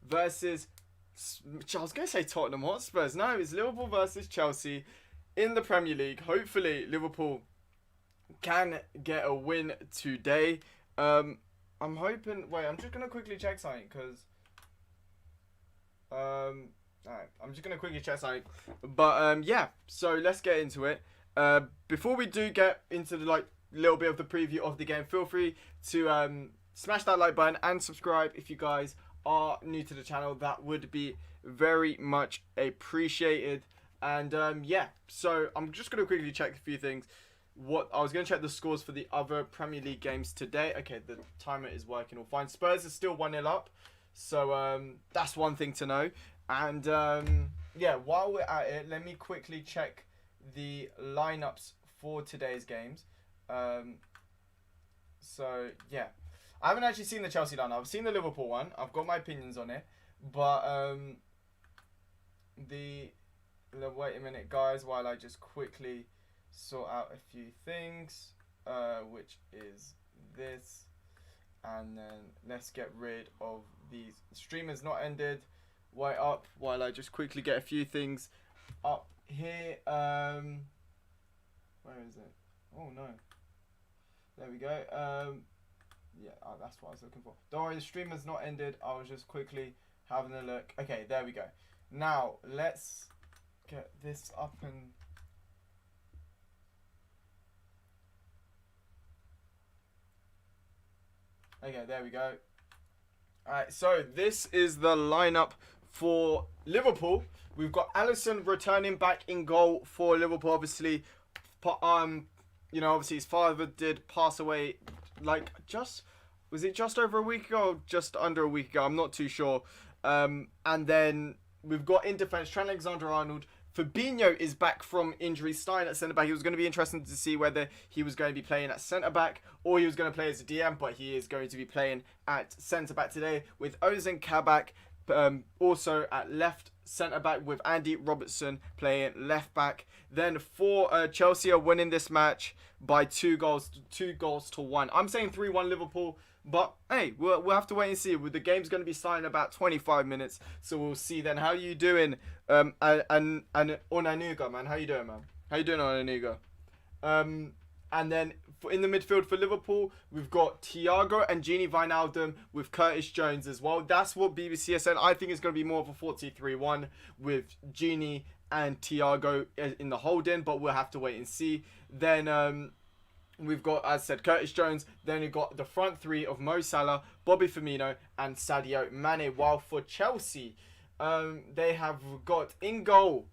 versus, I was going to say Tottenham Hotspurs. No, it's Liverpool versus Chelsea in the Premier League. Hopefully, Liverpool can get a win today. I'm hoping... Wait, I'm just going to quickly check something because... Alright, I'm just going to quickly check something. But, yeah, so let's get into it. Before we do get into the, little bit of the preview of the game, feel free to smash that like button and subscribe if you guys are new to the channel. That would be very much appreciated. And yeah, so I'm just going to quickly check a few things. I was going to check the scores for the other Premier League games today. Okay, the timer is working all fine. Spurs are still 1-0 up, so that's one thing to know. And yeah, while we're at it, let me quickly check the lineups for today's games. So yeah, I haven't actually seen the Chelsea lineup. I've seen the Liverpool one. I've got my opinions on it, but wait a minute, guys, while I just quickly sort out a few things, which is this, and then let's get rid of these. The stream has not ended. Wait up while I just quickly get a few things up here. Where is it? Oh no. There we go. Yeah, that's what I was looking for. Don't worry, the stream has not ended. I was just quickly having a look. Okay, there we go. Now let's get this up and okay, there we go. Alright, so this is the lineup for Liverpool. We've got Alisson returning back in goal for Liverpool, obviously. You know, obviously his father did pass away, was it just over a week ago or just under a week ago? I'm not too sure. And then we've got in defence Trent Alexander-Arnold. Fabinho is back from injury, starting at centre-back. It was going to be interesting to see whether he was going to be playing at centre-back or he was going to play as a DM, but he is going to be playing at centre-back today with Ozan Kabak also at left centre-back with Andy Robertson playing left-back. Then for Chelsea are winning this match by 2 goals to 1. I'm saying 3-1 Liverpool, but hey, we'll have to wait and see. The game's going to be starting in about 25 minutes, so we'll see then. How you doing, and Onanuga, man? How you doing, man? How you doing, Onanuga? And then in the midfield for Liverpool, we've got Thiago and Gini Wijnaldum with Curtis Jones as well. That's what BBC has said. I think it's going to be more of a 4-2-3-1 with Gini and Thiago in the holding, but we'll have to wait and see. Then we've got, as I said, Curtis Jones. Then we've got the front three of Mo Salah, Bobby Firmino, and Sadio Mane. While for Chelsea, they have got in goal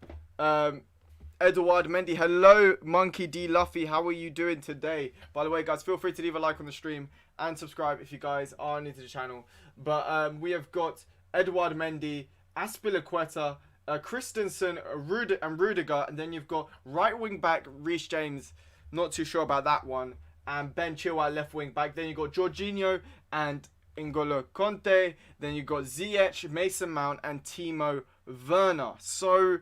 Edouard Mendy. Hello, Monkey D. Luffy. How are you doing today? By the way, guys, feel free to leave a like on the stream and subscribe if you guys are new to the channel. But we have got Edouard Mendy, Aspilicueta, Christensen, and Rudiger. And then you've got right wing back Reece James. Not too sure about that one. And Ben Chilwell left wing back. Then you've got Jorginho and N'Golo Conte. Then you've got Ziyech, Mason Mount, and Timo Werner. So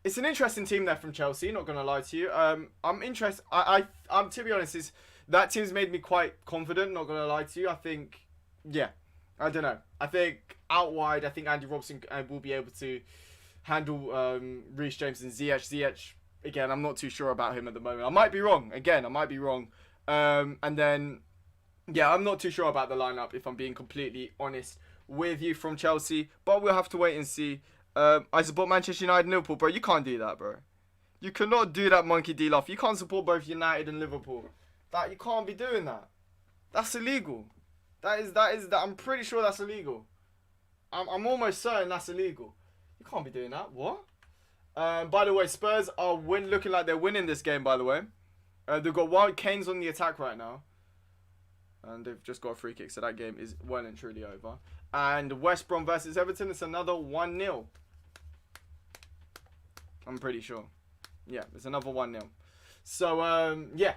it's an interesting team there from Chelsea, not going to lie to you. I'm interested. I'm to be honest, that team's made me quite confident, not going to lie to you. I think, yeah, I don't know. I think out wide, I think Andy Robertson will be able to handle Reece James and Ziyech. Ziyech, again, I'm not too sure about him at the moment. I might be wrong. Again, I might be wrong. And then, yeah, I'm not too sure about the lineup, if I'm being completely honest with you, from Chelsea. But we'll have to wait and see. I support Manchester United and Liverpool, bro. You can't do that, bro. You cannot do that, Monkey D. Luff. You can't support both United and Liverpool. You can't be doing that. That's illegal. That is. I'm pretty sure that's illegal. I'm almost certain that's illegal. You can't be doing that. What? By the way, Spurs are looking like they're winning this game. By the way, they've got Wild Kane's on the attack right now, and they've just got a free kick, so that game is well and truly over. And West Brom versus Everton, it's another 1-0. I'm pretty sure. Yeah, it's another 1-0. So, yeah.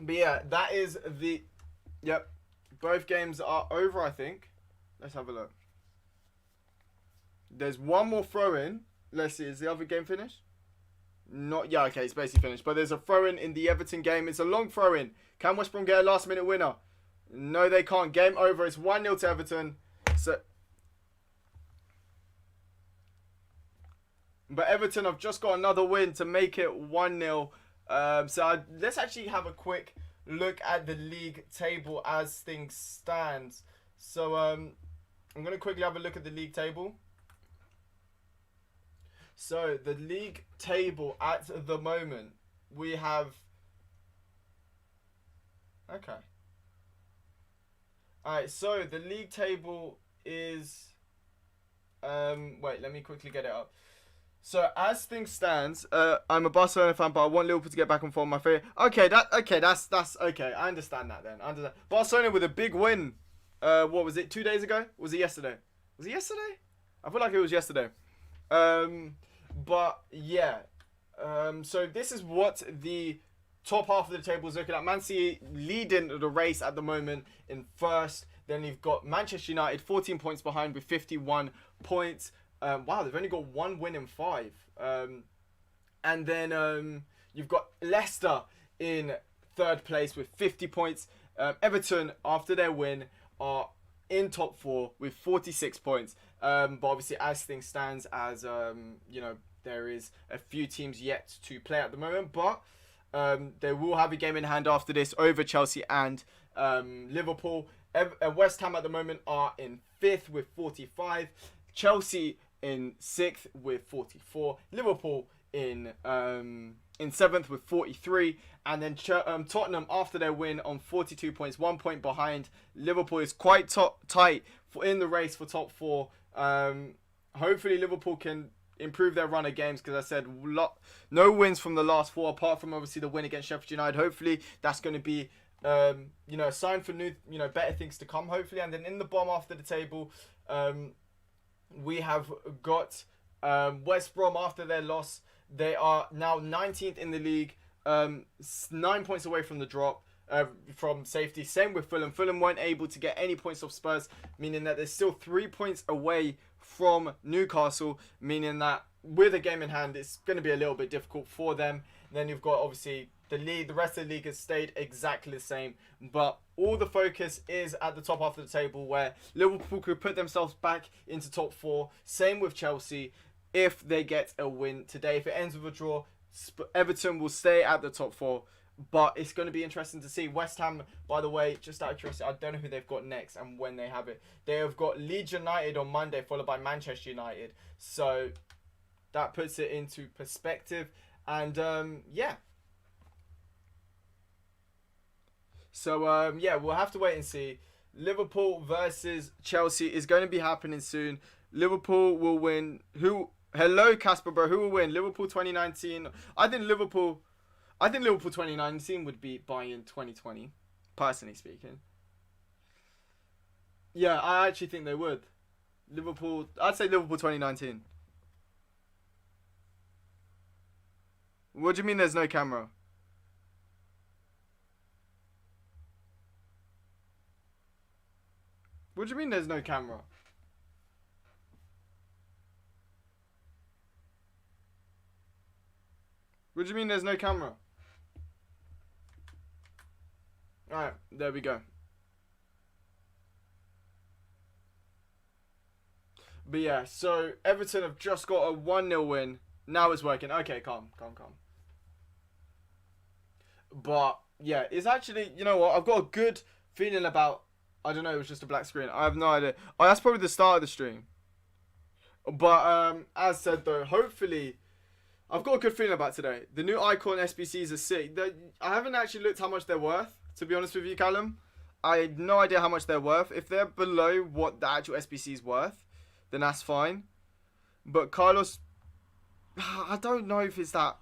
But yeah, that is the... Yep. Both games are over, I think. Let's have a look. There's one more throw-in. Let's see, is the other game finished? Not... Yeah, okay, it's basically finished. But there's a throw-in in the Everton game. It's a long throw-in. Can West Brom get a last-minute winner? No, they can't. Game over. It's 1-0 to Everton. But Everton have just got another win to make it 1-0. Let's actually have a quick look at the league table as things stand. So I'm going to quickly have a look at the league table. So the league table at the moment, we have... Okay. Alright, so the league table is... wait, let me quickly get it up. So as things stands, I'm a Barcelona fan, but I want Liverpool to get back on form. My favorite. That's okay. I understand that then. Barcelona with a big win. What was it? 2 days ago? Was it yesterday? Was it yesterday? I feel like it was yesterday. But yeah. So this is what the top half of the table is looking at. Man City leading the race at the moment in first. Then you've got Manchester United 14 points behind with 51 points. Wow, they've only got 1 win in 5. And then you've got Leicester in third place with 50 points. Everton, after their win, are in top 4 with 46 points. But obviously, as things stands, as you know, there is a few teams yet to play at the moment. But they will have a game in hand after this over Chelsea and Liverpool. West Ham at the moment are in 5th with 45. Chelsea in 6th with 44. Liverpool in 7th with 43. And then Tottenham, after their win, on 42 points, 1 point behind. Liverpool is quite tight in the race for top 4. Hopefully Liverpool can improve their run of games, because I said no wins from the last 4, apart from obviously the win against Sheffield United. Hopefully that's going to be you know, a sign for new, you know, better things to come, hopefully. And then in the bottom half of the table, we have got West Brom. After their loss, they are now 19th in the league, 9 points away from the drop, from safety. Same with Fulham. Fulham weren't able to get any points off Spurs, meaning that they're still 3 points away from Newcastle, meaning that with a game in hand, it's going to be a little bit difficult for them. And then you've got obviously the league. The rest of the league has stayed exactly the same, but all the focus is at the top half of the table, where Liverpool could put themselves back into top 4. Same with Chelsea if they get a win today. If it ends with a draw, Everton will stay at the top 4. But it's going to be interesting to see. West Ham, by the way, just out of curiosity, I don't know who they've got next and when they have it. They have got Leeds United on Monday, followed by Manchester United. So that puts it into perspective. And yeah. So yeah, we'll have to wait and see. Liverpool versus Chelsea is going to be happening soon. Liverpool will win. Hello, Casper, bro. Who will win? Liverpool 2019. I think Liverpool 2019 would beat Bayern 2020, personally speaking. Yeah, I actually think they would. I'd say Liverpool 2019. What do you mean there's no camera? What do you mean there's no camera? What do you mean there's no camera? Alright, there we go. But yeah, so Everton have just got a 1-0 win. Now it's working. Okay, calm. But yeah, it's actually, you know what? I've got a good feeling about... I don't know, it was just a black screen. I have no idea. Oh, that's probably the start of the stream. But as said though, hopefully... I've got a good feeling about today. The new Icon SBCs are sick. I haven't actually looked how much they're worth, to be honest with you, Callum. I had no idea how much they're worth. If they're below what the actual SBC is worth, then that's fine. But Carlos... I don't know if it's that...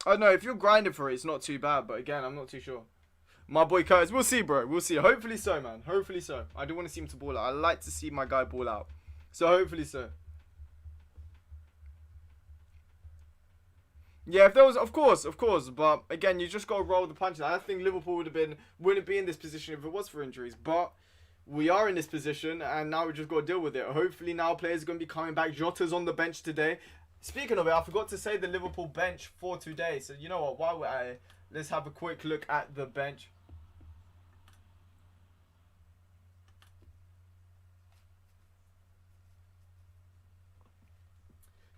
I don't know, if you're grinding for it, it's not too bad. But again, I'm not too sure. My boy Curtis, we'll see, bro. We'll see. Hopefully so, man. Hopefully so. I do want to see him to ball out. I like to see my guy ball out. So hopefully so. Yeah, if there was, of course. But again, you just got to roll the punches. I think Liverpool wouldn't be in this position if it was for injuries. But we are in this position, and now we just got to deal with it. Hopefully now players are going to be coming back. Jota's on the bench today. Speaking of it, I forgot to say the Liverpool bench for today. So you know what? Let's have a quick look at the bench.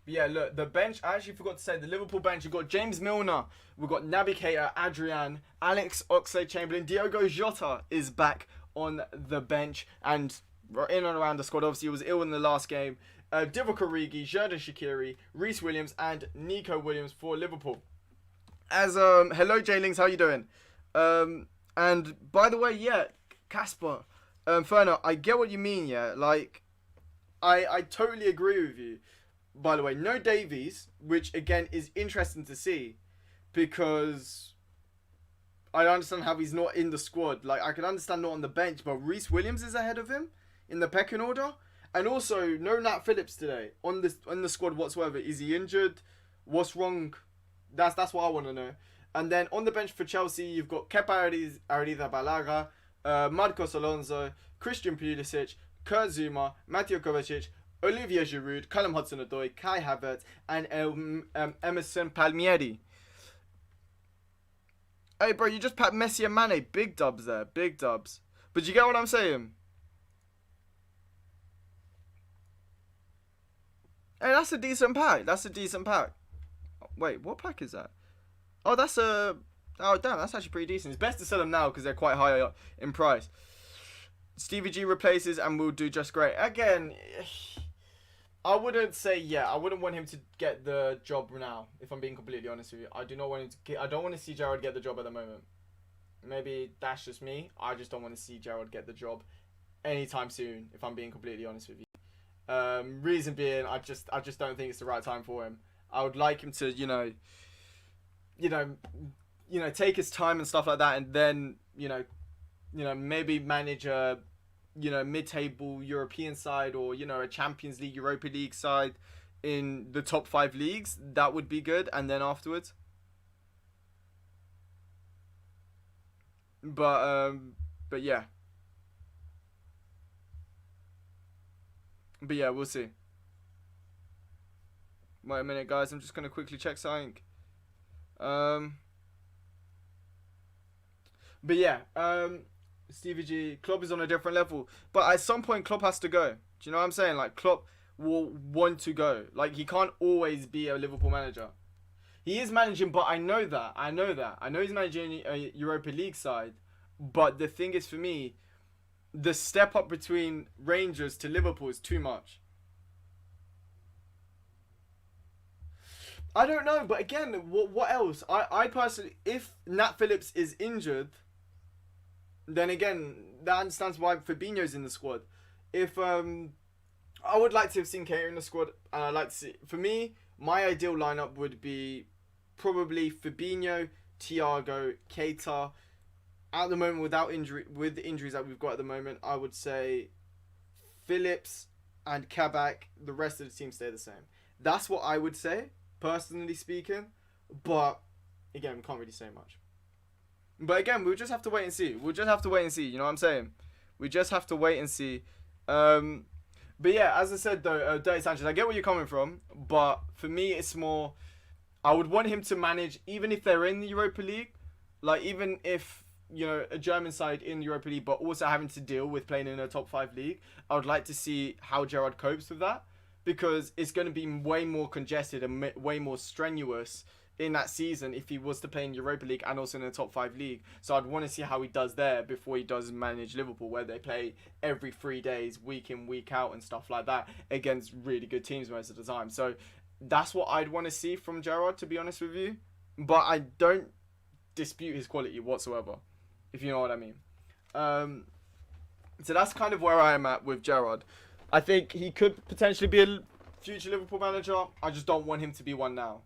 But yeah, look, the bench, I actually forgot to say, the Liverpool bench, you've got James Milner, we've got Naby Keita, Adrian, Alex Oxlade-Chamberlain, Diogo Jota is back on the bench and in and around the squad. Obviously, he was ill in the last game. Divock Origi, Xherdan Shaqiri, Reece Williams, and Nico Williams for Liverpool. Hello J-Links, how you doing? And by the way, yeah, Casper, Ferner, I get what you mean, yeah, like, I totally agree with you. By the way, no Davies, which again is interesting to see, because I understand how he's not in the squad. Like, I can understand not on the bench, but Reece Williams is ahead of him in the pecking order. And also, no Nat Phillips today on the squad whatsoever. Is he injured? What's wrong? That's what I want to know. And then on the bench for Chelsea, you've got Kepa Arrizabalaga, Marcos Alonso, Christian Pulisic, Kurt Zouma, Mateo Kovacic, Olivier Giroud, Callum Hudson-Odoi, Kai Havertz, and Emerson Palmieri. Hey, bro, you just packed Messi and Mane. Big dubs there. Big dubs. But you get what I'm saying? Hey, that's a decent pack. That's a decent pack. Wait, what pack is that? Oh, that's a... Oh, damn, that's actually pretty decent. It's best to sell them now because they're quite high in price. Stevie G replaces and will do just great. Again, I wouldn't say, yeah, I wouldn't want him to get the job now, if I'm being completely honest with you. I do not want him to get, I don't want to see Gerrard get the job at the moment. Maybe that's just me. I just don't want to see Gerrard get the job anytime soon, if I'm being completely honest with you. Reason being, I just don't think it's the right time for him. I would like him to, take his time and stuff like that, and then, maybe manage a, mid-table European side, or, a Champions League, Europa League side in the top 5 leagues. That would be good. And then afterwards. But yeah. But yeah, we'll see. Wait a minute, guys. I'm just going to quickly check something. But yeah, Stevie G, Klopp is on a different level. But at some point, Klopp has to go. Do you know what I'm saying? Like, Klopp will want to go. Like, he can't always be a Liverpool manager. He is managing, but I know that. I know he's managing a Europa League side. But the thing is, for me, the step up between Rangers to Liverpool is too much. I don't know, but again, what else? I personally, if Nat Phillips is injured, then again, that understands why Fabinho's in the squad. If I would like to have seen Keita in the squad, and I'd like to see, for me, my ideal lineup would be probably Fabinho, Thiago, Keita. At the moment, with the injuries that we've got at the moment, I would say Phillips and Kabak. The rest of the team stay the same. That's what I would say, personally speaking. But again, we can't really say much. But again, we'll just have to wait and see. You know what I'm saying? We just have to wait and see. But yeah, as I said though, Dirty Sanchez, I get where you're coming from. But for me, it's more, I would want him to manage, even if they're in the Europa League. Like, even if, a German side in the Europa League, but also having to deal with playing in a top 5 league, I would like to see how Gerrard copes with that. Because it's going to be way more congested and way more strenuous in that season if he was to play in Europa League and also in the top 5 league. So I'd want to see how he does there before he does manage Liverpool, where they play every 3 days, week in, week out and stuff like that, against really good teams most of the time. So that's what I'd want to see from Gerrard, to be honest with you. But I don't dispute his quality whatsoever, if you know what I mean. So that's kind of where I am at with Gerrard. I think he could potentially be a future Liverpool manager. I just don't want him to be one now.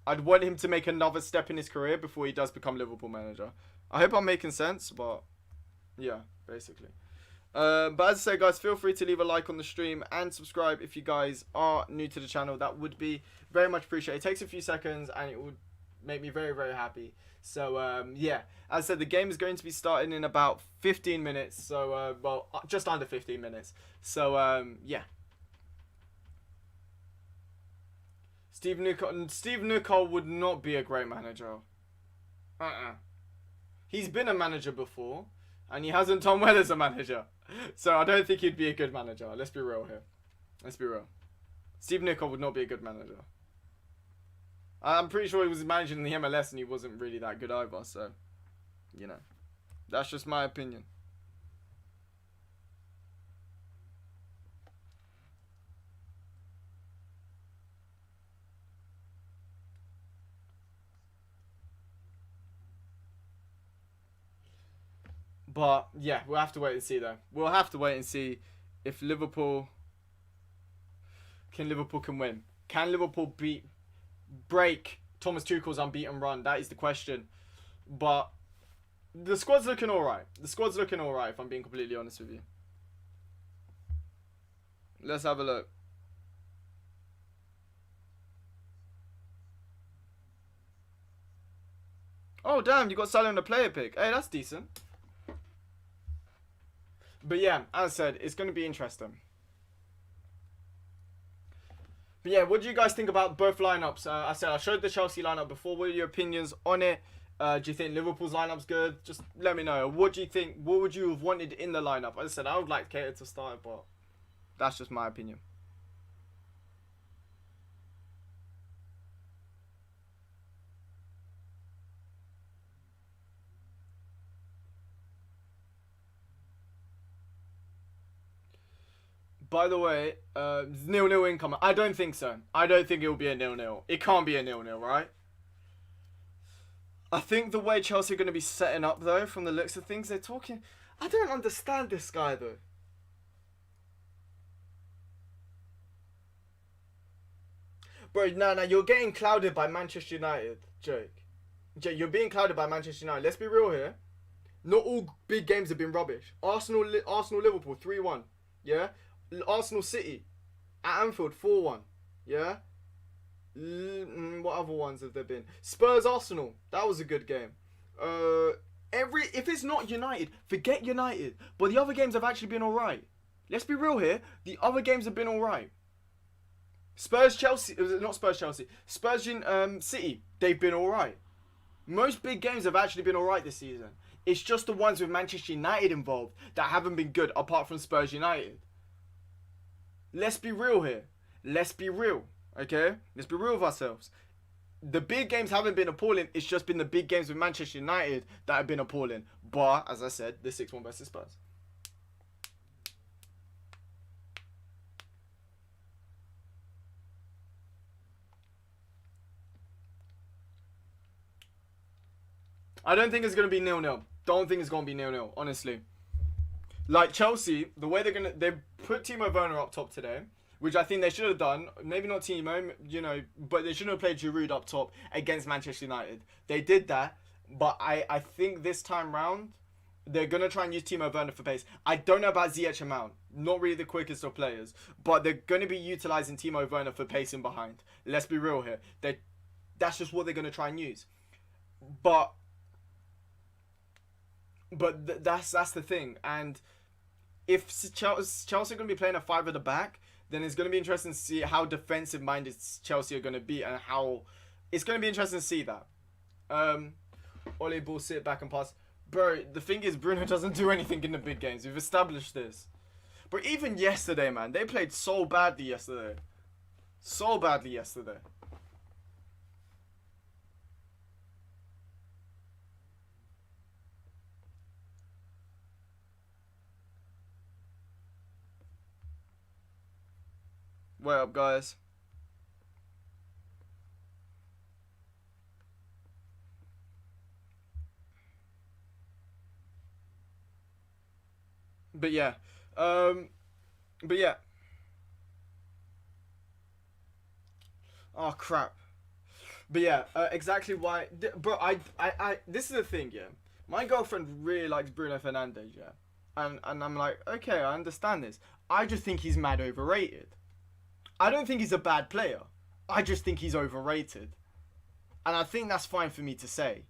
I'd want him to make another step in his career before he does become Liverpool manager. I hope I'm making sense, but yeah, basically. But as I say, guys, feel free to leave a like on the stream and subscribe if you guys are new to the channel. That would be very much appreciated. It takes a few seconds and it would make me very, very happy. So, yeah, as I said, the game is going to be starting in about 15 minutes. So, just under 15 minutes. So, yeah. Steve Nicol would not be a great manager. He's been a manager before, and he hasn't done well as a manager. So I don't think he'd be a good manager. Let's be real here. Let's be real. Steve Nicol would not be a good manager. I'm pretty sure he was managing the MLS and he wasn't really that good either. So, you know, that's just my opinion. But yeah, we'll have to wait and see though. We'll have to wait and see if Liverpool can win. Can Liverpool break Thomas Tuchel's unbeaten run? That is the question. But the squad's looking alright. If I'm being completely honest with you. Let's have a look. Oh damn, you got Salah in the player pick. Hey, that's decent. But yeah, as I said, it's going to be interesting. But yeah, what do you guys think about both lineups? I said I showed the Chelsea lineup before. What are your opinions on it? Do you think Liverpool's lineup's good? Just let me know. What do you think? What would you have wanted in the lineup? As I said, I would like Keita to start, but that's just my opinion. By the way, 0-0 incoming. I don't think so. I don't think it will be a 0-0. It can't be a 0-0, right? I think the way Chelsea are going to be setting up, though, from the looks of things, they're talking... I don't understand this guy, though. Bro, no, you're getting clouded by Manchester United, Jake. You're being clouded by Manchester United. Let's be real here. Not all big games have been rubbish. Arsenal, Liverpool, 3-1. Yeah? Arsenal City at Anfield 4-1. Yeah? What other ones have there been? Spurs Arsenal, that was a good game. If it's not United, forget United. But the other games have actually been alright. Let's be real here. The other games have been alright. Spurs Chelsea, not Spurs Chelsea. Spurs City, they've been alright. Most big games have actually been alright this season. It's just the ones with Manchester United involved that haven't been good, apart from Spurs United. Let's be real here. Let's be real. Okay? Let's be real with ourselves. The big games haven't been appalling. It's just been the big games with Manchester United that have been appalling. But, as I said, the 6-1 versus Spurs. I don't think it's going to be 0-0. Don't think it's going to be 0-0, honestly. Like Chelsea, the way they put Timo Werner up top today, which I think they should have done. Maybe not Timo, but they shouldn't have played Giroud up top against Manchester United. They did that, but I think this time round, they're going to try and use Timo Werner for pace. I don't know about Ziyech and Mount. Not really the quickest of players, but they're going to be utilising Timo Werner for pacing behind. Let's be real here. That's just what they're going to try and use. But that's the thing. And if Chelsea are going to be playing a 5 at the back, then it's going to be interesting to see how defensive minded Chelsea are going to be, and how it's going to be interesting to see that. Ole ball, sit back and pass. Bro, the thing is, Bruno doesn't do anything in the big games. We've established this. But even yesterday, man, they played so badly yesterday. So badly yesterday. Wait up, guys. But yeah. But yeah. Oh, crap. But yeah, exactly why... Bro, this is the thing, yeah. My girlfriend really likes Bruno Fernandes, yeah. And I'm like, okay, I understand this. I just think he's mad overrated. I don't think he's a bad player. I just think he's overrated. And I think that's fine for me to say.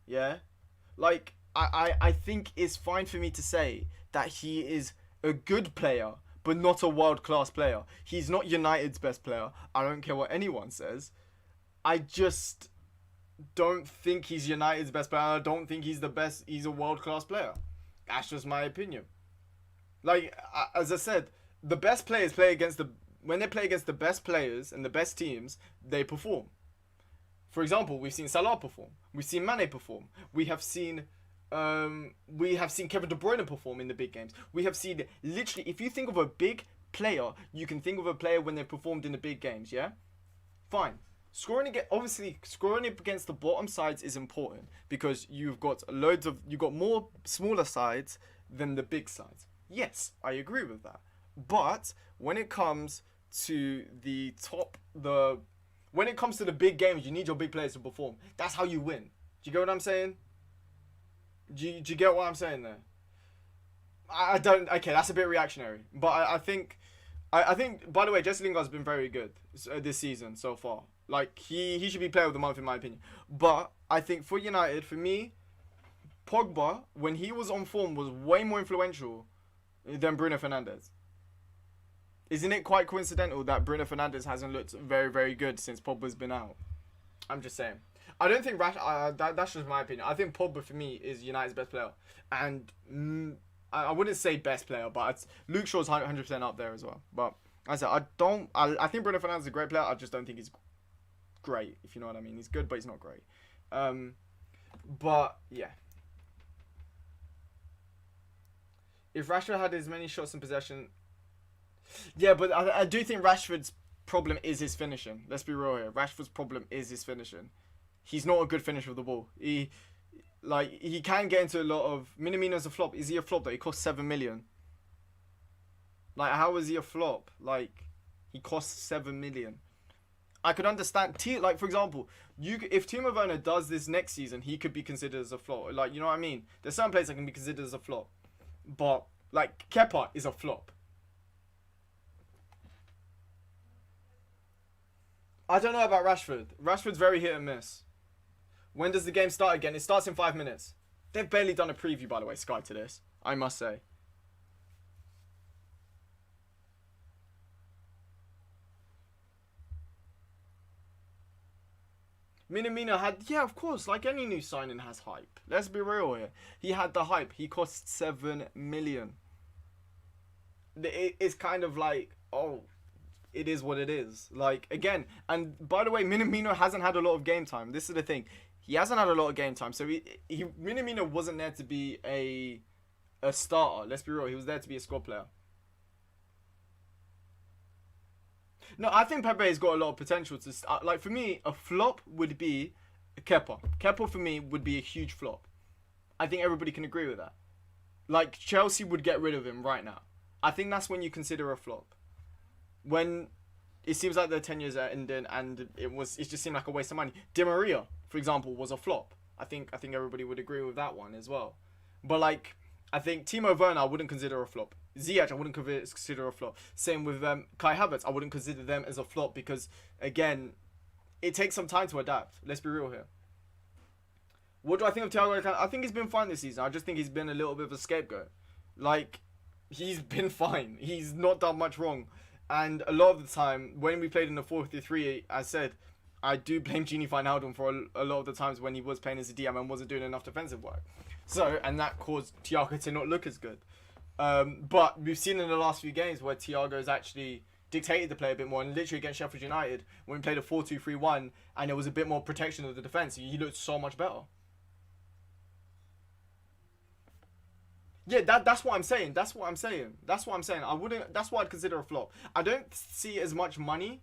Yeah? Like, I think it's fine for me to say that he is a good player, but not a world-class player. He's not United's best player. I don't care what anyone says. I just don't think he's United's best player. I don't think he's the best. He's a world-class player. That's just my opinion. Like, as I said, the best players play against the when they play against the best players and the best teams, they perform. For example, we've seen Salah perform. We've seen Mane perform. We have seen Kevin De Bruyne perform in the big games. We have seen literally, if you think of a big player, you can think of a player when they performed in the big games. Yeah, fine. Scoring against the bottom sides is important because you've got more smaller sides than the big sides. Yes, I agree with that. But when it comes to the big games, you need your big players to perform. That's how you win. Do you get what I'm saying? Do you get what I'm saying there? I don't. Okay, that's a bit reactionary, but I think. By the way, Jesse Lingard's been very good this season so far. Like he should be player of the month in my opinion. But I think for United, for me, Pogba when he was on form was way more influential than Bruno Fernandes. Isn't it quite coincidental that Bruno Fernandes hasn't looked very, very good since Pogba's been out? I'm just saying. I don't think that's just my opinion. I think Pogba for me is United's best player, and I wouldn't say best player, but Luke Shaw's 100% up there as well. But I said I think Bruno Fernandes is a great player. I just don't think he's great, if you know what I mean. He's good, but he's not great. But yeah. If Rashford had as many shots in possession, yeah, but I do think Rashford's problem is his finishing. Let's be real here. Rashford's problem is his finishing. He's not a good finisher of the ball. He can get into a lot of... Minamino's a flop. Is he a flop though? He cost 7 million. Like, how is he a flop? Like, he costs 7 million. I could understand... Like, for example, if Timo Werner does this next season, he could be considered as a flop. Like, you know what I mean? There's some players that can be considered as a flop. But, like, Kepa is a flop. I don't know about Rashford. Rashford's very hit and miss. When does the game start again? It starts in 5 minutes. They've barely done a preview, by the way, Sky, to this. I must say. Minamino had... Yeah, of course. Like any new signing has hype. Let's be real here. He had the hype. He cost 7 million. It's kind of like... Oh... It is what it is. Like, again, and by the way, Minamino hasn't had a lot of game time. This is the thing. He hasn't had a lot of game time. So Minamino wasn't there to be a starter. Let's be real. He was there to be a squad player. No, I think Pepe's got a lot of potential to start. Like, for me, a flop would be Kepa. Kepa, for me, would be a huge flop. I think everybody can agree with that. Like, Chelsea would get rid of him right now. I think that's when you consider a flop. When it seems like the 10 years are ending and it just seemed like a waste of money. Di Maria, for example, was a flop. I think everybody would agree with that one as well. But like, I think Timo Werner I wouldn't consider a flop. Ziyech I wouldn't consider a flop. Same with Kai Havertz. I wouldn't consider them as a flop because again, it takes some time to adapt. Let's be real here. What do I think of Thiago? I think he's been fine this season. I just think he's been a little bit of a scapegoat. Like, he's been fine. He's not done much wrong. And a lot of the time, when we played in the 4-3-3, I said, I do blame Gini Wijnaldum for a lot of the times when he was playing as a DM and wasn't doing enough defensive work. So, and that caused Thiago to not look as good. But we've seen in the last few games where Thiago's actually dictated the play a bit more. And literally against Sheffield United, when we played a 4-2-3-1, and there was a bit more protection of the defence, he looked so much better. Yeah, that's what I'm saying. That's what I'm saying. That's what I'd consider a flop. I don't see as much money.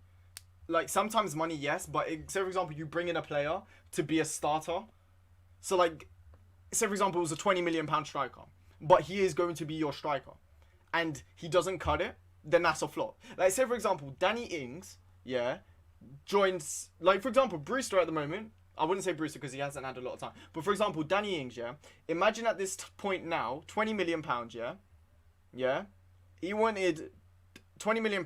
Like, sometimes money, yes. But, say, for example, you bring in a player to be a starter. So, like, say, for example, it was a £20 million striker. But he is going to be your striker. And he doesn't cut it. Then that's a flop. Like, say, for example, Danny Ings, yeah, joins... Like, for example, Brewster at the moment... I wouldn't say Brewster because he hasn't had a lot of time. But for example, Danny Ings, yeah. Imagine at this point now, £20 million, yeah. Yeah. He wanted £20 million,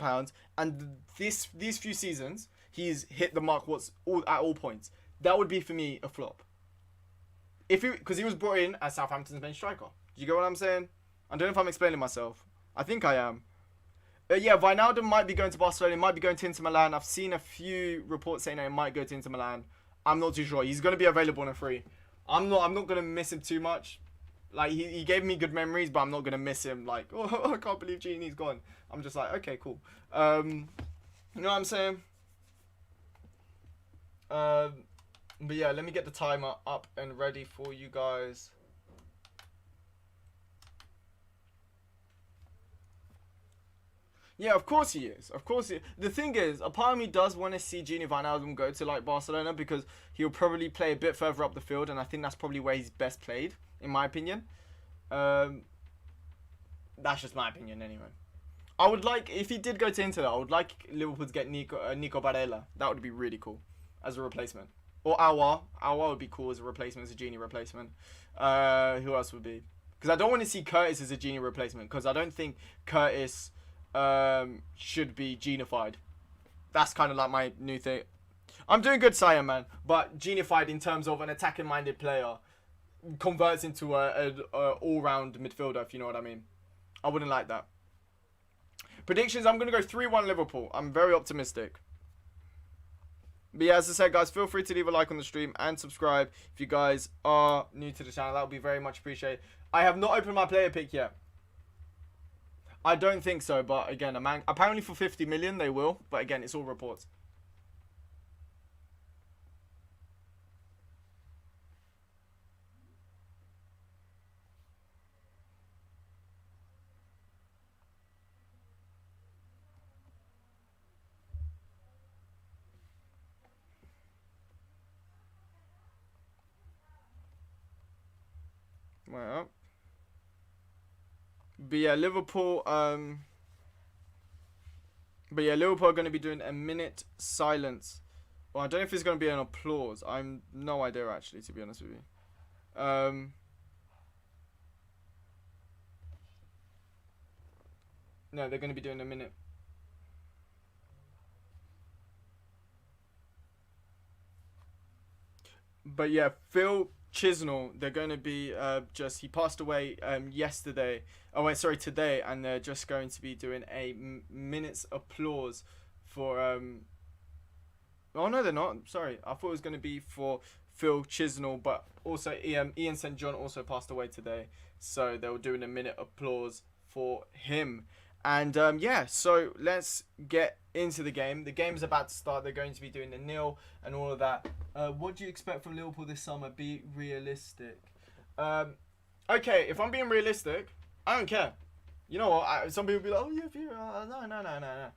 and these few seasons, he's hit the mark at all points. That would be for me a flop. Because he was brought in as Southampton's main striker. Do you get what I'm saying? I don't know if I'm explaining myself. I think I am. Yeah, Wijnaldum might be going to Barcelona, might be going to Inter Milan. I've seen a few reports saying that he might go to Inter Milan. I'm not too sure. He's going to be available on a free. I'm not going to miss him too much. Like, he gave me good memories, but I'm not going to miss him. Like, oh, I can't believe Gini's gone. I'm just like, okay, cool. You know what I'm saying? But yeah, let me get the timer up and ready for you guys. Yeah, of course he is. Of course the thing is, a part of me does want to see Gini Wijnaldum go to like Barcelona because he'll probably play a bit further up the field, and I think that's probably where he's best played, in my opinion. That's just my opinion anyway. I would like, if he did go to Inter, I would like Liverpool to get Nico Barella. That would be really cool as a replacement. Or Aouar. Aouar would be cool as a replacement, as a Genie replacement. Who else would be? Because I don't want to see Curtis as a Genie replacement, because I don't think Curtis should be genified. That's kind of like my new thing. I'm doing good, Sire, man. But genified in terms of an attacking-minded player converts into a all-round midfielder, if you know what I mean. I wouldn't like that. Predictions, I'm going to go 3-1 Liverpool. I'm very optimistic. But yeah, as I said, guys, feel free to leave a like on the stream and subscribe if you guys are new to the channel. That would be very much appreciated. I have not opened my player pick yet. I don't think so, but again, apparently for 50 million they will. But again, it's all reports. Well, but yeah, Liverpool. But yeah, Liverpool are going to be doing a minute silence. Well, I don't know if it's going to be an applause. I'm no idea actually, to be honest with you. No, they're going to be doing a minute. But yeah, Phil Chisnell, they're going to be he passed away yesterday. Oh wait, sorry, today, and they're just going to be doing a minute's applause for oh no, they're not. Sorry, I thought it was going to be for Phil Chisnell, but also Ian St John also passed away today, so they were doing a minute applause for him. And yeah, so let's get into the game. The game's about to start. They're going to be doing the nil and all of that. What do you expect from Liverpool this summer? Be realistic. Okay, if I'm being realistic, I don't care. You know what? Some people be like, oh, yeah, no.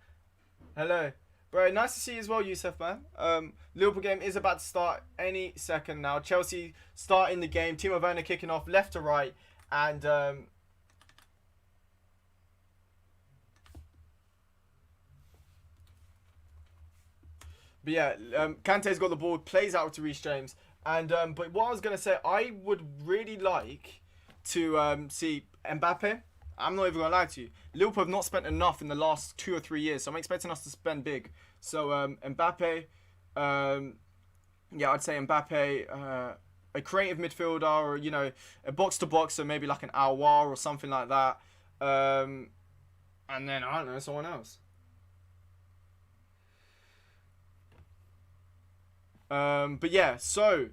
Hello. Bro, nice to see you as well, Youssef, man. Liverpool game is about to start any second now. Chelsea starting the game. Timo Werner kicking off left to right. And but yeah, Kante's got the ball, plays out to Reece James. And but what I was going to say, I would really like to see Mbappe. I'm not even going to lie to you. Liverpool have not spent enough in the last 2 or 3 years, so I'm expecting us to spend big. So Mbappe, yeah, I'd say Mbappe, a creative midfielder, or, you know, a box-to-box, so maybe like an Aouar or something like that. And then, I don't know, someone else. But yeah, so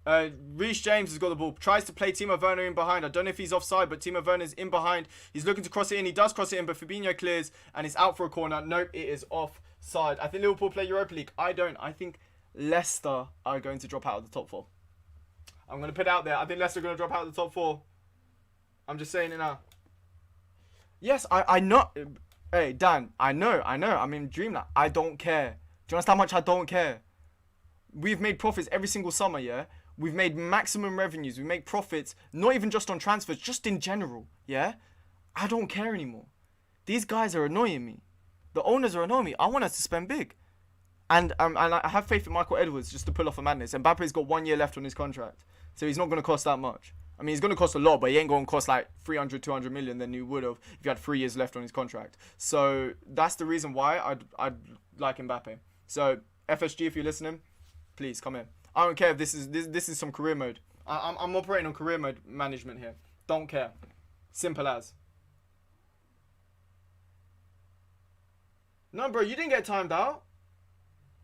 Reece James has got the ball, tries to play Timo Werner in behind. I don't know if he's offside, but Timo Werner's in behind. He's looking to cross it in. He does cross it in, but Fabinho clears and it's out for a corner. Nope, it is offside. I think Liverpool play Europa League. I don't. I think Leicester are going to drop out of the top 4. I'm going to put it out there. I think Leicester are going to drop out of the top 4. I'm just saying it now. Yes, I know. Hey, Dan, I know. I'm in dreamland. I don't care. Do you understand how much I don't care? We've made profits every single summer, yeah? We've made maximum revenues. We make profits, not even just on transfers, just in general, yeah? I don't care anymore. These guys are annoying me. The owners are annoying me. I want us to spend big. And I have faith in Michael Edwards just to pull off a madness. Mbappe's got 1 year left on his contract, so he's not going to cost that much. I mean, he's going to cost a lot, but he ain't going to cost like 300, 200 million than he would have if he had 3 years left on his contract. So that's the reason why I'd like Mbappe. So FSG, if you're listening, please come in. I don't care if this is some career mode. I'm operating on career mode management here. Don't care. Simple as. No, bro, you didn't get timed out.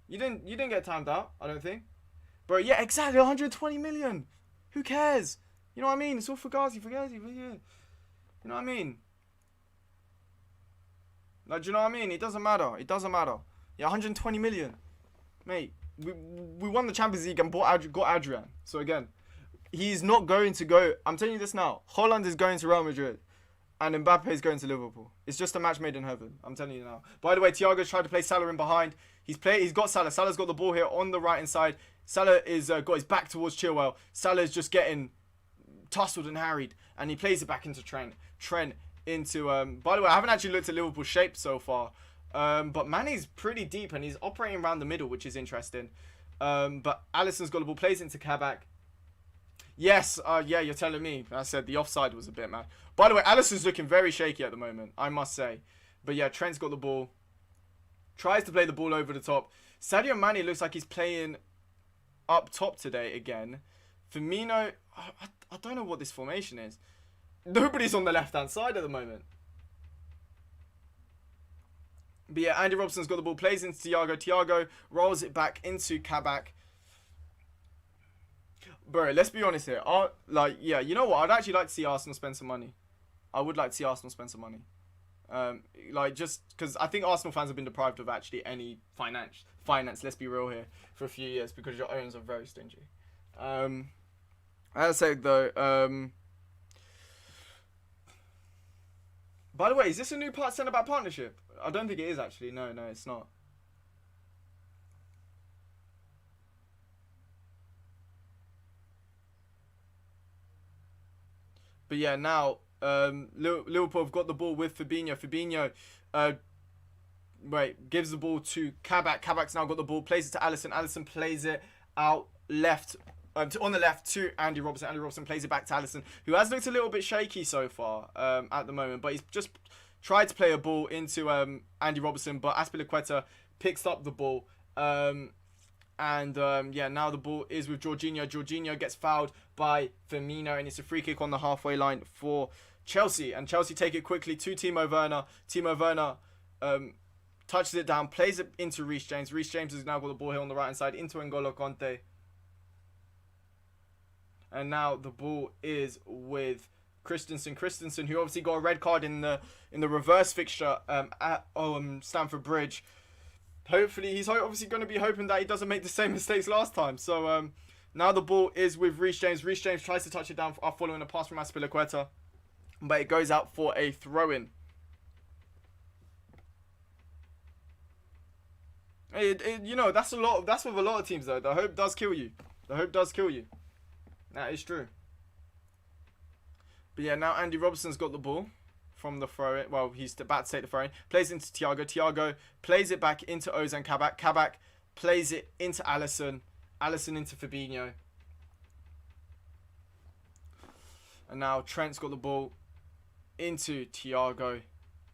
You didn't get timed out, I don't think. Bro, yeah, exactly, 120 million. Who cares? You know what I mean? It's all Fugazi, yeah. You know what I mean? Like, do you know what I mean? It doesn't matter. Yeah, 120 million. Mate, we won the Champions League and got Adrian. So again, he's not going to go. I'm telling you this now. Holland is going to Real Madrid. And Mbappe is going to Liverpool. It's just a match made in heaven. I'm telling you now. By the way, Thiago's tried to play Salah in behind. He's got Salah. Salah's got the ball here on the right hand side. Salah is got his back towards Chilwell. Salah's just getting tussled and harried, and he plays it back into Trent. Trent into. By the way, I haven't actually looked at Liverpool's shape so far, but Mane's pretty deep and he's operating around the middle, which is interesting. But Alisson's got the ball, plays into Kabak. Yes, yeah, you're telling me. I said the offside was a bit mad. By the way, Alisson's looking very shaky at the moment, I must say. But yeah, Trent's got the ball. Tries to play the ball over the top. Sadio Mane looks like he's playing up top today again. Firmino, I don't know what this formation is. Nobody's on the left-hand side at the moment. But yeah, Andy Robertson's got the ball, plays into Thiago. Thiago rolls it back into Kabak. Bro, let's be honest here. Yeah, you know what? I'd actually like to see Arsenal spend some money. I would like to see Arsenal spend some money. Just because I think Arsenal fans have been deprived of actually any finance. Let's be real here, for a few years because your owners are very stingy. I'll say though. By the way, is this a new centre-back partnership? I don't think it is actually. No, it's not. But yeah, now Liverpool have got the ball with Fabinho. Fabinho gives the ball to Kabak. Kabak's now got the ball, plays it to Alisson. Alisson plays it out left, on the left to Andy Robertson. Andy Robertson plays it back to Alisson, who has looked a little bit shaky so far at the moment. But he's just tried to play a ball into Andy Robertson, but Azpilicueta picks up the ball. Yeah, now the ball is with Jorginho. Jorginho gets fouled by Firmino, and it's a free kick on the halfway line for Chelsea. And Chelsea take it quickly to Timo Werner. Timo Werner touches it down, plays it into Reece James. Reece James has now got the ball here on the right hand side into N'Golo Conte. And now the ball is with Christensen. Christensen, who obviously got a red card in the reverse fixture at Stamford Bridge. Hopefully, he's obviously going to be hoping that he doesn't make the same mistakes last time. So now the ball is with Reece James. Reece James tries to touch it down following a pass from Azpilicueta, but it goes out for a throw-in. You know, that's with a lot of teams though. The hope does kill you. The hope does kill you. That is true. But yeah, now Andy Robertson's got the ball from the throw-in. Well, he's about to take the throw-in. Plays into Thiago. Thiago plays it back into Ozan Kabak. Kabak plays it into Alisson. Alisson into Fabinho. And now Trent's got the ball into Thiago.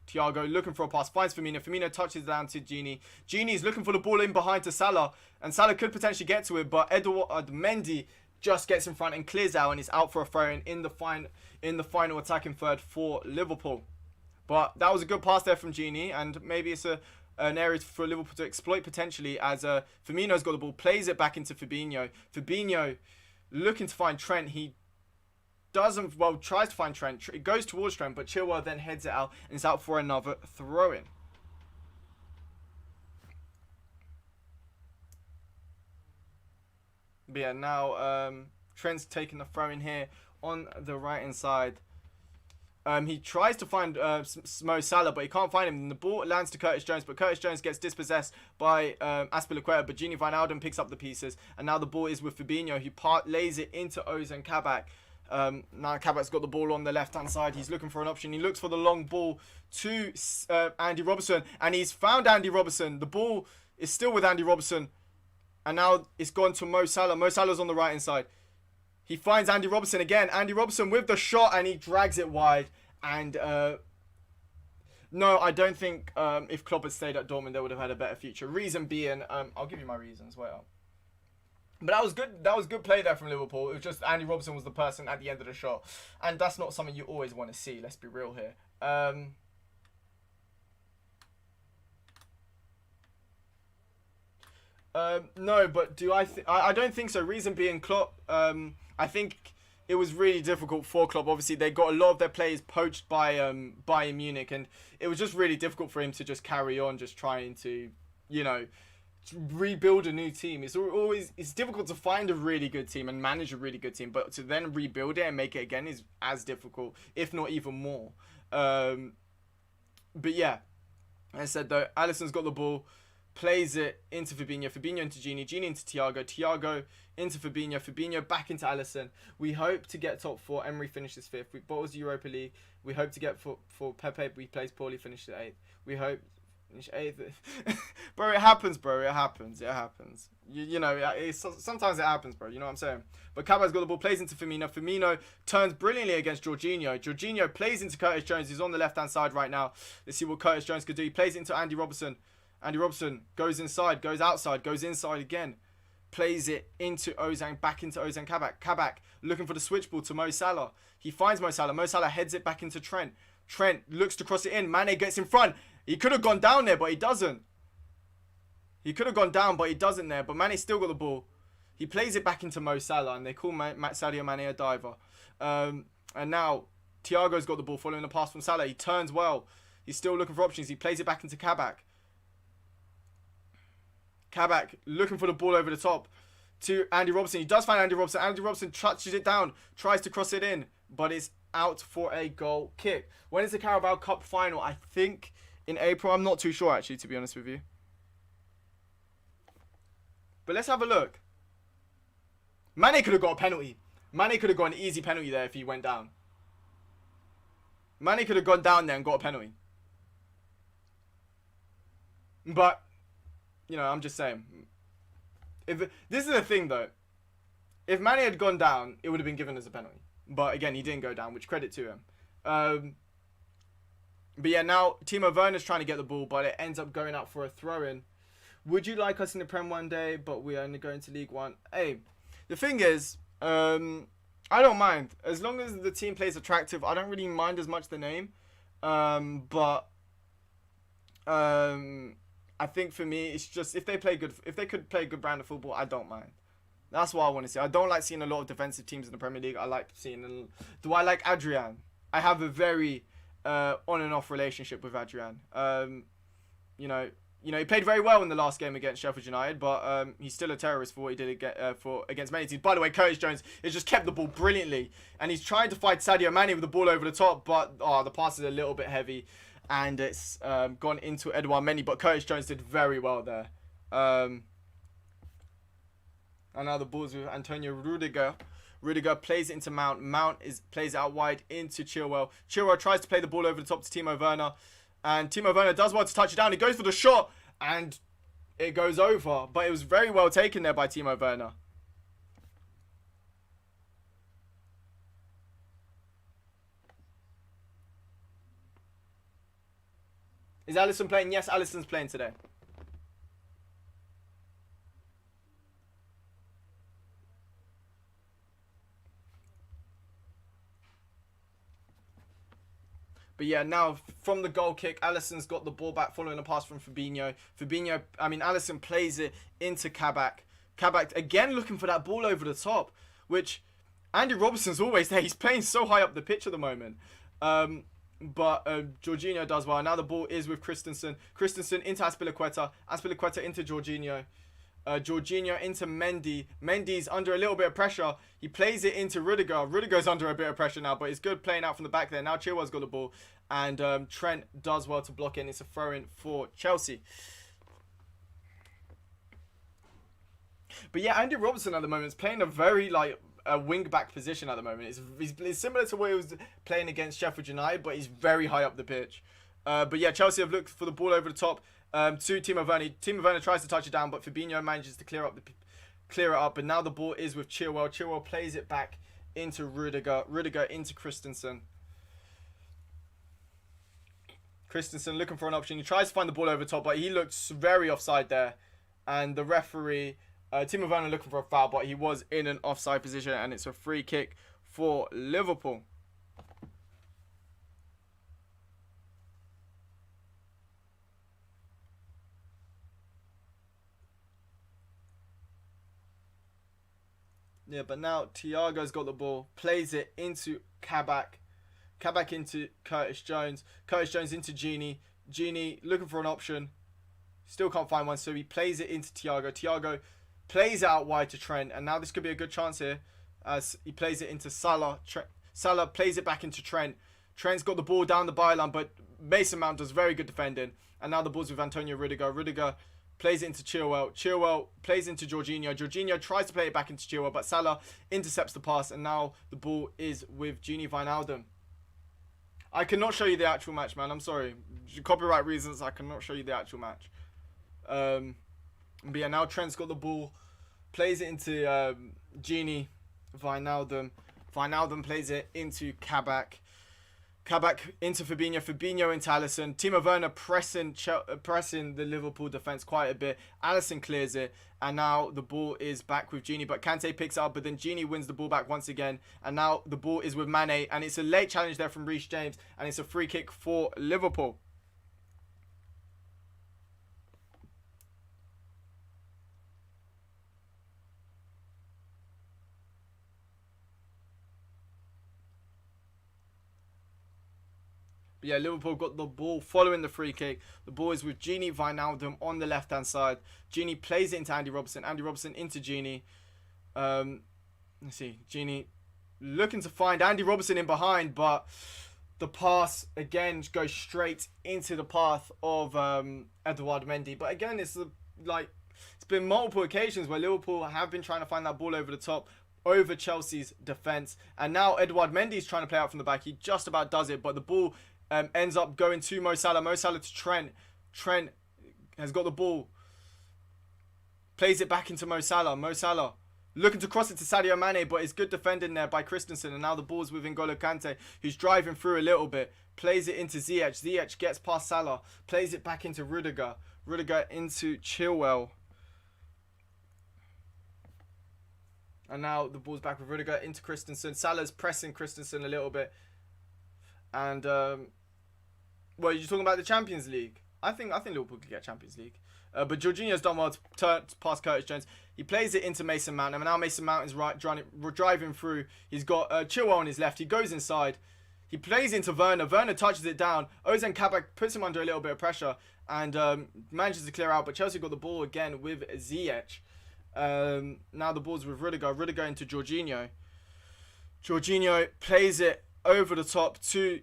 Thiago looking for a pass. Finds Firmino. Firmino touches down to Gini. Gini's looking for the ball in behind to Salah. And Salah could potentially get to it. But Edouard Mendy just gets in front and clears out, and is out for a throw-in in the final attacking third for Liverpool. But that was a good pass there from Gini, and maybe it's an area for Liverpool to exploit potentially, as Firmino's got the ball, plays it back into Fabinho. Fabinho looking to find Trent. He tries to find Trent. It goes towards Trent, but Chilwell then heads it out and is out for another throw-in. But yeah, now Trent's taking the throw in here on the right hand side. He tries to find Mo Salah, but he can't find him. And the ball lands to Curtis Jones, but Curtis Jones gets dispossessed by Azpilicueta. But Gini Wijnaldum picks up the pieces, and now the ball is with Fabinho. He lays it into Ozan Kabak. Now Kabak's got the ball on the left hand side. He's looking for an option. He looks for the long ball to Andy Robertson, and he's found Andy Robertson. The ball is still with Andy Robertson. And now it's gone to Mo Salah. Mo Salah's on the right hand side. He finds Andy Robertson again. Andy Robertson with the shot, and he drags it wide. And no, I don't think if Klopp had stayed at Dortmund, they would have had a better future. Reason being, I'll give you my reasons. Wait up. But that was good. That was good play there from Liverpool. It was just Andy Robertson was the person at the end of the shot, and that's not something you always want to see. Let's be real here. No, but do I don't think so. Reason being, Klopp. I think it was really difficult for Klopp. Obviously, they got a lot of their players poached by Bayern Munich, and it was just really difficult for him to just carry on, just trying to you know, rebuild a new team. It's difficult to find a really good team and manage a really good team, but to then rebuild it and make it again is as difficult, if not even more. But yeah, as I said though, Alisson's got the ball, plays it into Fabinho, Fabinho into Gini, Gini into Thiago, Thiago into Fabinho, Fabinho back into Alisson. We hope to get top 4. Emery finishes 5th. We bottles Europa League. We hope to get for Pepe. We plays poorly, finishes 8th. We hope finish 8th. Bro, it happens, bro. It happens. It happens. You know, sometimes it happens, bro. You know what I'm saying? But Caball's got the ball, plays into Firmino. Firmino turns brilliantly against Jorginho. Jorginho plays into Curtis Jones. He's on the left-hand side right now. Let's see what Curtis Jones could do. He plays it into Andy Robertson. Andy Robertson goes inside, goes outside, goes inside again. Plays it into Ozan, back into Ozan Kabak. Kabak looking for the switch ball to Mo Salah. He finds Mo Salah. Mo Salah heads it back into Trent. Trent looks to cross it in. Mane gets in front. He could have gone down there, but he doesn't. He could have gone down, but he doesn't there. But Mane's still got the ball. He plays it back into Mo Salah, and they call Sadio Mane a diver. And now Thiago's got the ball following the pass from Salah. He turns well. He's still looking for options. He plays it back into Kabak. Kabak looking for the ball over the top to Andy Robertson. He does find Andy Robertson. Andy Robertson touches it down, tries to cross it in, but it's out for a goal kick. When is the Carabao Cup final? I think in April. I'm not too sure, actually, to be honest with you. But let's have a look. Mane could have got a penalty. Mane could have got an easy penalty there if he went down. Mane could have gone down there and got a penalty. But, you know, I'm just saying. This is the thing, though. If Mane had gone down, it would have been given as a penalty. But, again, he didn't go down, which credit to him. But, yeah, now Timo Werner's trying to get the ball, but it ends up going out for a throw-in. Would you like us in the Prem one day, but we're only going to League One? Hey, the thing is, I don't mind. As long as the team plays attractive, I don't really mind as much the name. But I think for me, it's just if they could play a good brand of football, I don't mind. That's what I want to see. I don't like seeing a lot of defensive teams in the Premier League. I like seeing. Do I like Adrian? I have a very on and off relationship with Adrian. You know, he played very well in the last game against Sheffield United, but he's still a terrorist for what he did against many teams. By the way, Curtis Jones has just kept the ball brilliantly, and he's trying to fight Sadio Mane with the ball over the top, but the pass is a little bit heavy, and it's gone into Edouard Mendy, but Curtis Jones did very well there. And now the ball's with Antonio Rudiger. Rudiger plays it into Mount. Mount plays out wide into Chilwell. Chilwell tries to play the ball over the top to Timo Werner. And Timo Werner does well to touch it down. He goes for the shot. And it goes over. But it was very well taken there by Timo Werner. Is Alisson playing? Yes, Alisson's playing today. But yeah, now from the goal kick, Alisson's got the ball back following a pass from Fabinho. Alisson plays it into Kabak. Kabak again looking for that ball over the top, which Andy Robertson's always there. He's playing so high up the pitch at the moment. But Jorginho does well. Now the ball is with Christensen. Christensen into Azpilicueta. Azpilicueta into Jorginho. Jorginho into Mendy. Mendy's under a little bit of pressure. He plays it into Rudiger. Rudiger's under a bit of pressure now, but it's good playing out from the back there. Now Chilwell's got the ball. And Trent does well to block it. And it's a throw-in for Chelsea. But yeah, Andy Robertson at the moment is playing a very, a wing-back position at the moment. It's similar to what he was playing against Sheffield United, but he's very high up the pitch. But yeah, Chelsea have looked for the ball over the top. To Timo Werner. Timo Werner tries to touch it down, but Fabinho manages to clear it up. But now the ball is with Chilwell. Chilwell plays it back into Rudiger. Rudiger into Christensen. Christensen looking for an option. He tries to find the ball over the top, but he looks very offside there. And the referee, Timo Werner looking for a foul, but he was in an offside position, and it's a free kick for Liverpool. Yeah, but now Thiago's got the ball, plays it into Kabak. Kabak into Curtis Jones. Curtis Jones into Gini. Gini looking for an option. Still can't find one, so he plays it into Thiago. Thiago plays it out wide to Trent, and now this could be a good chance here as he plays it into Salah. Salah plays it back into Trent. Trent's got the ball down the byline, but Mason Mount does very good defending. And now the ball's with Antonio Rudiger. Rudiger plays it into Chilwell. Chilwell plays into Jorginho. Jorginho tries to play it back into Chilwell, but Salah intercepts the pass, and now the ball is with Gini Wijnaldum. I cannot show you the actual match, man. I'm sorry. Copyright reasons, I cannot show you the actual match. But yeah, now Trent's got the ball. Plays it into Gini Wijnaldum. Wijnaldum plays it into Kabak. Kabak into Fabinho. Fabinho into Alisson. Timo Werner pressing the Liverpool defence quite a bit. Alisson clears it. And now the ball is back with Gini. But Kante picks it up. But then Gini wins the ball back once again. And now the ball is with Mane. And it's a late challenge there from Reece James. And it's a free kick for Liverpool. But yeah, Liverpool got the ball following the free kick. The ball is with Gini Wijnaldum on the left-hand side. Gini plays it into Andy Robertson. Andy Robertson into Gini. Let's see. Gini looking to find Andy Robertson in behind, but the pass, again, goes straight into the path of Edouard Mendy. But again, it's been multiple occasions where Liverpool have been trying to find that ball over the top, over Chelsea's defence. And now Edouard Mendy's trying to play out from the back. He just about does it, but the ball ends up going to Mo Salah. Mo Salah to Trent. Trent has got the ball. Plays it back into Mo Salah. Mo Salah looking to cross it to Sadio Mane, but it's good defending there by Christensen. And now the ball's with N'Golo Kante, who's driving through a little bit. Plays it into Ziyech. Ziyech gets past Salah. Plays it back into Rudiger. Rudiger into Chilwell. And now the ball's back with Rudiger into Christensen. Salah's pressing Christensen a little bit. And well, you're talking about the Champions League. I think Liverpool could get Champions League. But Jorginho's done well to turn past Curtis Jones. He plays it into Mason Mount. And now Mason Mount is driving through. He's got Chilwell on his left. He goes inside. He plays into Werner. Werner touches it down. Ozan Kabak puts him under a little bit of pressure and manages to clear out. But Chelsea got the ball again with Ziyech. Now the ball's with Rudiger. Rudiger into Jorginho. Jorginho plays it over the top to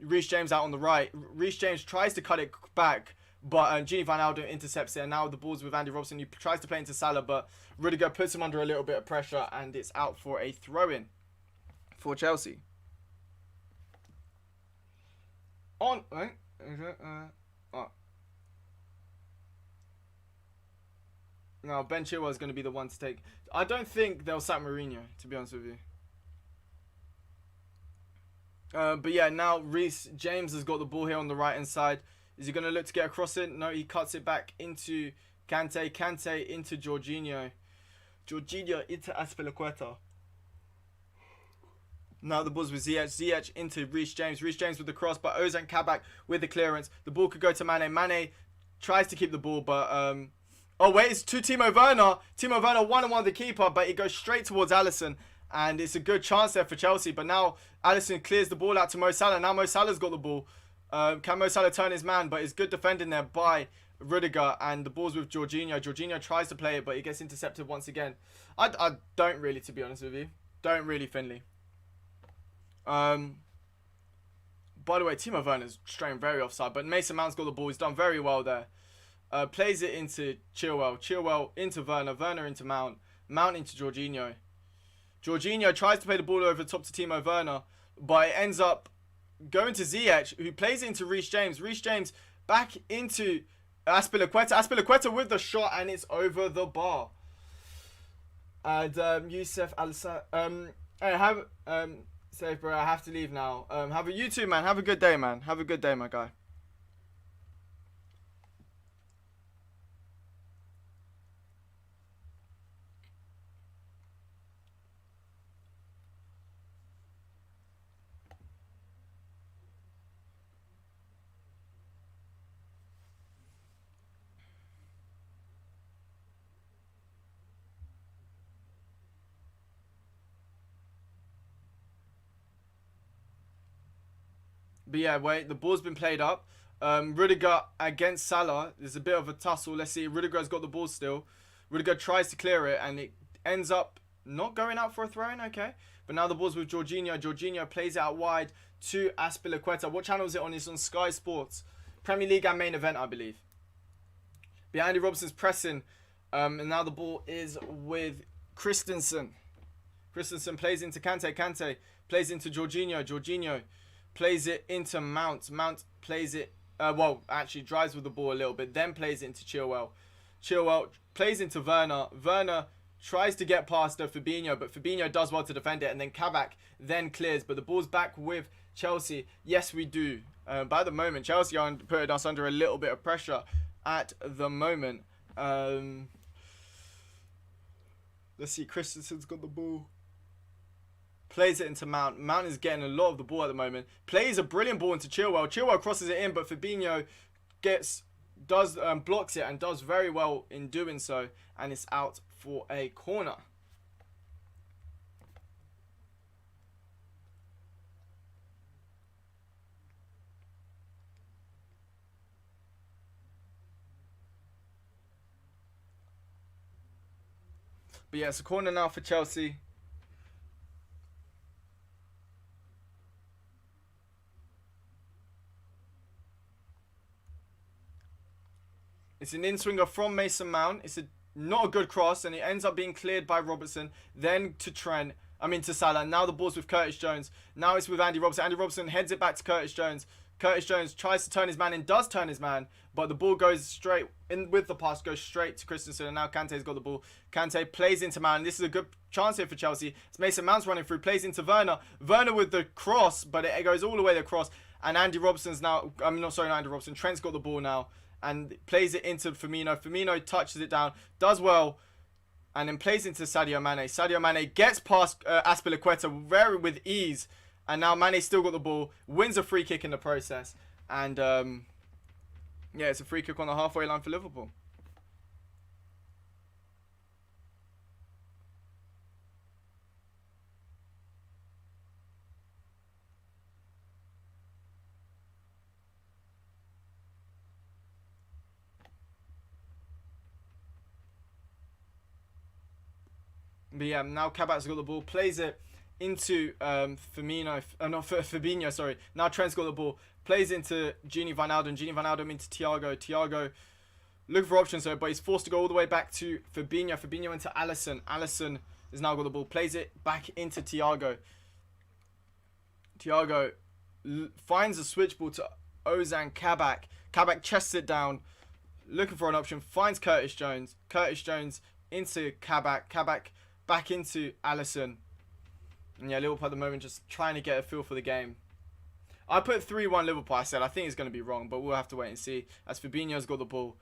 Reece James out on the right. Reece James tries to cut it back, but Gini Wijnaldum intercepts it. And now the ball's with Andy Robertson. He tries to play into Salah, but Rudiger puts him under a little bit of pressure, and it's out for a throw-in for Chelsea. Now Ben Chilwell is going to be the one to take. I don't think they'll sack Mourinho, to be honest with you. But yeah, now Reece James has got the ball here on the right hand side. Is he going to look to get across it? No, he cuts it back into Kante. Kante into Jorginho. Jorginho into Azpilicueta. Now the ball's with Ziyech. Ziyech into Reece James. Reece James with the cross, but Ozan Kabak with the clearance. The ball could go to Mane. Mane tries to keep the ball, but oh wait, it's to Timo Werner. Timo Werner one-on-one the keeper, but it goes straight towards Alisson. And it's a good chance there for Chelsea. But now Alisson clears the ball out to Mo Salah. Now Mo Salah's got the ball. Can Mo Salah turn his man? But it's good defending there by Rudiger. And the ball's with Jorginho. Jorginho tries to play it, but he gets intercepted once again. I don't really, to be honest with you. Don't really, Finley. By the way, Timo Werner's straying very offside. But Mason Mount's got the ball. He's done very well there. Plays it into Chilwell. Chilwell into Werner. Werner into Mount. Mount into Jorginho. Jorginho tries to play the ball over the top to Timo Werner, but it ends up going to Ziyech, who plays it into Reece James. Reece James back into Azpilicueta. Azpilicueta with the shot, and it's over the bar. And Youssef Al-Sa... Safe, bro, I have to leave now. You too, man. Have a good day, man. Have a good day, my guy. But yeah, wait, the ball's been played up. Rudiger against Salah. There's a bit of a tussle. Let's see. Rudiger's got the ball still. Rudiger tries to clear it, and it ends up not going out for a throw-in. Okay. But now the ball's with Jorginho. Jorginho plays it out wide to Azpilicueta. What channel is it on? It's on Sky Sports. Premier League and main event, I believe. Behind Andy Robertson's pressing. And now the ball is with Christensen. Christensen plays into Kante. Kante plays into Jorginho. Jorginho plays it into Mount. Mount plays it, well, actually drives with the ball a little bit. Then plays it into Chilwell. Chilwell plays into Werner. Werner tries to get past Fabinho, but Fabinho does well to defend it. And then Kabak then clears. But the ball's back with Chelsea. Yes, we do. By the moment, Chelsea are putting us under a little bit of pressure at the moment. Let's see. Christensen's got the ball. Plays it into Mount. Mount is getting a lot of the ball at the moment. Plays a brilliant ball into Chilwell. Chilwell crosses it in, but Fabinho blocks it and does very well in doing so. And it's out for a corner. But yeah, it's a corner now for Chelsea. It's an in-swinger from Mason Mount. It's not a good cross, and it ends up being cleared by Robertson. Then to to Salah. Now the ball's with Curtis Jones. Now it's with Andy Robertson. Andy Robertson heads it back to Curtis Jones. Curtis Jones tries to turn his man in, does turn his man, but the ball goes straight in with the pass, goes straight to Christensen, and now Kante's got the ball. Kante plays into Mount. This is a good chance here for Chelsea. It's Mason Mount's running through, plays into Werner. Werner with the cross, but it goes all the way across. And Andy Robertson's now, not Andy Robertson. Trent's got the ball now and plays it into Firmino. Firmino touches it down, does well, and then plays into Sadio Mane. Sadio Mane gets past Azpilicueta very with ease. And now Mane's still got the ball, wins a free kick in the process. And, yeah, it's a free kick on the halfway line for Liverpool. But yeah, now Kabak's got the ball, plays it into Fabinho, sorry. Now Trent's got the ball, plays into Gini Wijnaldum. Gini Wijnaldum into Thiago. Thiago looking for options though, but he's forced to go all the way back to Fabinho. Fabinho into Alisson. Alisson has now got the ball, plays it back into Thiago. Thiago finds a switch ball to Ozan Kabak. Kabak chests it down, looking for an option, finds Curtis Jones. Curtis Jones into Kabak. Kabak back into Alisson. And yeah, Liverpool at the moment just trying to get a feel for the game. I put 3-1 Liverpool. I said I think it's going to be wrong, but we'll have to wait and see. As Fabinho's got the ball.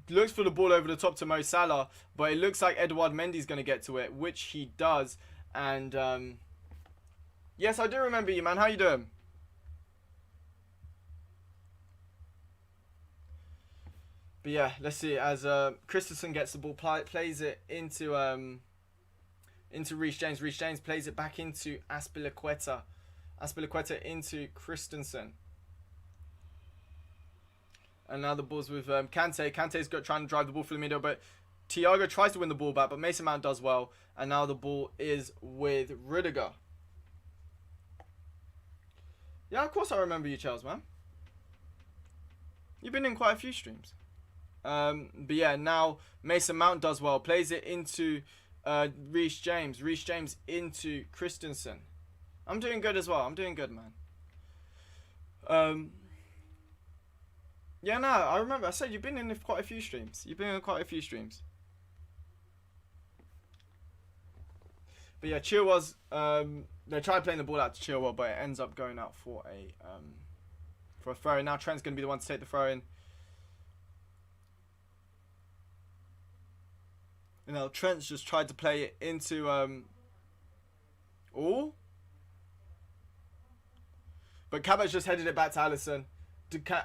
Looks for the ball over the top to Mo Salah, but it looks like Edouard Mendy's going to get to it, which he does. And yes, I do remember you, man. How you doing? But yeah, let's see. As Christensen gets the ball, plays it into Reece James. Reece James plays it back into Azpilicueta. Azpilicueta into Christensen. And now the ball's with Kante. Kante's trying to drive the ball through the middle, but Thiago tries to win the ball back, but Mason Mount does well. And now the ball is with Rudiger. Yeah, of course I remember you, Charles, man. You've been in quite a few streams. But yeah, now Mason Mount does well. Plays it into Reece James. Reece James into Christensen. I'm doing good as well. I'm doing good, man. Yeah, no, I remember. I said you've been in quite a few streams. You've been in quite a few streams. But yeah, Chilwell's they tried playing the ball out to Chilwell, but it ends up going out for a throw in. Now Trent's gonna be the one to take the throw in. You know, Trent's just tried to play it into but Cabot's just headed it back to Alisson.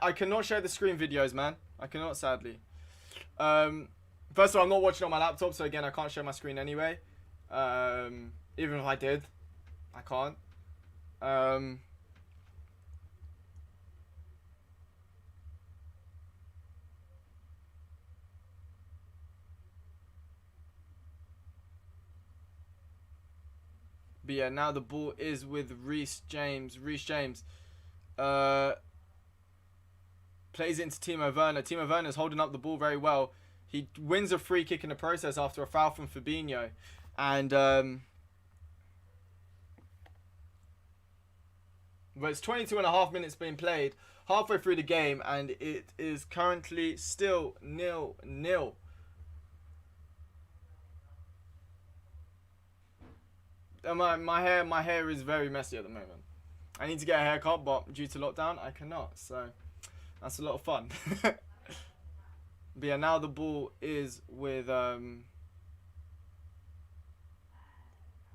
I cannot share the screen videos, man. I cannot, sadly. First of all, I'm not watching on my laptop, so again, I can't share my screen anyway. Even if I did, I can't. But yeah, now the ball is with Reece James. Reece James plays it into Timo Werner. Timo Werner's holding up the ball very well. He wins a free kick in the process after a foul from Fabinho. And but it's 22.5 minutes being played, halfway through the game, and it is currently still 0-0. My hair is very messy at the moment. I need to get a haircut, but due to lockdown, I cannot. So that's a lot of fun. But yeah, now the ball is with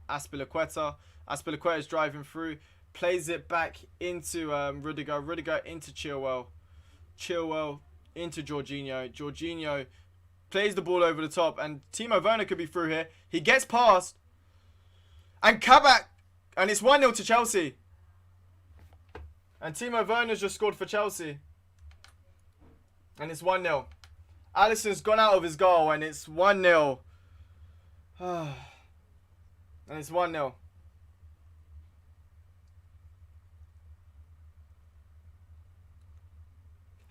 Azpilicueta. Azpilicueta is driving through, plays it back into Rudiger. Rudiger into Chilwell. Chilwell into Jorginho. Jorginho plays the ball over the top, and Timo Werner could be through here. He gets past, and Kabak, and it's 1-0 to Chelsea. And Timo Werner's just scored for Chelsea. And it's 1-0. Alisson's gone out of his goal, and it's 1-0. And it's 1-0.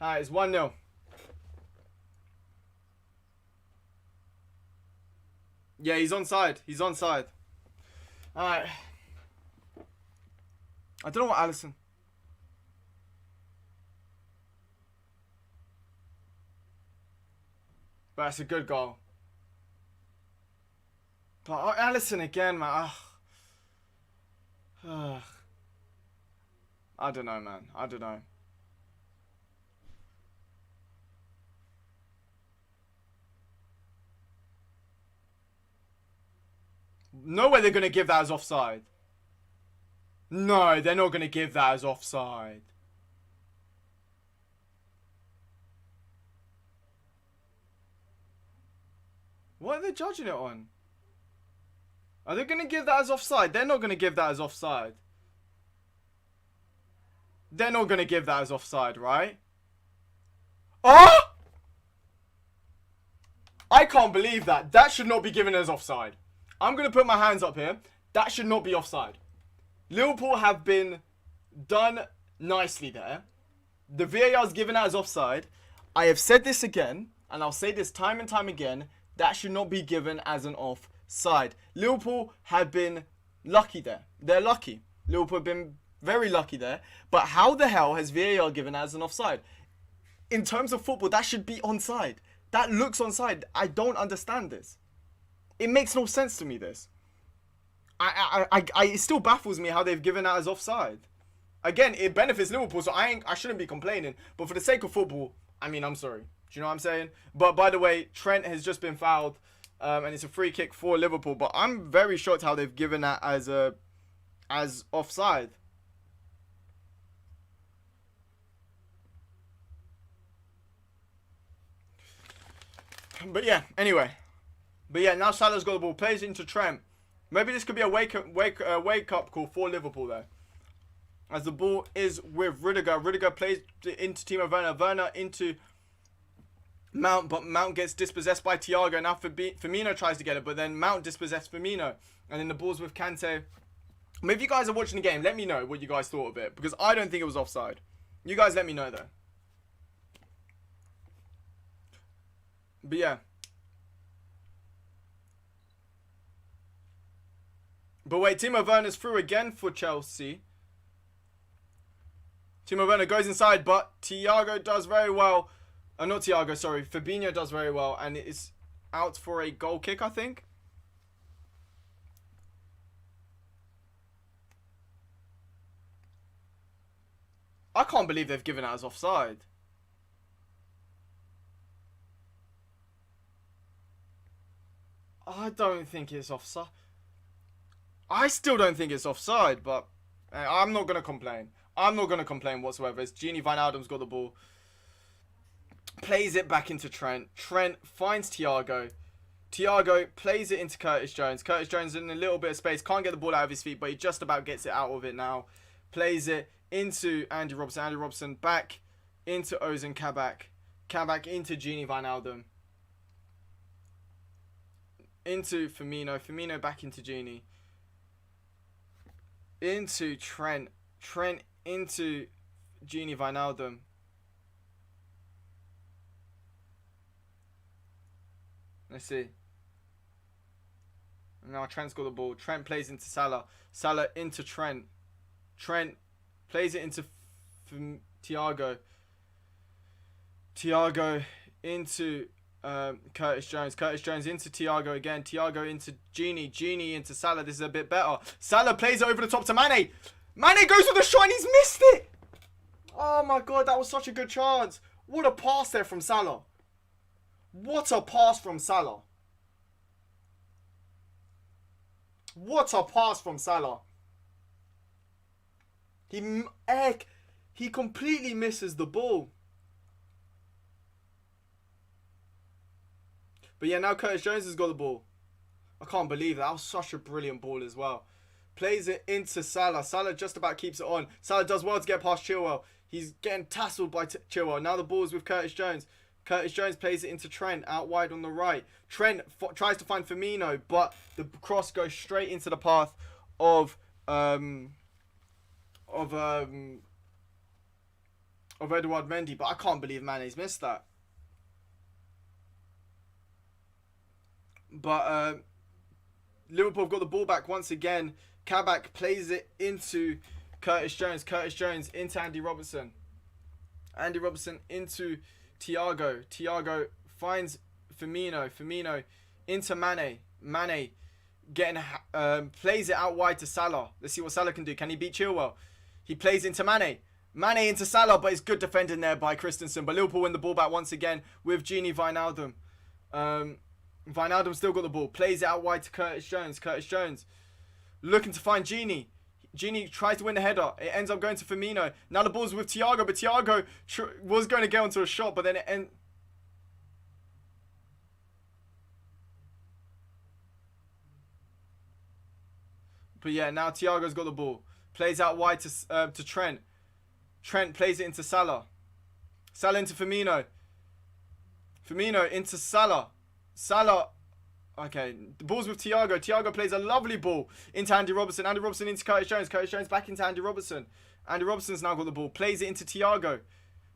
Alright, it's 1-0. Yeah, he's onside. He's onside. Alright. I don't know what Alisson. But that's a good goal. But Alisson again, man. I don't know, man. I don't know. No way they're going to give that as offside. No, they're not going to give that as offside. What are they judging it on? Are they going to give that as offside? They're not going to give that as offside. They're not going to give that as offside, right? Oh! I can't believe that. That should not be given as offside. I'm going to put my hands up here. That should not be offside. Liverpool have been done nicely there. The VAR's given that as offside. I have said this again, and I'll say this time and time again. That should not be given as an offside. Liverpool have been lucky there. They're lucky. Liverpool have been very lucky there. But how the hell has VAR given as an offside? In terms of football, that should be onside. That looks onside. I don't understand this. It makes no sense to me, this. It still baffles me how they've given that as offside. Again, it benefits Liverpool, so I shouldn't be complaining. But for the sake of football, I mean, I'm sorry. Do you know what I'm saying? But by the way, Trent has just been fouled, and it's a free kick for Liverpool. But I'm very shocked how they've given that as offside. But yeah, anyway. But yeah, now Salah's got the ball, plays into Trent. Maybe this could be a wake up call for Liverpool there. As the ball is with Rudiger. Rudiger plays into Timo Werner. Werner into Mount, but Mount gets dispossessed by Thiago. Now Firmino tries to get it, but then Mount dispossessed Firmino. And then the ball's with Kante. I mean, if you guys are watching the game, let me know what you guys thought of it. Because I don't think it was offside. You guys let me know, though. But yeah. But wait, Timo Werner's through again for Chelsea. Timo Werner goes inside, but Thiago does very well. Not Thiago, sorry. Fabinho does very well. And it is out for a goal kick, I think. I can't believe they've given that as offside. I don't think it's offside. I still don't think it's offside, but I'm not going to complain. I'm not going to complain whatsoever. It's Gini Wijnaldum's got the ball. Plays it back into Trent. Trent finds Thiago. Thiago plays it into Curtis Jones. Curtis Jones in a little bit of space. Can't get the ball out of his feet, but he just about gets it out of it now. Plays it into Andy Robertson. Andy Robertson back into Ozan Kabak. Kabak into Gini Wijnaldum. Into Firmino. Firmino back into Gini. into Trent. Trent into Gini Wijnaldum. Let's see. Now Trent's got the ball. Trent plays into Salah. Salah into Trent. Trent plays it into Thiago. Thiago into Curtis Jones. Curtis Jones into Thiago again. Thiago into Gini. Gini into Salah. This is a bit better. Salah plays it over the top to Mane. Mane goes with the shot and he's missed it. Oh my god, that was such a good chance. What a pass there from Salah. What a pass from Salah. What a pass from Salah. He completely misses the ball. But yeah, now Curtis Jones has got the ball. I can't believe that. That was such a brilliant ball as well. Plays it into Salah. Salah just about keeps it on. Salah does well to get past Chilwell. He's getting tasseled by Chilwell. Now the ball's with Curtis Jones. Curtis Jones plays it into Trent out wide on the right. Trent tries to find Firmino, but the cross goes straight into the path of Edouard Mendy. But I can't believe Mane's missed that. But Liverpool have got the ball back once again. Kabak plays it into Curtis Jones. Curtis Jones into Andy Robertson. Andy Robertson into Thiago. Thiago finds Firmino. Firmino into Mane. Mane getting plays it out wide to Salah. Let's see what Salah can do. Can he beat Chilwell? He plays into Mane. Mane into Salah, but it's good defending there by Christensen. But Liverpool win the ball back once again with Gini Wijnaldum. Wijnaldum still got the ball. Plays it out wide to Curtis Jones. Curtis Jones looking to find Gini. Gini tries to win the header. It ends up going to Firmino. Now the ball's with Thiago, but Thiago was going to get onto a shot, but then it ends. But yeah, now Thiago's got the ball. Plays out wide to Trent. Trent plays it into Salah. Salah into Firmino. Firmino into Salah. Salah. Okay, the ball's with Thiago. Thiago plays a lovely ball into Andy Robertson. Andy Robertson into Curtis Jones. Curtis Jones back into Andy Robertson. Andy Robertson's now got the ball. Plays it into Thiago.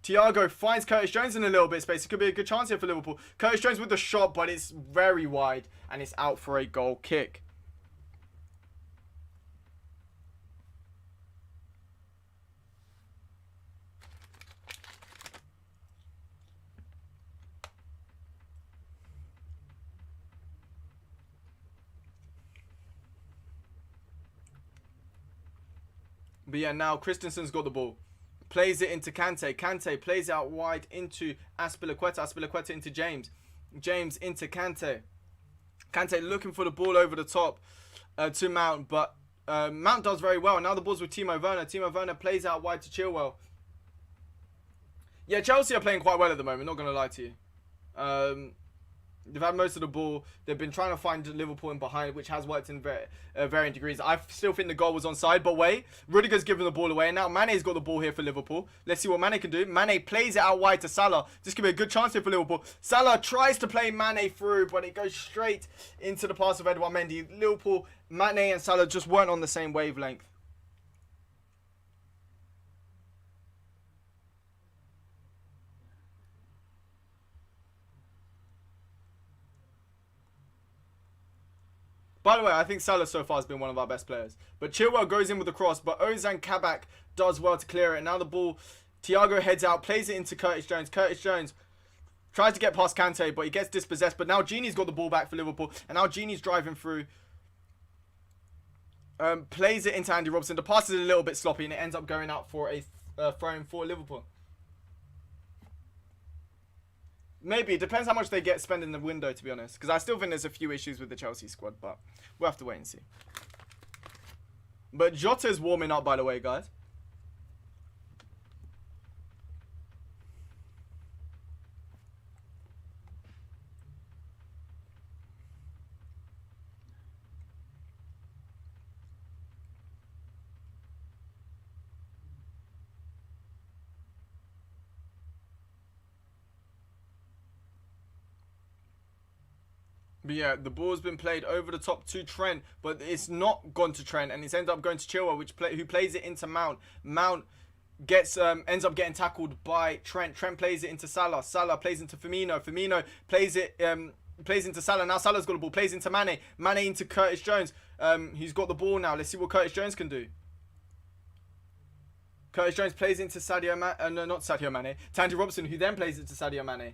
Thiago finds Curtis Jones in a little bit of space. It could be a good chance here for Liverpool. Curtis Jones with the shot, but it's very wide and it's out for a goal kick. But yeah, now Christensen's got the ball. Plays it into Kante. Kante plays out wide into Azpilicueta. Azpilicueta into James. James into Kante. Kante looking for the ball over the top to Mount. But Mount does very well. Now the ball's with Timo Werner. Timo Werner plays out wide to Chilwell. Yeah, Chelsea are playing quite well at the moment. Not going to lie to you. They've had most of the ball. They've been trying to find Liverpool in behind, which has worked in varying degrees. I still think the goal was onside, but wait. Rudiger's given the ball away, and now Mane's got the ball here for Liverpool. Let's see what Mane can do. Mane plays it out wide to Salah. This could be a good chance here for Liverpool. Salah tries to play Mane through, but it goes straight into the pass of Edouard Mendy. Liverpool, Mane and Salah just weren't on the same wavelength. By the way, I think Salah so far has been one of our best players. But Chilwell goes in with the cross, but Ozan Kabak does well to clear it. Now the ball, Thiago heads out, plays it into Curtis Jones. Curtis Jones tries to get past Kante, but he gets dispossessed. But now Gini's got the ball back for Liverpool, and now Gini's driving through. Plays it into Andy Robertson. The pass is a little bit sloppy, and it ends up going out for a throw-in for Liverpool. Maybe. It depends how much they get spent in the window, to be honest. Because I still think there's a few issues with the Chelsea squad, but we'll have to wait and see. But Jota's warming up, by the way, guys. But yeah, the ball's been played over the top to Trent, but it's not gone to Trent, and it's ended up going to Chilwell, who plays it into Mount. Mount gets ends up getting tackled by Trent. Trent plays it into Salah. Salah plays into Firmino. Firmino plays it plays into Salah. Now Salah's got the ball. Plays into Mane. Mane into Curtis Jones. He's got the ball now. Let's see what Curtis Jones can do. Curtis Jones plays into Sadio Mane. No, not Sadio Mane. Tandy Robson, who then plays it to Sadio Mane.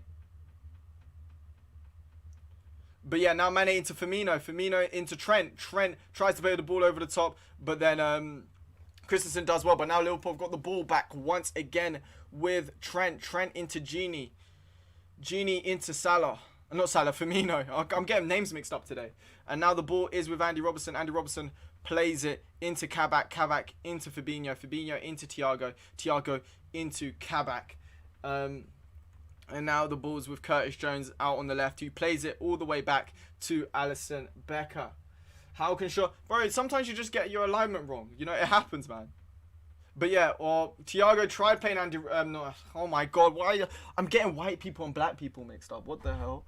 But yeah, now Mane into Firmino. Firmino into Trent. Trent tries to play the ball over the top, but then Christensen does well. But now Liverpool have got the ball back once again with Trent. Trent into Gini. Gini into Salah. Not Salah, Firmino. I'm getting names mixed up today. And now the ball is with Andy Robertson. Andy Robertson plays it into Kabak. Kabak into Fabinho. Fabinho into Thiago. Thiago into Kabak. And now the ball's with Curtis Jones out on the left, who plays it all the way back to Alisson Becker. How can Shaw... Bro, sometimes you just get your alignment wrong. You know, it happens, man. But yeah, or Thiago tried playing Andy... no, oh my God, why... I'm getting white people and black people mixed up. What the hell?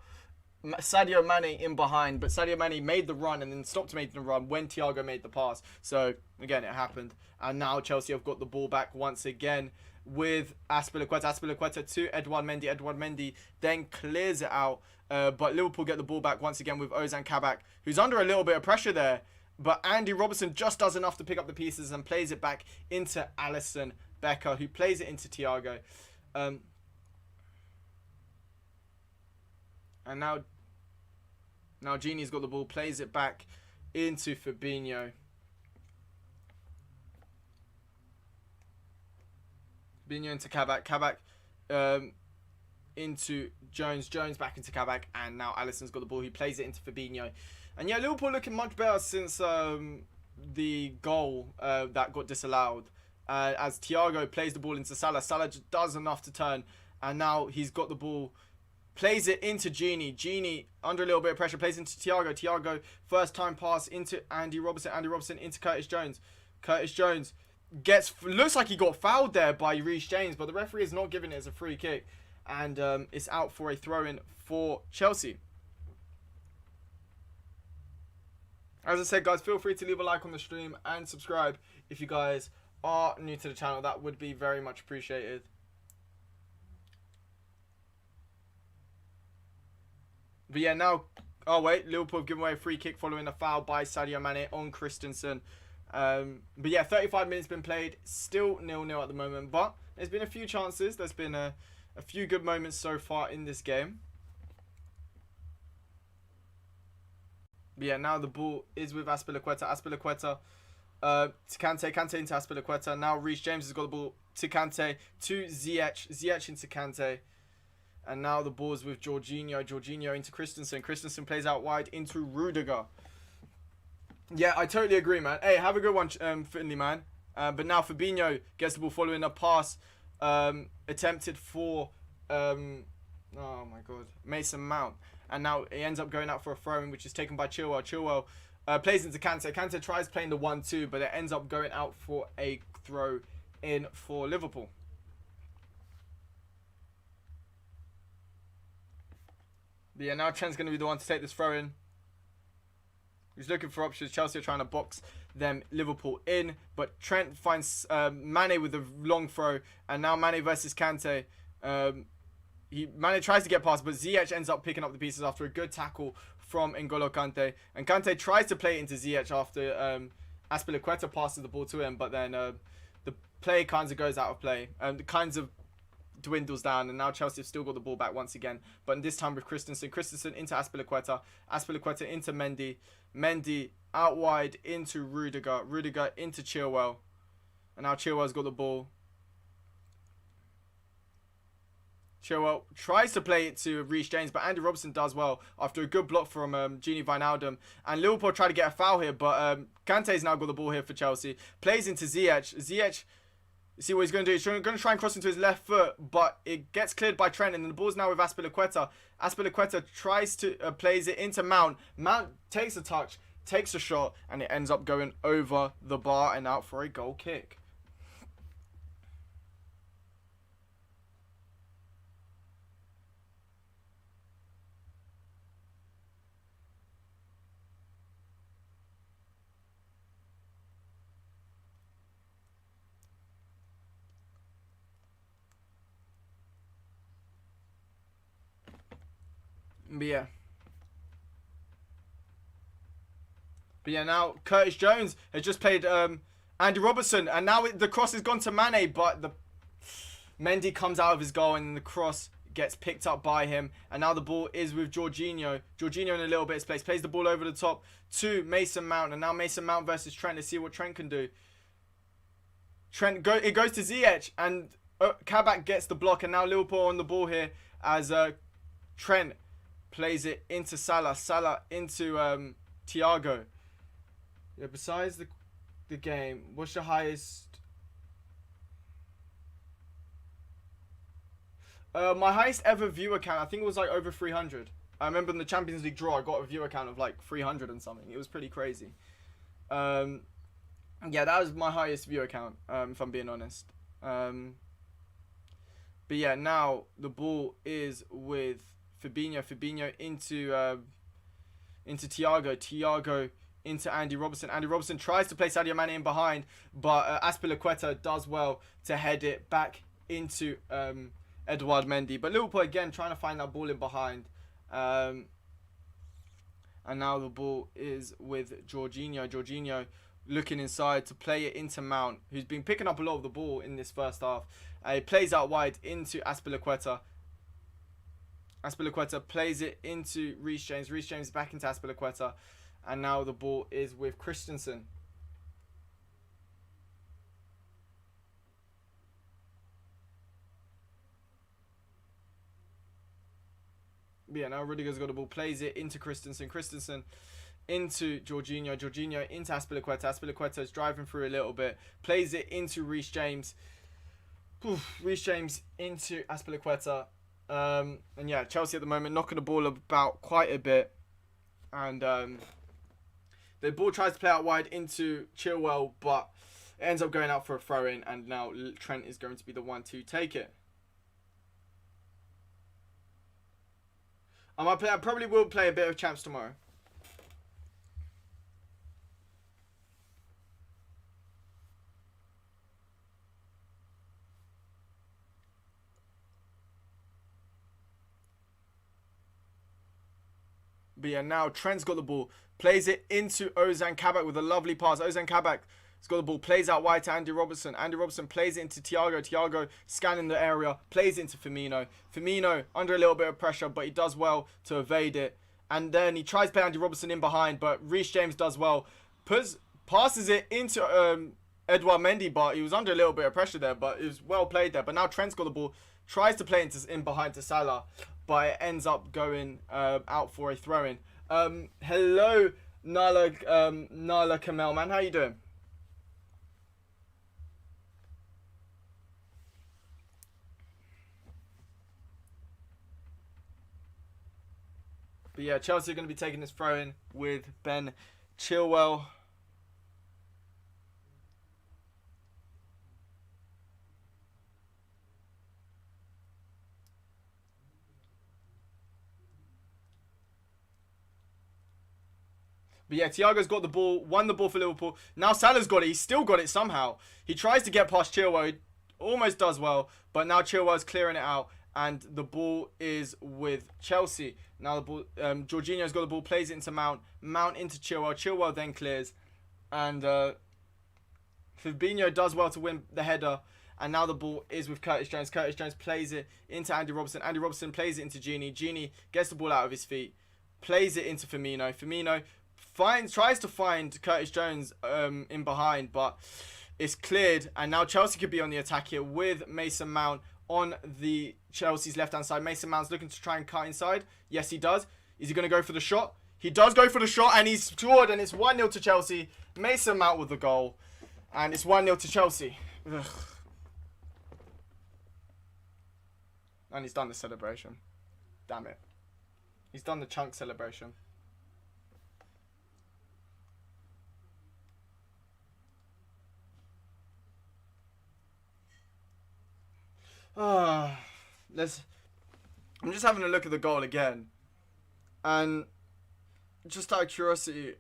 Sadio Mane in behind, but Sadio Mane made the run and then stopped making the run when Thiago made the pass. So, again, it happened. And now Chelsea have got the ball back once again with Azpilicueta. Azpilicueta to Edouard Mendy. Edouard Mendy then clears it out. But Liverpool get the ball back once again with Ozan Kabak, who's under a little bit of pressure there. But Andy Robertson just does enough to pick up the pieces and plays it back into Alisson Becker, who plays it into Thiago. And now Gini's got the ball, plays it back into Fabinho. Fabinho into Kabak. Kabak into Jones. Jones back into Kabak. And now Alisson's got the ball. He plays it into Fabinho. And yeah, Liverpool looking much better since the goal that got disallowed. As Thiago plays the ball into Salah. Salah just does enough to turn. And now he's got the ball. Plays it into Gini. Gini, under a little bit of pressure, plays into Thiago. Thiago, first time pass into Andy Robertson. Andy Robertson into Curtis Jones. Curtis Jones looks like he got fouled there by Reece James, but the referee is not giving it as a free kick. And it's out for a throw-in for Chelsea. As I said, guys, feel free to leave a like on the stream and subscribe if you guys are new to the channel. That would be very much appreciated. But yeah, now... Oh, wait. Liverpool have given away a free kick following a foul by Sadio Mane on Christensen. But yeah, 35 minutes been played. Still 0-0 at the moment. But there's been a few chances. There's been a few good moments so far in this game. But yeah, now the ball is with Azpilicueta. Azpilicueta to Kante. Kante into Azpilicueta. Now Reece James has got the ball to Kante. To Ziyech. Ziyech into Kante. And now the ball's with Jorginho. Jorginho into Christensen. Christensen plays out wide into Rudiger. Yeah, I totally agree, man. Hey, have a good one, Finley, man. But now Fabinho gets the ball following a pass attempted for, oh my God, Mason Mount. And now he ends up going out for a throw-in, which is taken by Chilwell. Chilwell plays into Kante. Kante tries playing the 1-2, but it ends up going out for a throw-in for Liverpool. But yeah, now Trent's going to be the one to take this throw-in. He's looking for options. Chelsea are trying to box them Liverpool in. But Trent finds Mane with a long throw. And now Mane versus Kante. Mane tries to get past, but Ziyech ends up picking up the pieces after a good tackle from N'Golo Kante. And Kante tries to play it into Ziyech after Azpilicueta passes the ball to him. But then the play kind of goes out of play. Kinds of dwindles down, and now Chelsea have still got the ball back once again, but this time with Christensen. Christensen into Azpilicueta. Azpilicueta into Mendy. Mendy out wide into Rudiger. Rudiger into Chilwell. And now Chilwell's got the ball. Chilwell tries to play it to Reece James, but Andy Robertson does well after a good block from Gini Wijnaldum. And Liverpool try to get a foul here, but Kante's now got the ball here for Chelsea. Plays into Ziyech. Ziyech, see what he's going to do. He's going to try and cross into his left foot, but it gets cleared by Trent, and the ball's now with Azpilicueta. Azpilicueta tries to plays it into Mount. Mount takes a touch, takes a shot, and it ends up going over the bar and out for a goal kick. But yeah. But yeah, now Curtis Jones has just played Andy Robertson, and now the cross has gone to Mane, but the Mendy comes out of his goal, and the cross gets picked up by him, and now the ball is with Jorginho. Jorginho in a little bit of space, plays the ball over the top to Mason Mount, and now Mason Mount versus Trent. Let's see what Trent can do. It goes to Ziyech, and Kabak gets the block, and now Liverpool on the ball here as Trent plays it into Salah. Salah into Thiago. Yeah, besides the game, what's your highest? My highest ever viewer count, I think it was like over 300. I remember in the Champions League draw, I got a viewer count of like 300 and something. It was pretty crazy. Yeah, that was my highest viewer count, if I'm being honest. But yeah, now the ball is with Fabinho. Fabinho into Thiago. Thiago into Andy Robertson. Andy Robertson tries to play Sadio Mane in behind, but Azpilicueta does well to head it back into Edouard Mendy. But Liverpool again trying to find that ball in behind. And now the ball is with Jorginho. Jorginho looking inside to play it into Mount, who's been picking up a lot of the ball in this first half. He plays out wide into Azpilicueta. Azpilicueta plays it into Reece James. Reece James back into Azpilicueta. And now the ball is with Christensen. But yeah, now Rudiger's got the ball. Plays it into Christensen. Christensen into Jorginho. Jorginho into Azpilicueta. Azpilicueta is driving through a little bit. Plays it into Reece James. Reece James into Azpilicueta. And yeah, Chelsea at the moment knocking the ball about quite a bit. And the ball tries to play out wide into Chilwell, but it ends up going out for a throw-in, and now Trent is going to be the one to take it. I probably will play a bit of Champs tomorrow. But yeah, now Trent's got the ball. Plays it into Ozan Kabak with a lovely pass. Ozan Kabak has got the ball. Plays out wide to Andy Robertson. Andy Robertson plays it into Thiago. Thiago scanning the area. Plays it into Firmino. Firmino under a little bit of pressure, but he does well to evade it. And then he tries to play Andy Robertson in behind, but Reece James does well. Passes it into Edouard Mendy, but he was under a little bit of pressure there, but it was well played there. But now Trent's got the ball. Tries to play in behind to Salah, but it ends up going out for a throw-in. Hello, Nala Kamel, man. How you doing? But yeah, Chelsea are going to be taking this throw-in with Ben Chilwell. But yeah, Thiago's got the ball, won the ball for Liverpool. Now Salah's got it. He's still got it somehow. He tries to get past Chilwell. He almost does well. But now Chilwell's clearing it out. And the ball is with Chelsea. Now the ball, Jorginho's got the ball, plays it into Mount. Mount into Chilwell. Chilwell then clears. And Fabinho does well to win the header. And now the ball is with Curtis Jones. Curtis Jones plays it into Andy Robertson. Andy Robertson plays it into Gini. Gini gets the ball out of his feet. Plays it into Firmino. Firmino tries to find Curtis Jones in behind, but it's cleared. And now Chelsea could be on the attack here with Mason Mount on the Chelsea's left-hand side. Mason Mount's looking to try and cut inside. Yes, he does. Is he going to go for the shot? He does go for the shot, and he's scored, and it's 1-0 to Chelsea. Mason Mount with the goal, and it's 1-0 to Chelsea. Ugh. And he's done the celebration. Damn it. He's done the chunk celebration. I'm just having a look at the goal again, and just out of curiosity,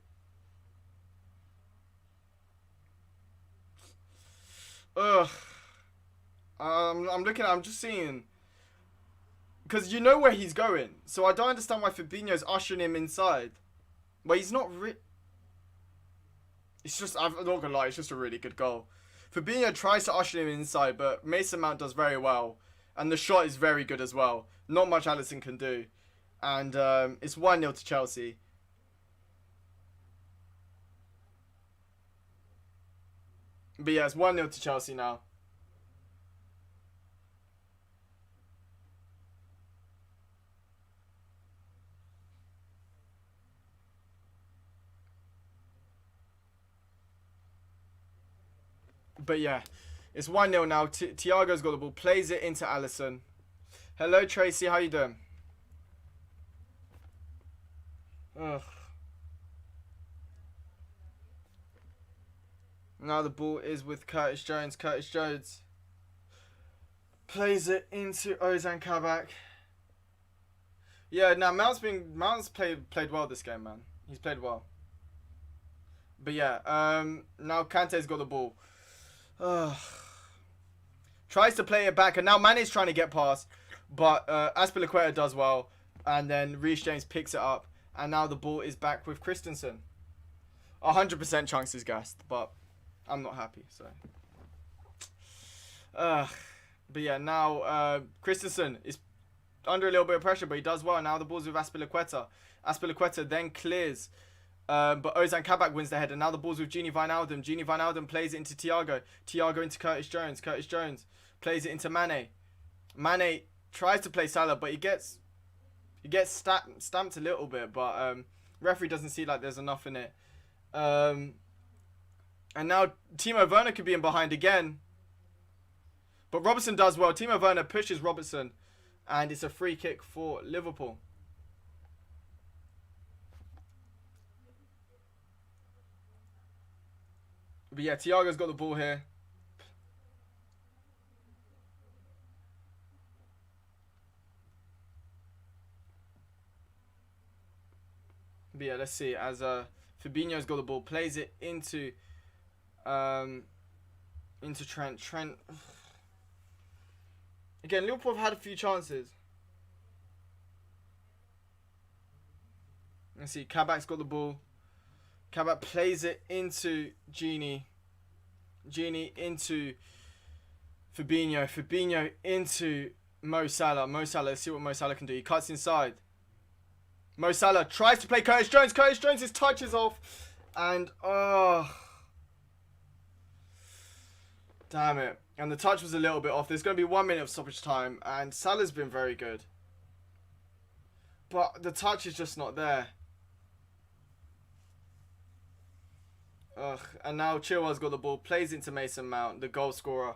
I'm just seeing Because you know where he's going. So I don't understand why Fabinho's ushering him inside. But he's not it's just, I'm not gonna lie, it's just a really good goal. Fabinho tries to usher him inside, but Mason Mount does very well. And the shot is very good as well. Not much Alisson can do. And it's 1-0 to Chelsea. But yeah, it's 1-0 to Chelsea now. But yeah, it's 1-0 now. Thiago's got the ball, plays it into Alisson. Hello, Tracy, how you doing? Ugh. Now the ball is with Curtis Jones. Curtis Jones plays it into Ozan Kabak. Yeah, now Mount's played well this game, man. He's played well. But yeah, now Kante's got the ball. Tries to play it back, and now Mane's trying to get past, but Azpilicueta does well, and then Reece James picks it up, and now the ball is back with Christensen. 100% Chunks is gassed, but I'm not happy, so. But yeah, now Christensen is under a little bit of pressure, but he does well. Now the ball's with Azpilicueta. Azpilicueta then clears. But Ozan Kabak wins the header. Now the ball's with Gini Wijnaldum. Gini Wijnaldum plays it into Thiago. Thiago into Curtis Jones. Curtis Jones plays it into Mane. Mane tries to play Salah, but he gets stamped a little bit. But referee doesn't see like there's enough in it. And now Timo Werner could be in behind again. But Robertson does well. Timo Werner pushes Robertson. And it's a free kick for Liverpool. But yeah, Thiago's got the ball here. But yeah, let's see. As Fabinho's got the ball, plays it into Trent. Trent. Again, Liverpool have had a few chances. Let's see. Kabak's got the ball. Kabak plays it into Gini. Gini into Fabinho. Fabinho into Mo Salah. Mo Salah, let's see what Mo Salah can do. He cuts inside. Mo Salah tries to play Curtis Jones. Curtis Jones' touches off. And, damn it. And the touch was a little bit off. There's going to be 1 minute of stoppage time. And Salah's been very good. But the touch is just not there. And now Chilwell's got the ball, plays into Mason Mount, the goal scorer.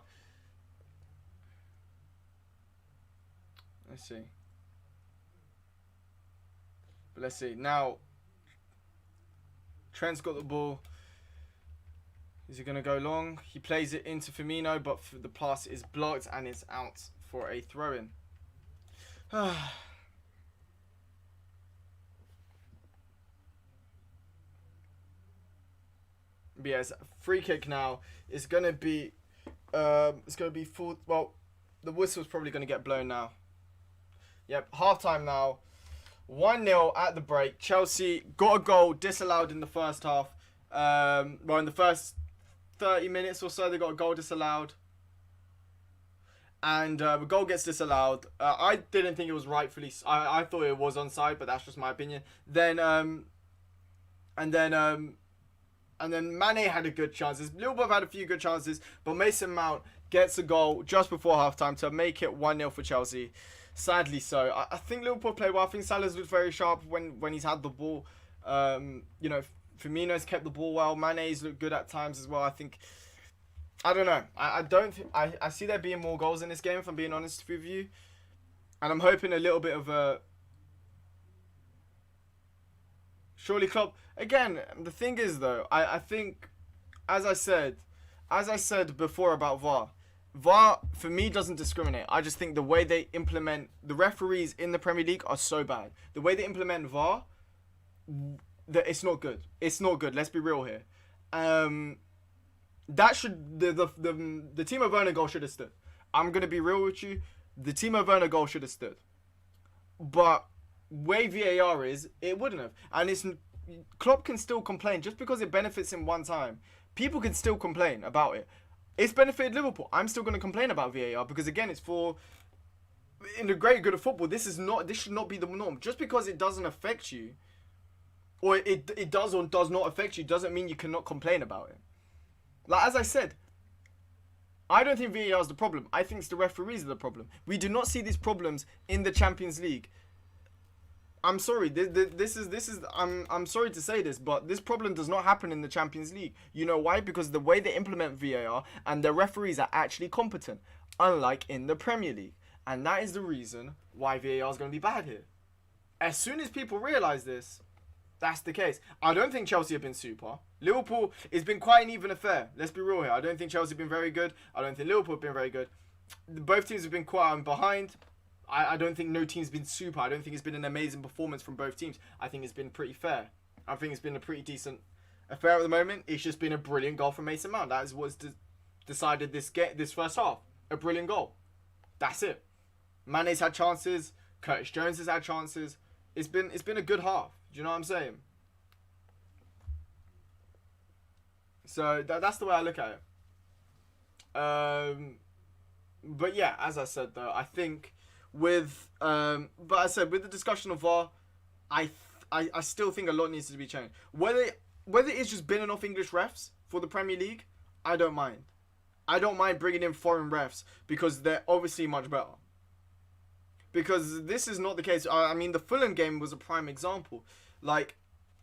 Let's see. But let's see. Now, Trent's got the ball. Is he going to go long? He plays it into Firmino, but the pass is blocked and it's out for a throw-in. But yeah, it's a free kick now. It's gonna be full. Well, the whistle's probably gonna get blown now. Yep, halftime now. 1-0 at the break. Chelsea got a goal disallowed in the first half. Well, in the first 30 minutes or so, they got a goal disallowed. And the goal gets disallowed. I didn't think it was rightfully. I thought it was onside, but that's just my opinion. And then Mane had a good chances. Liverpool have had a few good chances, but Mason Mount gets a goal just before halftime to make it 1-0 for Chelsea. Sadly so. I think Liverpool play well. I think Salah's looked very sharp when he's had the ball. You know, Firmino's kept the ball well. Mane's looked good at times as well. I think, I don't know. I see there being more goals in this game, if I'm being honest with you. And I'm hoping a little bit of a... Surely Klopp... Again, the thing is though, I think, as I said before about VAR for me doesn't discriminate. I just think the way they implement, the referees in the Premier League are so bad. The way they implement VAR, it's not good. It's not good. Let's be real here. That should the Timo Werner goal should have stood. I'm gonna be real with you. The Timo Werner goal should have stood. But way VAR is, it wouldn't have. And it's Klopp can still complain just because it benefits him one time. People can still complain about it. It's benefited Liverpool. I'm still going to complain about VAR because again, it's for in the great good of football. This should not be the norm. Just because it doesn't affect you, or it does or does not affect you, doesn't mean you cannot complain about it. Like as I said, I don't think VAR is the problem. I think it's the referees are the problem. We do not see these problems in the Champions League. I'm sorry. This is. I'm sorry to say this, but this problem does not happen in the Champions League. You know why? Because the way they implement VAR and the referees are actually competent, unlike in the Premier League, and that is the reason why VAR is going to be bad here. As soon as people realise this, that's the case. I don't think Chelsea have been super. Liverpool, it's been quite an even affair. Let's be real here. I don't think Chelsea have been very good. I don't think Liverpool have been very good. Both teams have been quite behind. I don't think no team's been super. I don't think it's been an amazing performance from both teams. I think it's been pretty fair. I think it's been a pretty decent affair at the moment. It's just been a brilliant goal from Mason Mount. That is what's decided this first half. A brilliant goal. That's it. Mane's had chances. Curtis Jones has had chances. It's been a good half. Do you know what I'm saying? So that's the way I look at it. But yeah, as I said though, I think with the discussion of VAR, I still think a lot needs to be changed. Whether it's just binning off English refs for the Premier League, I don't mind. I don't mind bringing in foreign refs because they're obviously much better. Because this is not the case. I mean, the Fulham game was a prime example. Like,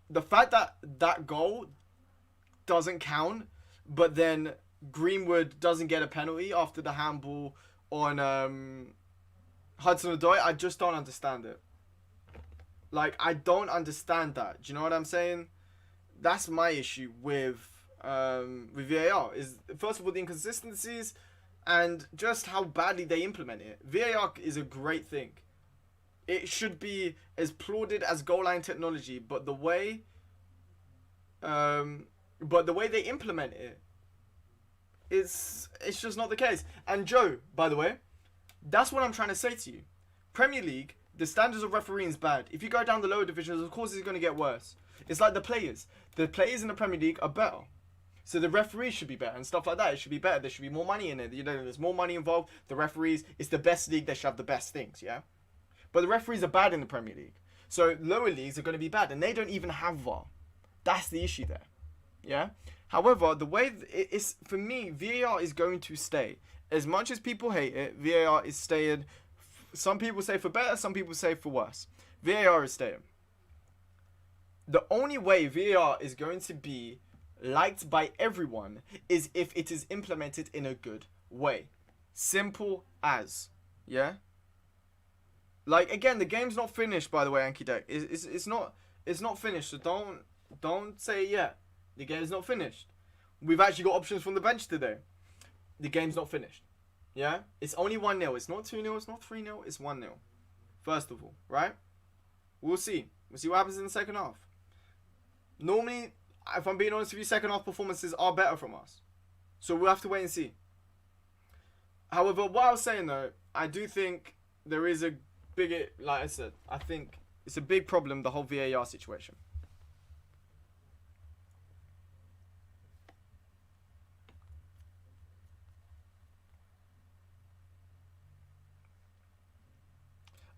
the fact that goal doesn't count, but then Greenwood doesn't get a penalty after the handball on Hudson-Odoi, I just don't understand it. Like, I don't understand that. Do you know what I'm saying? That's my issue with VAR. Is first of all the inconsistencies and just how badly they implement it. VAR is a great thing. It should be as applauded as goal line technology, but the way they implement it, it's just not the case. And Joe, by the way, that's what I'm trying to say to you. Premier League, the standards of refereeing is bad. If you go down the lower divisions, of course it's going to get worse. It's like the players. The players in the Premier League are better. So the referees should be better and stuff like that. It should be better. There should be more money in it. You know, there's more money involved. The referees, it's the best league. They should have the best things, yeah? But the referees are bad in the Premier League. So lower leagues are going to be bad. And they don't even have VAR. That's the issue there. Yeah? However, the way it's, for me, VAR is going to stay. As much as people hate it, VAR is staying. Some people say for better, some people say for worse. VAR is staying. The only way VAR is going to be liked by everyone is if it is implemented in a good way. Simple as. Yeah? Like, again, the game's not finished, by the way, Anki Deck. It's not finished, so don't say it yet. The game's not finished. We've actually got options from the bench today. The game's not finished. Yeah? It's only 1-0. It's not 2-0. It's not 3-0. It's 1-0. First of all, right? We'll see. We'll see what happens in the second half. Normally, if I'm being honest with you, second half performances are better from us. So we'll have to wait and see. However, what I was saying though, I do think there is a bigger, like I said, I think it's a big problem, the whole VAR situation.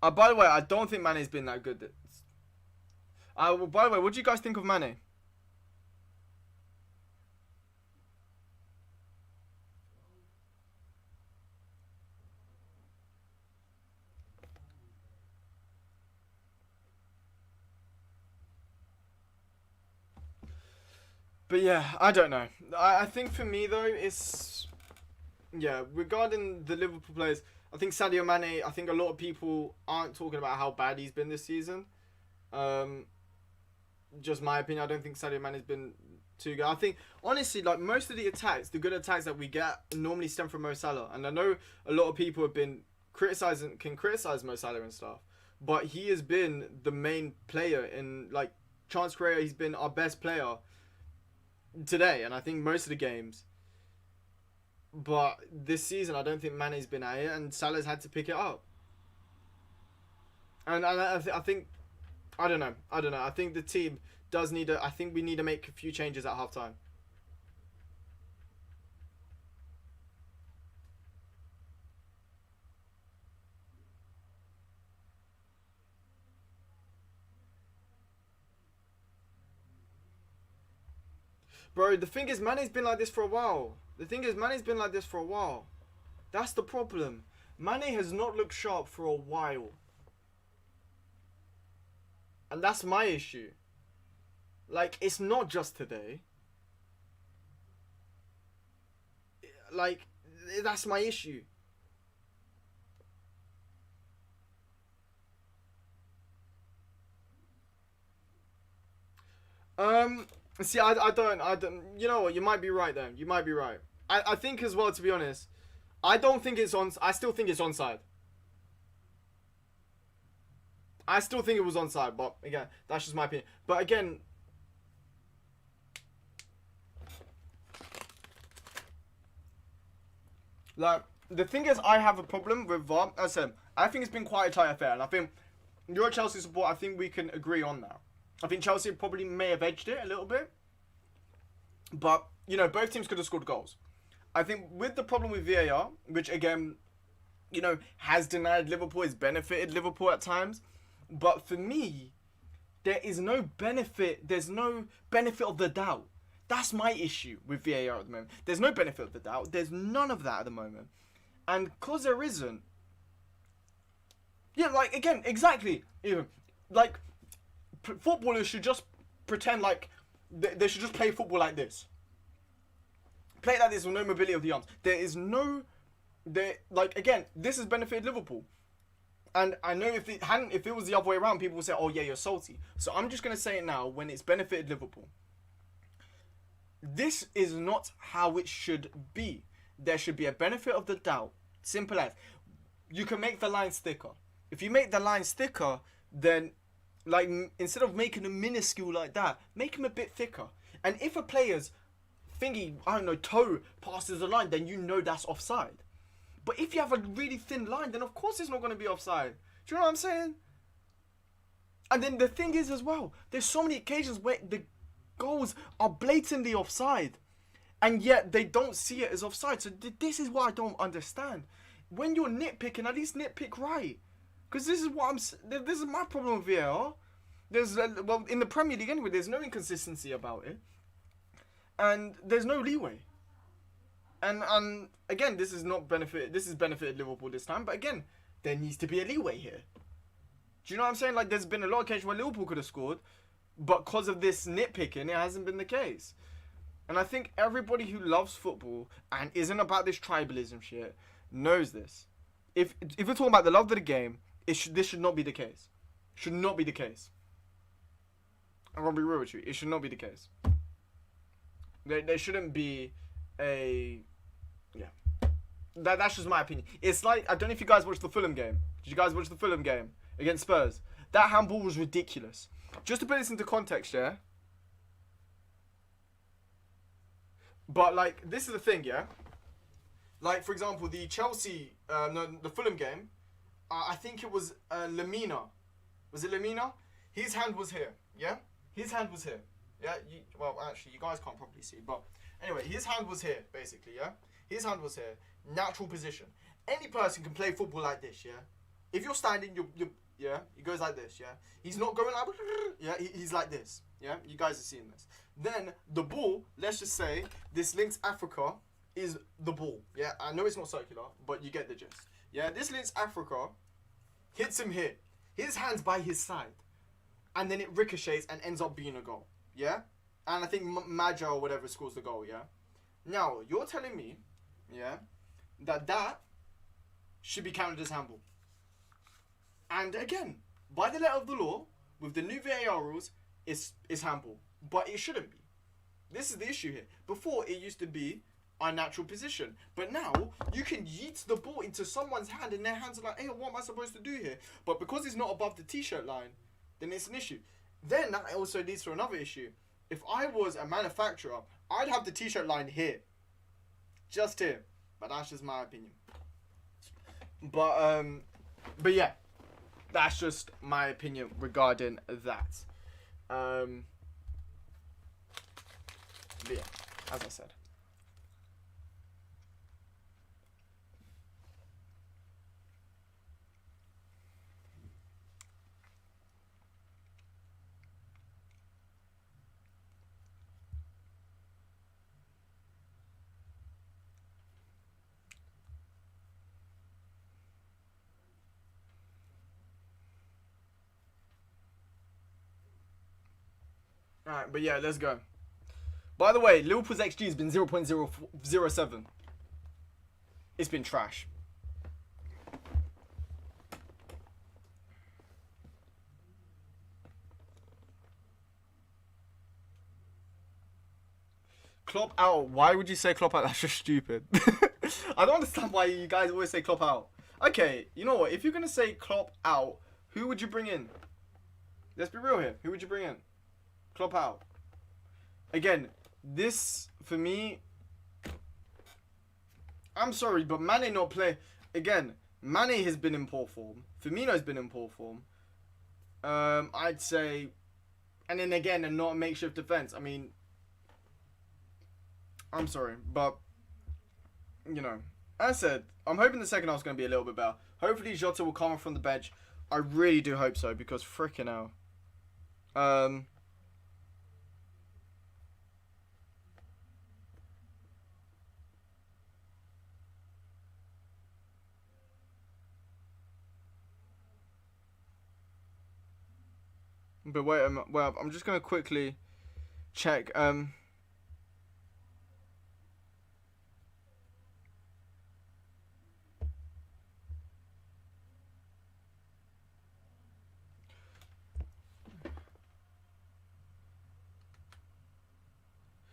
By the way, I don't think Mane's been that good. Well, by the way, what do you guys think of Mane? But yeah, I don't know. I think for me though, it's regarding the Liverpool players, I think Sadio Mane, I think a lot of people aren't talking about how bad he's been this season. Just my opinion, I don't think Sadio Mane has been too good. I think, honestly, like most of the attacks, the good attacks that we get normally stem from Mo Salah. And I know a lot of people have been can criticize Mo Salah and stuff. But he has been the main player in, like, chance creator. He's been our best player today. And I think most of the games. But this season, I don't think Mane's been at it. And Salah's had to pick it up. And I think, I don't know. I think the team does need I think we need to make a few changes at halftime. Bro, the thing is, Mane's been like this for a while. That's the problem. Mane has not looked sharp for a while. And that's my issue. Like, it's not just today. Like, that's my issue. See, I don't, you know what, you might be right then. You might be right. I think as well, to be honest, I don't think it's on, I still think it's onside. I still think it was onside, but again, that's just my opinion. But again, like, the thing is, I have a problem with VAR. As I said, I think it's been quite a tight affair, and I think you're a Chelsea supporter. I think we can agree on that. I think Chelsea probably may have edged it a little bit, but you know, both teams could have scored goals. I think with the problem with VAR, which again, you know, has denied Liverpool, has benefited Liverpool at times, but for me, there is no benefit. There's no benefit of the doubt. That's my issue with VAR at the moment. There's no benefit of the doubt. There's none of that at the moment, and because there isn't, yeah, like again, exactly, even like footballers should just pretend like they should just play football like this. Play like this with no mobility of the arms. There is no, like again, this has benefited Liverpool, and I know if it was the other way around, people would say, "Oh yeah, you're salty." So I'm just gonna say it now. When it's benefited Liverpool, this is not how it should be. There should be a benefit of the doubt. Simple as. You can make the lines thicker. If you make the lines thicker, then like instead of making them minuscule like that, make them a bit thicker. And if a player's thingy, I don't know, toe passes the line, then you know that's offside. But if you have a really thin line, then of course it's not going to be offside. Do you know what I'm saying? And then the thing is as well, there's so many occasions where the goals are blatantly offside, and yet they don't see it as offside. So this is what I don't understand. When you're nitpicking, at least nitpick right. Because this is my problem with VAR. Well, in the Premier League anyway, there's no inconsistency about it. And there's no leeway. And again, this has benefited Liverpool this time, but again, there needs to be a leeway here. Do you know what I'm saying? Like, there's been a lot of occasions where Liverpool could have scored, but because of this nitpicking, it hasn't been the case. And I think everybody who loves football and isn't about this tribalism shit knows this. If we're talking about the love of the game, this should not be the case. Should not be the case. I'm gonna be real with you. It should not be the case. There shouldn't be a... Yeah. That's just my opinion. It's like, I don't know if you guys watched the Fulham game. Did you guys watch the Fulham game against Spurs? That handball was ridiculous. Just to put this into context, yeah? But, like, this is the thing, yeah? Like, for example, the the Fulham game, I think it was Lamina. Was it Lamina? His hand was here, yeah? His hand was here. Yeah, well, actually, you guys can't probably see, but anyway, his hand was here, basically, yeah? His hand was here. Natural position. Any person can play football like this, yeah? If you're standing, yeah, he goes like this, yeah? He's not going like, yeah, he's like this, yeah? You guys are seeing this. Then, the ball, let's just say, this Lynx Africa is the ball, yeah? I know it's not circular, but you get the gist. Yeah, this Lynx Africa hits him here. His hand's by his side. And then it ricochets and ends up being a goal. Yeah? And I think Maja or whatever scores the goal, yeah? Now, you're telling me, yeah, that should be counted as handball. And again, by the letter of the law, with the new VAR rules, it's handball. But it shouldn't be. This is the issue here. Before, it used to be a natural position. But now, you can yeet the ball into someone's hand and their hands are like, hey, what am I supposed to do here? But because it's not above the t-shirt line, then it's an issue. Then that also leads to another issue. If I was a manufacturer, I'd have the t-shirt line here. Just here. But that's just my opinion. But yeah. That's just my opinion regarding that. But yeah, as I said. Alright, but yeah, let's go. By the way, Liverpool's XG has been 0.007. It's been trash. Klopp out. Why would you say Klopp out? That's just stupid. I don't understand why you guys always say Klopp out. Okay, you know what? If you're going to say Klopp out, who would you bring in? Let's be real here. Who would you bring in? Klopp out. Again, this, for me, I'm sorry, but Mane not play. Again, Mane has been in poor form. Firmino's been in poor form. I'd say, and then again, and not a makeshift defense. I mean, I'm sorry, but, you know, as I said, I'm hoping the second half's going to be a little bit better. Hopefully Jota will come from the bench. I really do hope so, because freaking hell. But wait, well, I'm just going to quickly check.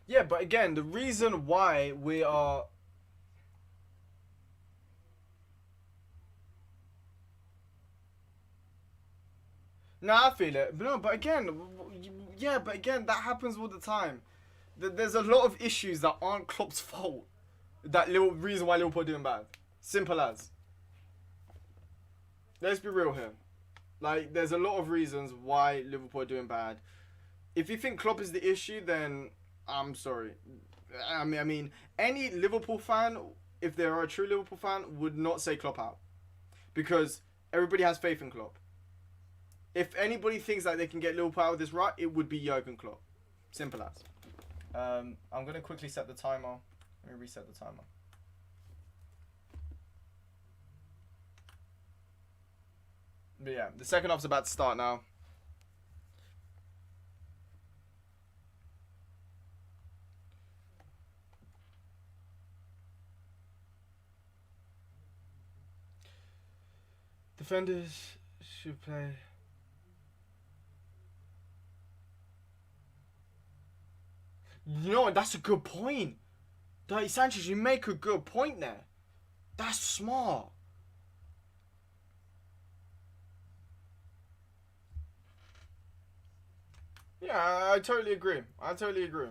Yeah, but again, the reason why we are... No, I feel it. No, but again, yeah, but again, that happens all the time. There's a lot of issues that aren't Klopp's fault. That little reason why Liverpool are doing bad. Simple as. Let's be real here. Like, there's a lot of reasons why Liverpool are doing bad. If you think Klopp is the issue, then I'm sorry. I mean, any Liverpool fan, if they are a true Liverpool fan, would not say Klopp out. Because everybody has faith in Klopp. If anybody thinks that they can get Liverpool out of this rut, it would be Jurgen Klopp. Simple as. I'm going to quickly set the timer. Let me reset the timer. But yeah, the second half's about to start now. Defenders should play. You know what? That's a good point. Dirty Sanchez, you make a good point there. That's smart. Yeah, I totally agree. I totally agree.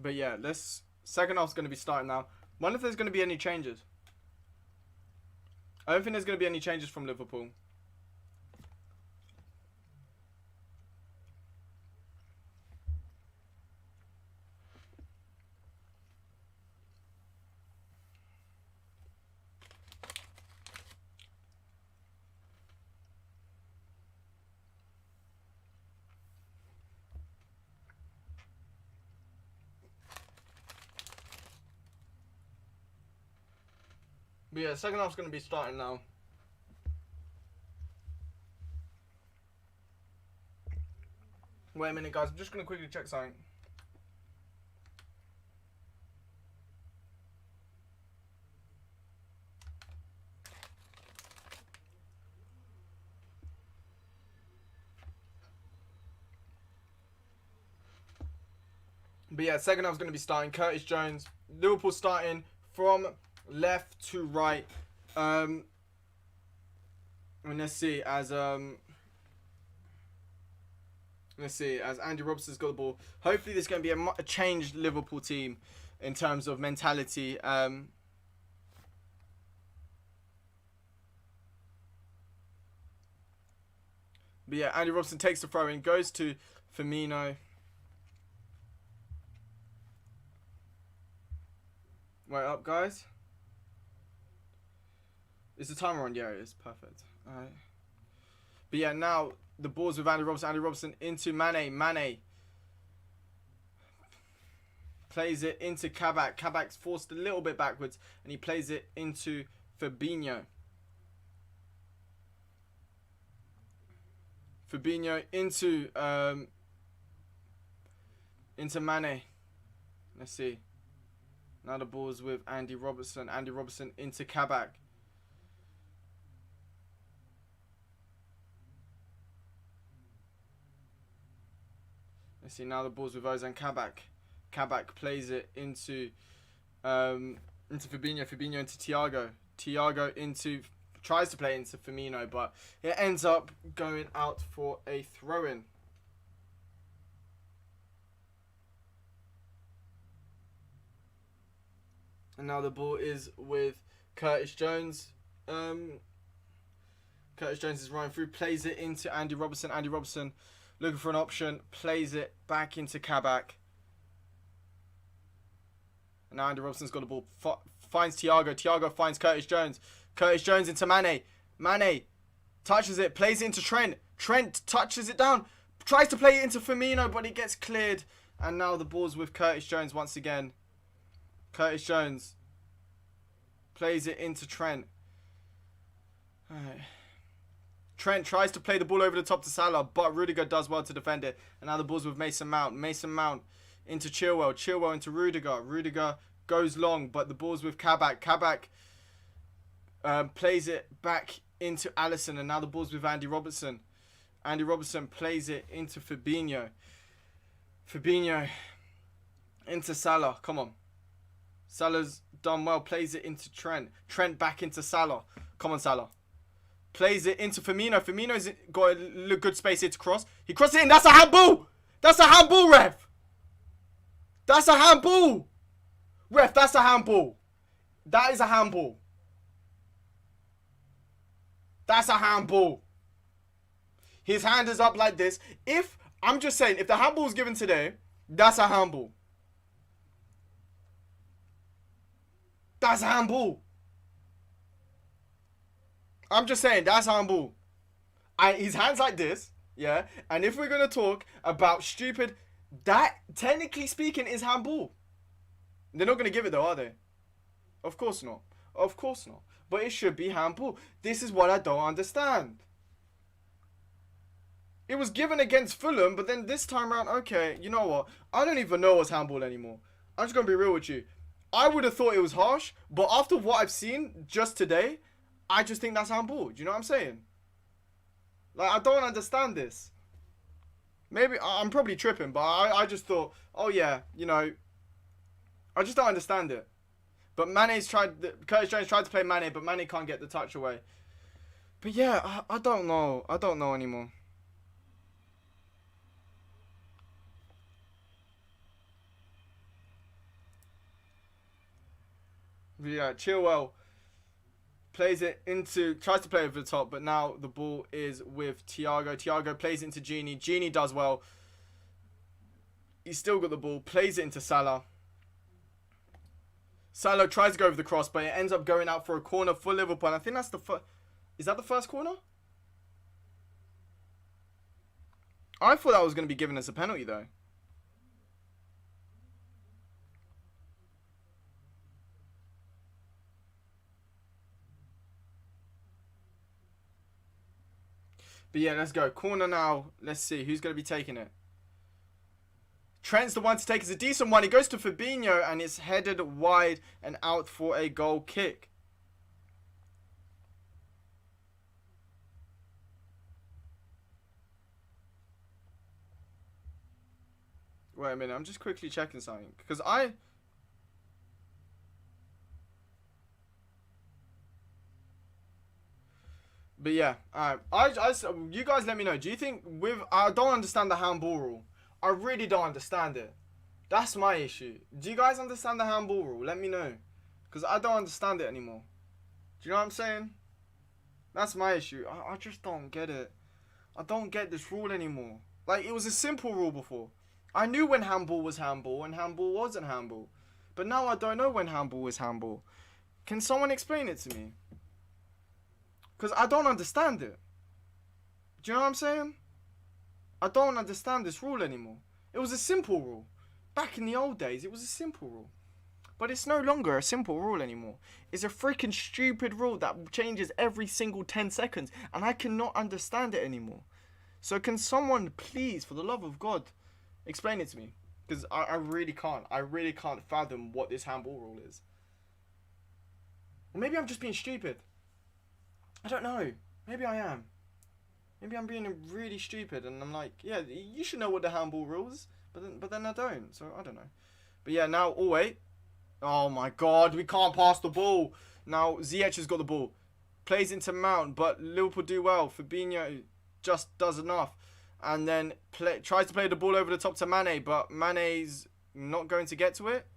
But yeah, second half's going to be starting now. Wonder if there's going to be any changes. I don't think there's going to be any changes from Liverpool. But yeah, second half's going to be starting now. Wait a minute, guys. I'm just going to quickly check something. But yeah, second half's going to be starting Curtis Jones. Liverpool starting from left to right. And let's see, as Andy Robertson's got the ball. Hopefully this is going to be a changed Liverpool team in terms of mentality. But yeah, Andy Robertson takes the throw in, goes to Firmino. Wait up, guys. Is the timer on? Yeah, it is. Perfect. Alright. But yeah, now the ball's with Andy Robertson. Andy Robertson into Mane. Mane plays it into Kabak. Kabak's forced a little bit backwards, and he plays it into Fabinho. Fabinho into Mane. Let's see. Now the ball's with Andy Robertson. Andy Robertson into Kabak. Let's see. Now the ball's with Ozan Kabak. Kabak plays it into Fabinho. Fabinho into Thiago. Thiago tries to play into Firmino, but it ends up going out for a throw-in. And now the ball is with Curtis Jones. Curtis Jones is running through, plays it into Andy Robertson. Andy Robertson looking for an option, plays it back into Kabak. And now Andy Robertson's got the ball, finds Thiago. Thiago finds Curtis Jones. Curtis Jones into Mane. Mane touches it, plays it into Trent. Trent touches it down, tries to play it into Firmino, but it gets cleared. And now the ball's with Curtis Jones once again. Curtis Jones plays it into Trent. Alright. Trent tries to play the ball over the top to Salah, but Rudiger does well to defend it. And now the ball's with Mason Mount. Mason Mount into Chilwell. Chilwell into Rudiger. Rudiger goes long, but the ball's with Kabak. Kabak plays it back into Alisson, and now the ball's with Andy Robertson. Andy Robertson plays it into Fabinho. Fabinho into Salah. Come on. Salah's done well. Plays it into Trent. Trent back into Salah. Come on, Salah. Plays it into Firmino. Firmino's got a good space here to cross. He crosses it in. That's a handball. That's a handball, ref. That's a handball. Ref, that's a handball. That is a handball. That's a handball. His hand is up like this. I'm just saying, if the handball is given today, that's a handball. That's a handball. I'm just saying, that's handball. His hand's like this, yeah? And if we're going to talk about stupid, that, technically speaking, is handball. They're not going to give it though, are they? Of course not. Of course not. But it should be handball. This is what I don't understand. It was given against Fulham, but then this time around, okay, you know what? I don't even know what's handball anymore. I'm just going to be real with you. I would have thought it was harsh, but after what I've seen just today, I just think that's handball. Do you know what I'm saying? Like, I don't understand this. Maybe, I'm probably tripping, but I just thought, oh yeah, you know, I just don't understand it. But Curtis Jones tried to play Mane, but Mane can't get the touch away. But yeah, I don't know. I don't know anymore. But yeah, Chilwell plays it tries to play over the top, but now the ball is with Thiago. Thiago plays it into Genie. Genie does well. He's still got the ball, plays it into Salah. Salah tries to go over the cross, but it ends up going out for a corner for Liverpool. And I think that's the first. Is that the first corner? I thought that was going to be given as a penalty, though. But yeah, let's go. Corner now. Let's see. Who's going to be taking it? Trent's the one to take. It's a decent one. He goes to Fabinho and it's headed wide and out for a goal kick. Wait a minute, I'm just quickly checking something. Because I... But yeah, you guys let me know. Do you think with... I don't understand the handball rule. I really don't understand it. That's my issue. Do you guys understand the handball rule? Let me know. Because I don't understand it anymore. Do you know what I'm saying? That's my issue. I just don't get it. I don't get this rule anymore. Like, it was a simple rule before. I knew when handball was handball and handball wasn't handball. But now I don't know when handball is handball. Can someone explain it to me? Because I don't understand it. Do you know what I'm saying? I don't understand this rule anymore. It was a simple rule. Back in the old days, it was a simple rule. But it's no longer a simple rule anymore. It's a freaking stupid rule that changes every single 10 seconds. And I cannot understand it anymore. So can someone please, for the love of God, explain it to me? Because I really can't. I really can't fathom what this handball rule is. Or maybe I'm just being stupid. I don't know. Maybe I am. Maybe I'm being really stupid and I'm like, yeah, you should know what the handball rules. But then I don't. So I don't know. But yeah, now, oh wait. Oh my God, we can't pass the ball. Now Ziyech has got the ball. Plays into Mount, but Liverpool do well. Fabinho just does enough. And then tries to play the ball over the top to Mane, but Mane's not going to get to it.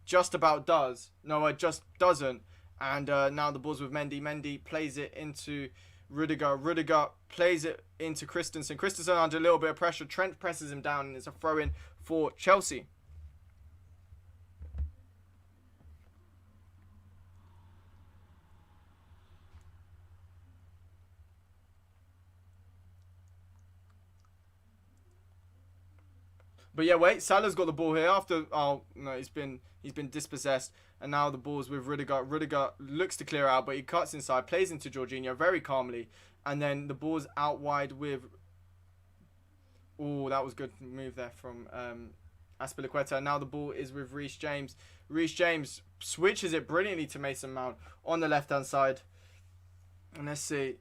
Just about does. No, it just doesn't. And now the ball's with Mendy. Mendy plays it into Rudiger. Rudiger plays it into Christensen. Christensen under a little bit of pressure. Trent presses him down and it's a throw-in for Chelsea. But yeah, wait, Salah's got the ball here after... Oh, no, he's been dispossessed. And now the ball's with Rudiger. Rudiger looks to clear out, but he cuts inside, plays into Jorginho very calmly. And then the ball's out wide with... Oh, that was good move there from Azpilicueta. Now the ball is with Reece James. Reece James switches it brilliantly to Mason Mount on the left-hand side. And let's see.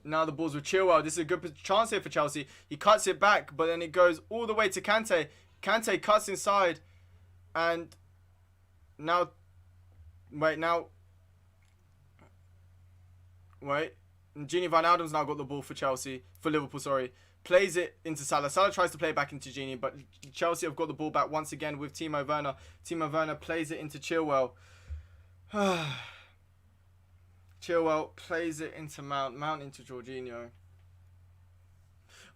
Now the ball's with Chilwell. This is a good chance here for Chelsea. He cuts it back, but then it goes all the way to Kante. Kante cuts inside. And now... Wait, now... Wait. Gini Wijnaldum's now got the ball for Chelsea. For Liverpool, sorry. Plays it into Salah. Salah tries to play it back into Gini, but Chelsea have got the ball back once again with Timo Werner. Timo Werner plays it into Chilwell. Chilwell plays it into Mount. Mount into Jorginho.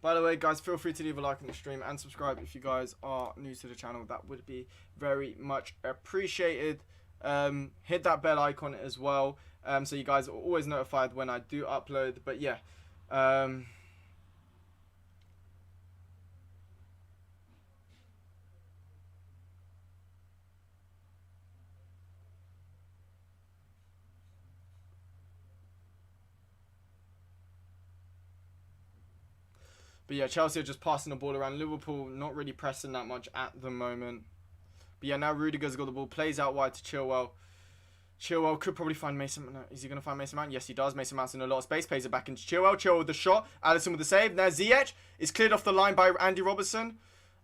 By the way, guys, feel free to leave a like on the stream and subscribe if you guys are new to the channel. That would be very much appreciated. Hit that bell icon as well, so you guys are always notified when I do upload. But yeah. But yeah, Chelsea are just passing the ball around. Liverpool not really pressing that much at the moment. But yeah, now Rudiger's got the ball. Plays out wide to Chilwell. Chilwell could probably find Mason Mount. Is he going to find Mason Mount? Yes, he does. Mason Mount's in a lot of space. Plays it back into Chilwell. Chilwell with the shot. Alisson with the save. Now Ziyech is cleared off the line by Andy Robertson.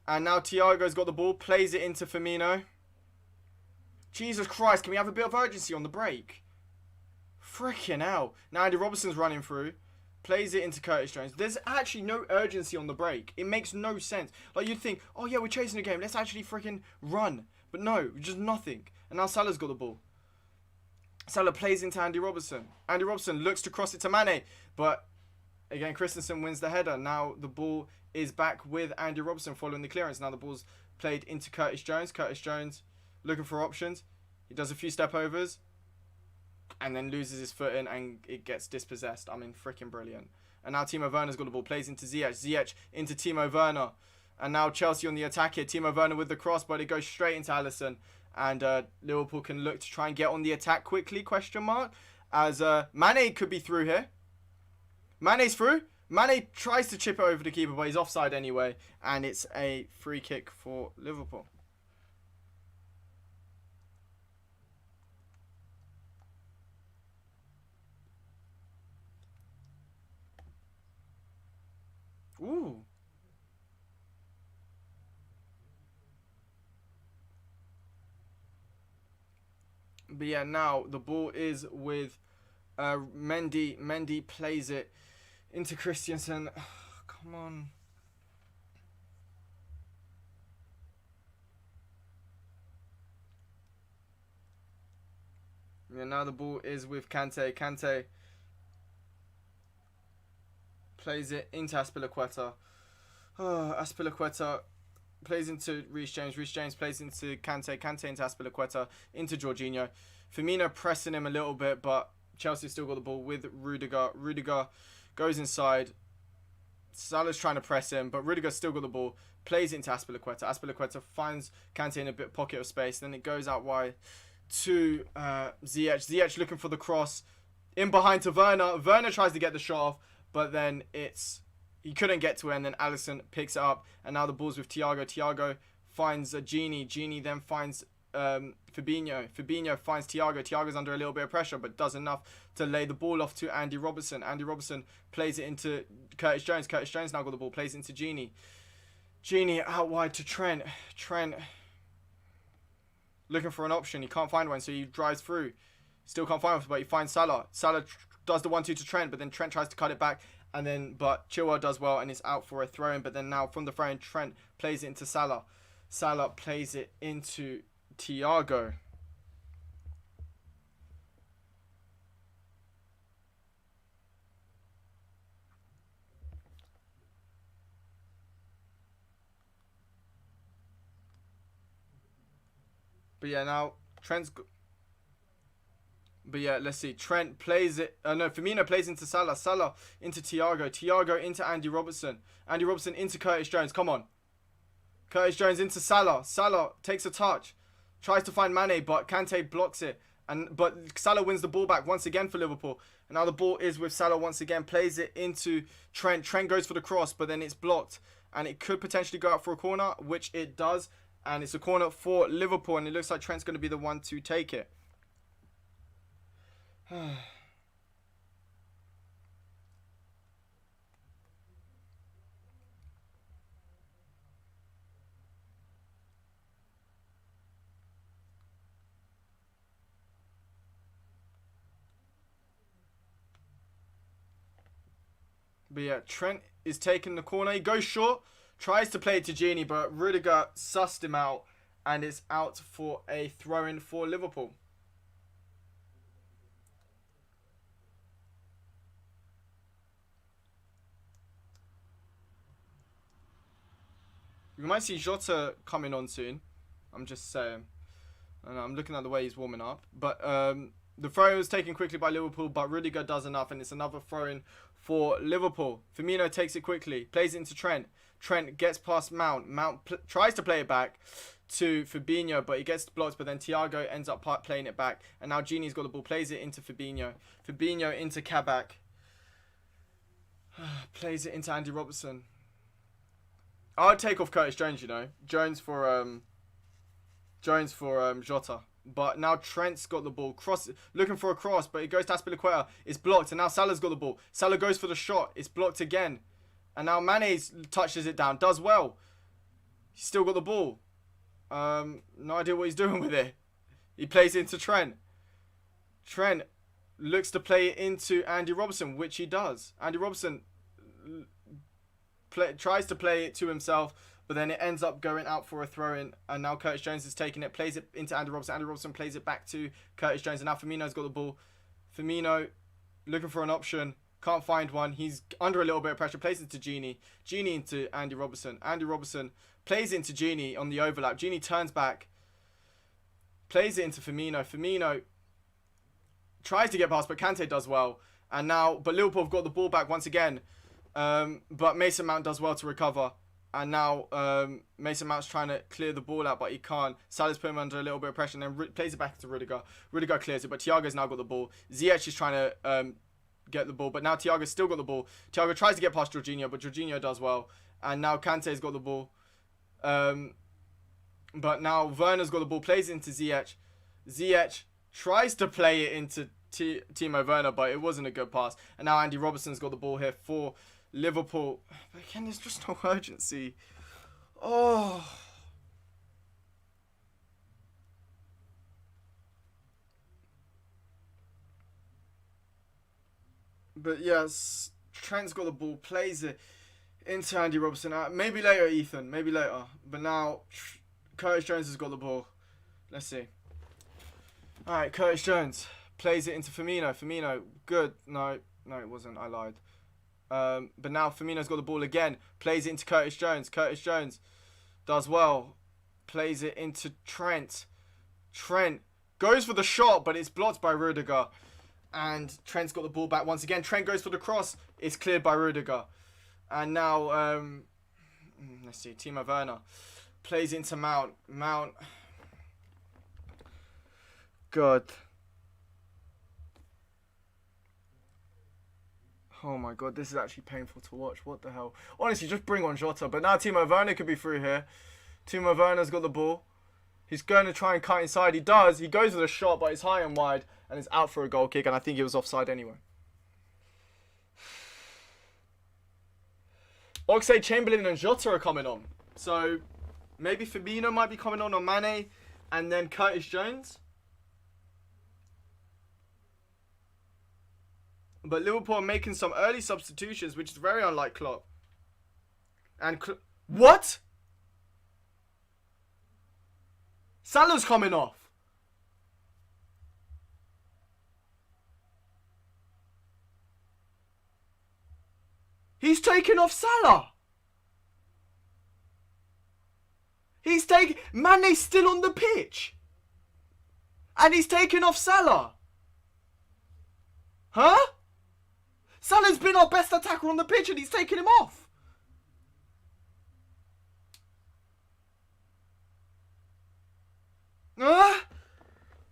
And now Thiago's got the ball. Plays it into Firmino. Jesus Christ, can we have a bit of urgency on the break? Freaking hell. Now Andy Robertson's running through. Plays it into Curtis Jones. There's actually no urgency on the break. It makes no sense. Like, you'd think, oh yeah, we're chasing the game. Let's actually freaking run. But no, just nothing. And now Salah's got the ball. Salah plays into Andy Robertson. Andy Robertson looks to cross it to Mane. But, again, Christensen wins the header. Now the ball is back with Andy Robertson following the clearance. Now the ball's played into Curtis Jones. Curtis Jones looking for options. He does a few step overs. And then loses his foot in and it gets dispossessed. I mean, freaking brilliant. And now Timo Werner's got the ball. Plays into Ziyech. Ziyech into Timo Werner. And now Chelsea on the attack here. Timo Werner with the cross, but it goes straight into Alisson. And Liverpool can look to try and get on the attack quickly, question mark. As Mane could be through here. Mane's through. Mane tries to chip it over the keeper, but he's offside anyway. And it's a free kick for Liverpool. Ooh. But yeah, now the ball is with Mendy. Mendy plays it into Christensen. Come on. Yeah, now the ball is with Kante. Kante plays it into Azpilicueta. Azpilicueta plays into Reece James. Reece James plays into Kante. Kante into Azpilicueta. Into Jorginho. Firmino pressing him a little bit, but Chelsea still got the ball with Rudiger. Rudiger goes inside. Salah's trying to press him, but Rudiger still got the ball. Plays it into Azpilicueta. Azpilicueta finds Kante in a bit pocket of space. Then it goes out wide to Ziyech. Ziyech looking for the cross. In behind to Werner. Werner tries to get the shot off, but then he couldn't get to it, and then Alisson picks it up. And now the ball's with Thiago. Thiago finds Gini. Gini then finds Fabinho. Fabinho finds Thiago. Thiago's under a little bit of pressure, but does enough to lay the ball off to Andy Robertson. Andy Robertson plays it into Curtis Jones. Curtis Jones now got the ball, plays it into Gini. Gini out wide to Trent. Trent looking for an option. He can't find one, so he drives through. Still can't find one, but he finds Salah. Salah does the 1-2 to Trent, but then Trent tries to cut it back. But Chilwell does well, and it's out for a throw-in. But then now from the throw-in, Trent plays it into Salah. Salah plays it into Thiago. But yeah, now let's see. Trent plays it. Firmino plays into Salah. Salah into Thiago. Thiago into Andy Robertson. Andy Robertson into Curtis Jones. Come on. Curtis Jones into Salah. Salah takes a touch. Tries to find Mane, but Kante blocks it. But Salah wins the ball back once again for Liverpool. And now the ball is with Salah once again. Plays it into Trent. Trent goes for the cross, but then it's blocked. And it could potentially go out for a corner, which it does. And it's a corner for Liverpool. And it looks like Trent's going to be the one to take it. But yeah, Trent is taking the corner. He goes short. Tries to play it to Gini, but Rudiger sussed him out. And it's out for a throw-in for Liverpool. We might see Jota coming on soon. I'm just saying. And I'm looking at the way he's warming up. But the throw was taken quickly by Liverpool, but Rudiger does enough, and it's another throw-in for Liverpool. Firmino takes it quickly, plays it into Trent. Trent gets past Mount. Mount tries to play it back to Fabinho, but he gets blocked, but then Thiago ends up playing it back. And now Gini's got the ball, plays it into Fabinho. Fabinho into Kabak. Plays it into Andy Robertson. I'd take off Curtis Jones, you know. Jones for Jota. But now Trent's got the ball. Looking for a cross, but it goes to Azpilicueta. It's blocked, and now Salah's got the ball. Salah goes for the shot. It's blocked again. And now Mane touches it down. Does well. He's still got the ball. No idea what he's doing with it. He plays it into Trent. Trent looks to play it into Andy Robertson, which he does. Andy Robertson tries to play it to himself, but then it ends up going out for a throw-in. And now Curtis Jones is taking it, plays it into Andy Robertson. Andy Robertson plays it back to Curtis Jones. And now Firmino's got the ball. Firmino looking for an option. Can't find one. He's under a little bit of pressure. Plays it to Gini. Gini into Andy Robertson. Andy Robertson plays it into Gini on the overlap. Gini turns back. Plays it into Firmino. Firmino tries to get past, but Kante does well. But Liverpool have got the ball back once again. But Mason Mount does well to recover. And now Mason Mount's trying to clear the ball out, but he can't. Salah's put him under a little bit of pressure and then plays it back to Rudiger. Rudiger clears it, but Thiago's now got the ball. Ziyech is trying to get the ball, but now Thiago's still got the ball. Thiago tries to get past Jorginho, but Jorginho does well. And now Kante's got the ball. But now Werner's got the ball, plays it into Ziyech. Ziyech tries to play it into Timo Werner, but it wasn't a good pass. And now Andy Robertson's got the ball here for Liverpool. But again, there's just no urgency. Oh. But yes, Trent's got the ball, plays it into Andy Robertson. Maybe later, Ethan. Maybe later. But now, Curtis Jones has got the ball. Let's see. Alright, Curtis Jones plays it into Firmino. Firmino, good. No, it wasn't. I lied. But now Firmino's got the ball again. Plays it into Curtis Jones. Curtis Jones does well. Plays it into Trent. Trent goes for the shot, but it's blocked by Rudiger. And Trent's got the ball back once again. Trent goes for the cross. It's cleared by Rudiger. And now, let's see, Timo Werner plays into Mount. Mount. God. Oh my God, this is actually painful to watch. What the hell? Honestly, just bring on Jota. But now Timo Werner could be through here. Timo Werner's got the ball. He's going to try and cut inside. He does. He goes with a shot, but it's high and wide. And it's out for a goal kick. And I think it was offside anyway. Oxlade-Chamberlain and Jota are coming on. So, maybe Firmino might be coming on Mane. And then Curtis Jones. But Liverpool are making some early substitutions, which is very unlike Klopp. And what? Salah's coming off. He's taking off Salah. He's taking... Mane's still on the pitch. And he's taking off Salah. Huh? Salah's been our best attacker on the pitch and he's taking him off.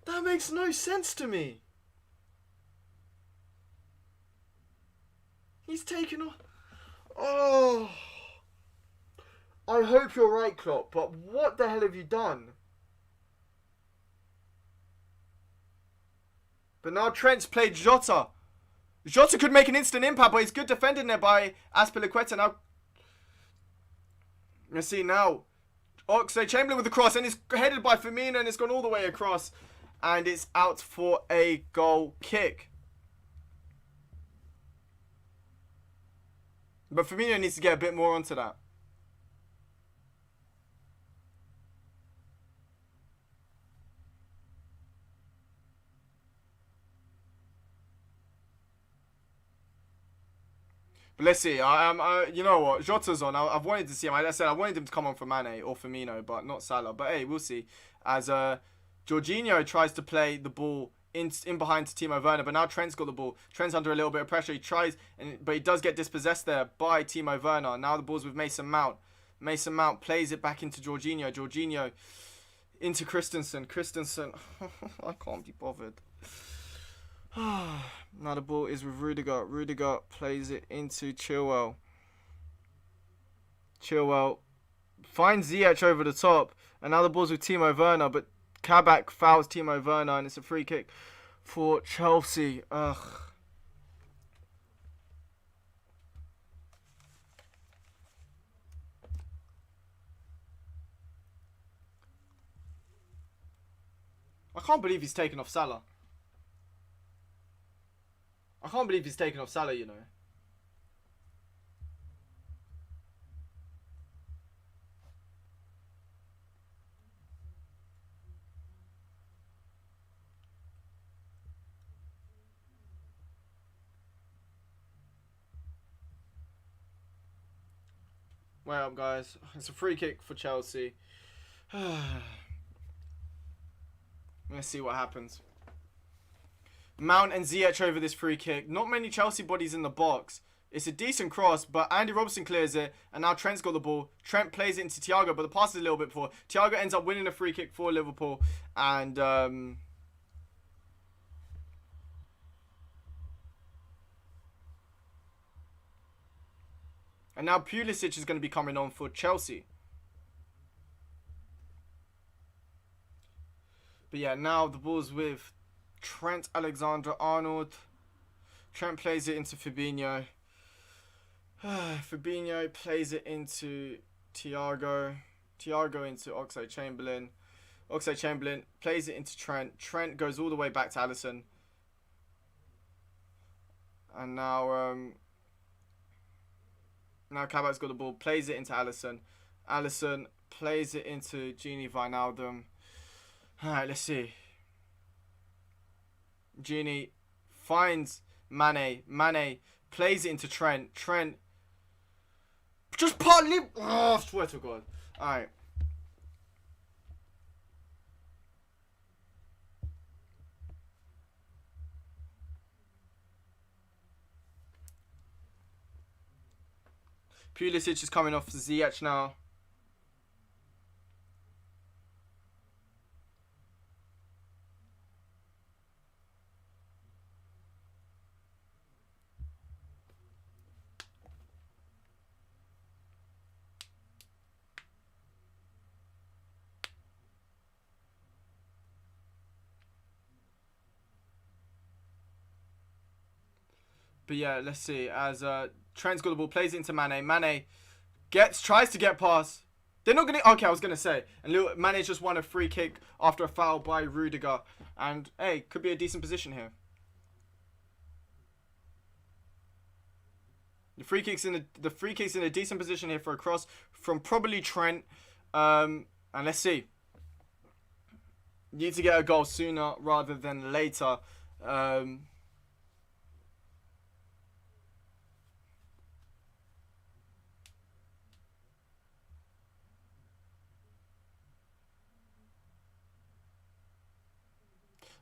That makes no sense to me. He's taken off. Oh. I hope you're right, Klopp, but what the hell have you done? But now Trent's played Jota. Jota could make an instant impact, but he's good defending there by Azpilicueta. Now, let's see now. Oxlade-Chamberlain with the cross, and it's headed by Firmino, and it's gone all the way across. And it's out for a goal kick. But Firmino needs to get a bit more onto that. But let's see. You know what? Jota's on. I've wanted to see him. Like I said, I wanted him to come on for Mane or Firmino, but not Salah. But hey, we'll see. As Jorginho tries to play the ball in behind to Timo Werner, but now Trent's got the ball. Trent's under a little bit of pressure. He tries, but he does get dispossessed there by Timo Werner. Now the ball's with Mason Mount. Mason Mount plays it back into Jorginho. Jorginho into Christensen. Christensen. I can't be bothered. Now the ball is with Rudiger. Rudiger plays it into Chilwell. Chilwell finds Ziyech over the top. And now the ball's with Timo Werner. But Kabak fouls Timo Werner. And it's a free kick for Chelsea. Ugh. I can't believe he's taken off Salah. I can't believe he's taken off Salah, you know. Wait up, guys. It's a free kick for Chelsea. Let's see what happens. Mount and Ziyech over this free kick. Not many Chelsea bodies in the box. It's a decent cross, but Andy Robertson clears it. And now Trent's got the ball. Trent plays it into Thiago, but the pass is a little bit poor. Thiago ends up winning a free kick for Liverpool. And and now Pulisic is going to be coming on for Chelsea. But yeah, now the ball's with Trent Alexander-Arnold. Trent plays it into Fabinho. Fabinho plays it into Thiago. Thiago into Oxlade-Chamberlain. Oxlade-Chamberlain plays it into Trent. Trent goes all the way back to Alisson. And now Kabak's got the ball, plays it into Alisson. Alisson plays it into Gini Wijnaldum. Alright, let's see. Gini finds Mane. Mane plays it into Trent. Trent just partly. Oh, I swear to God. Alright. Pulisic is coming off Ziyech now. But yeah, let's see. As Trent's got the ball, plays it into Mane. Mane tries to get past. They're not gonna. Okay, I was gonna say. And Mane just won a free kick after a foul by Rudiger, and hey, could be a decent position here. The free kick's in a decent position here for a cross from probably Trent. And let's see. Need to get a goal sooner rather than later.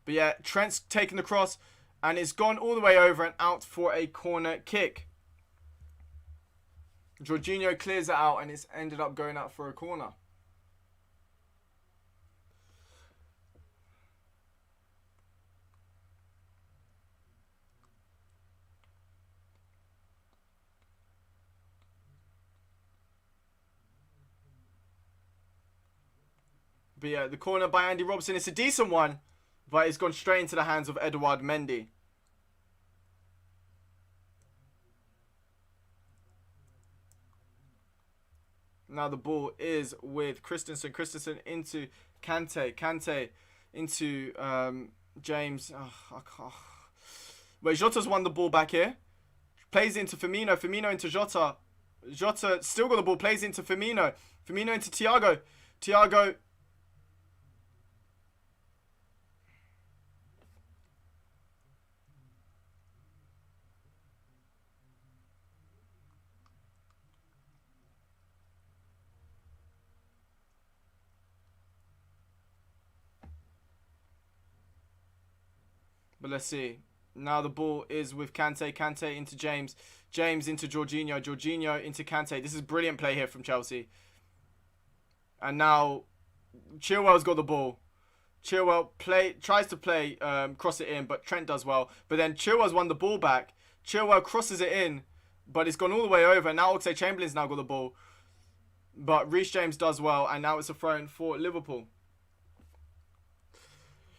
But yeah, Trent's taken the cross and it's gone all the way over and out for a corner kick. Jorginho clears it out and it's ended up going out for a corner. But yeah, the corner by Andy Robertson, it's a decent one. But it's gone straight into the hands of Edouard Mendy. Now the ball is with Christensen. Christensen into Kante. Kante into James. Oh, I can't. Wait, Jota's won the ball back here. Plays into Firmino. Firmino into Jota. Jota still got the ball. Plays into Firmino. Firmino into Thiago. Thiago. But let's see. Now the ball is with Kante. Kante into James. James into Jorginho. Jorginho into Kante. This is brilliant play here from Chelsea. And now Chilwell's got the ball. Chilwell tries to play, cross it in, but Trent does well. But then Chilwell's won the ball back. Chilwell crosses it in, but it's gone all the way over. Now Oxlade-Chamberlain's now got the ball. But Reece James does well, and now it's a throw-in for Liverpool.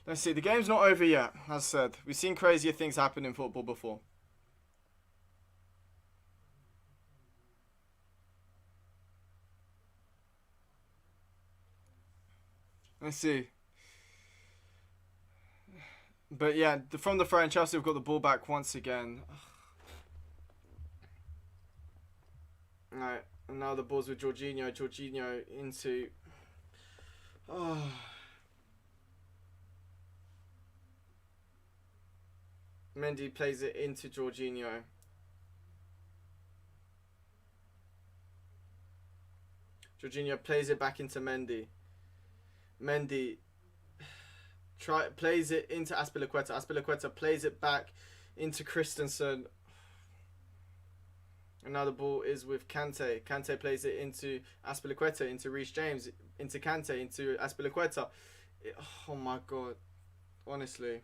Let's see, the game's not over yet, as I said. We've seen crazier things happen in football before. Let's see. But yeah, from the throw-in, Chelsea have got the ball back once again. Alright, and now the ball's with Jorginho. Jorginho into... Oh... Mendy plays it into Jorginho. Jorginho plays it back into Mendy. Mendy plays it into Azpilicueta. Azpilicueta plays it back into Christensen. And now the ball is with Kante. Kante plays it into Azpilicueta, into Reece James, into Kante, into Azpilicueta. Oh my God. Honestly.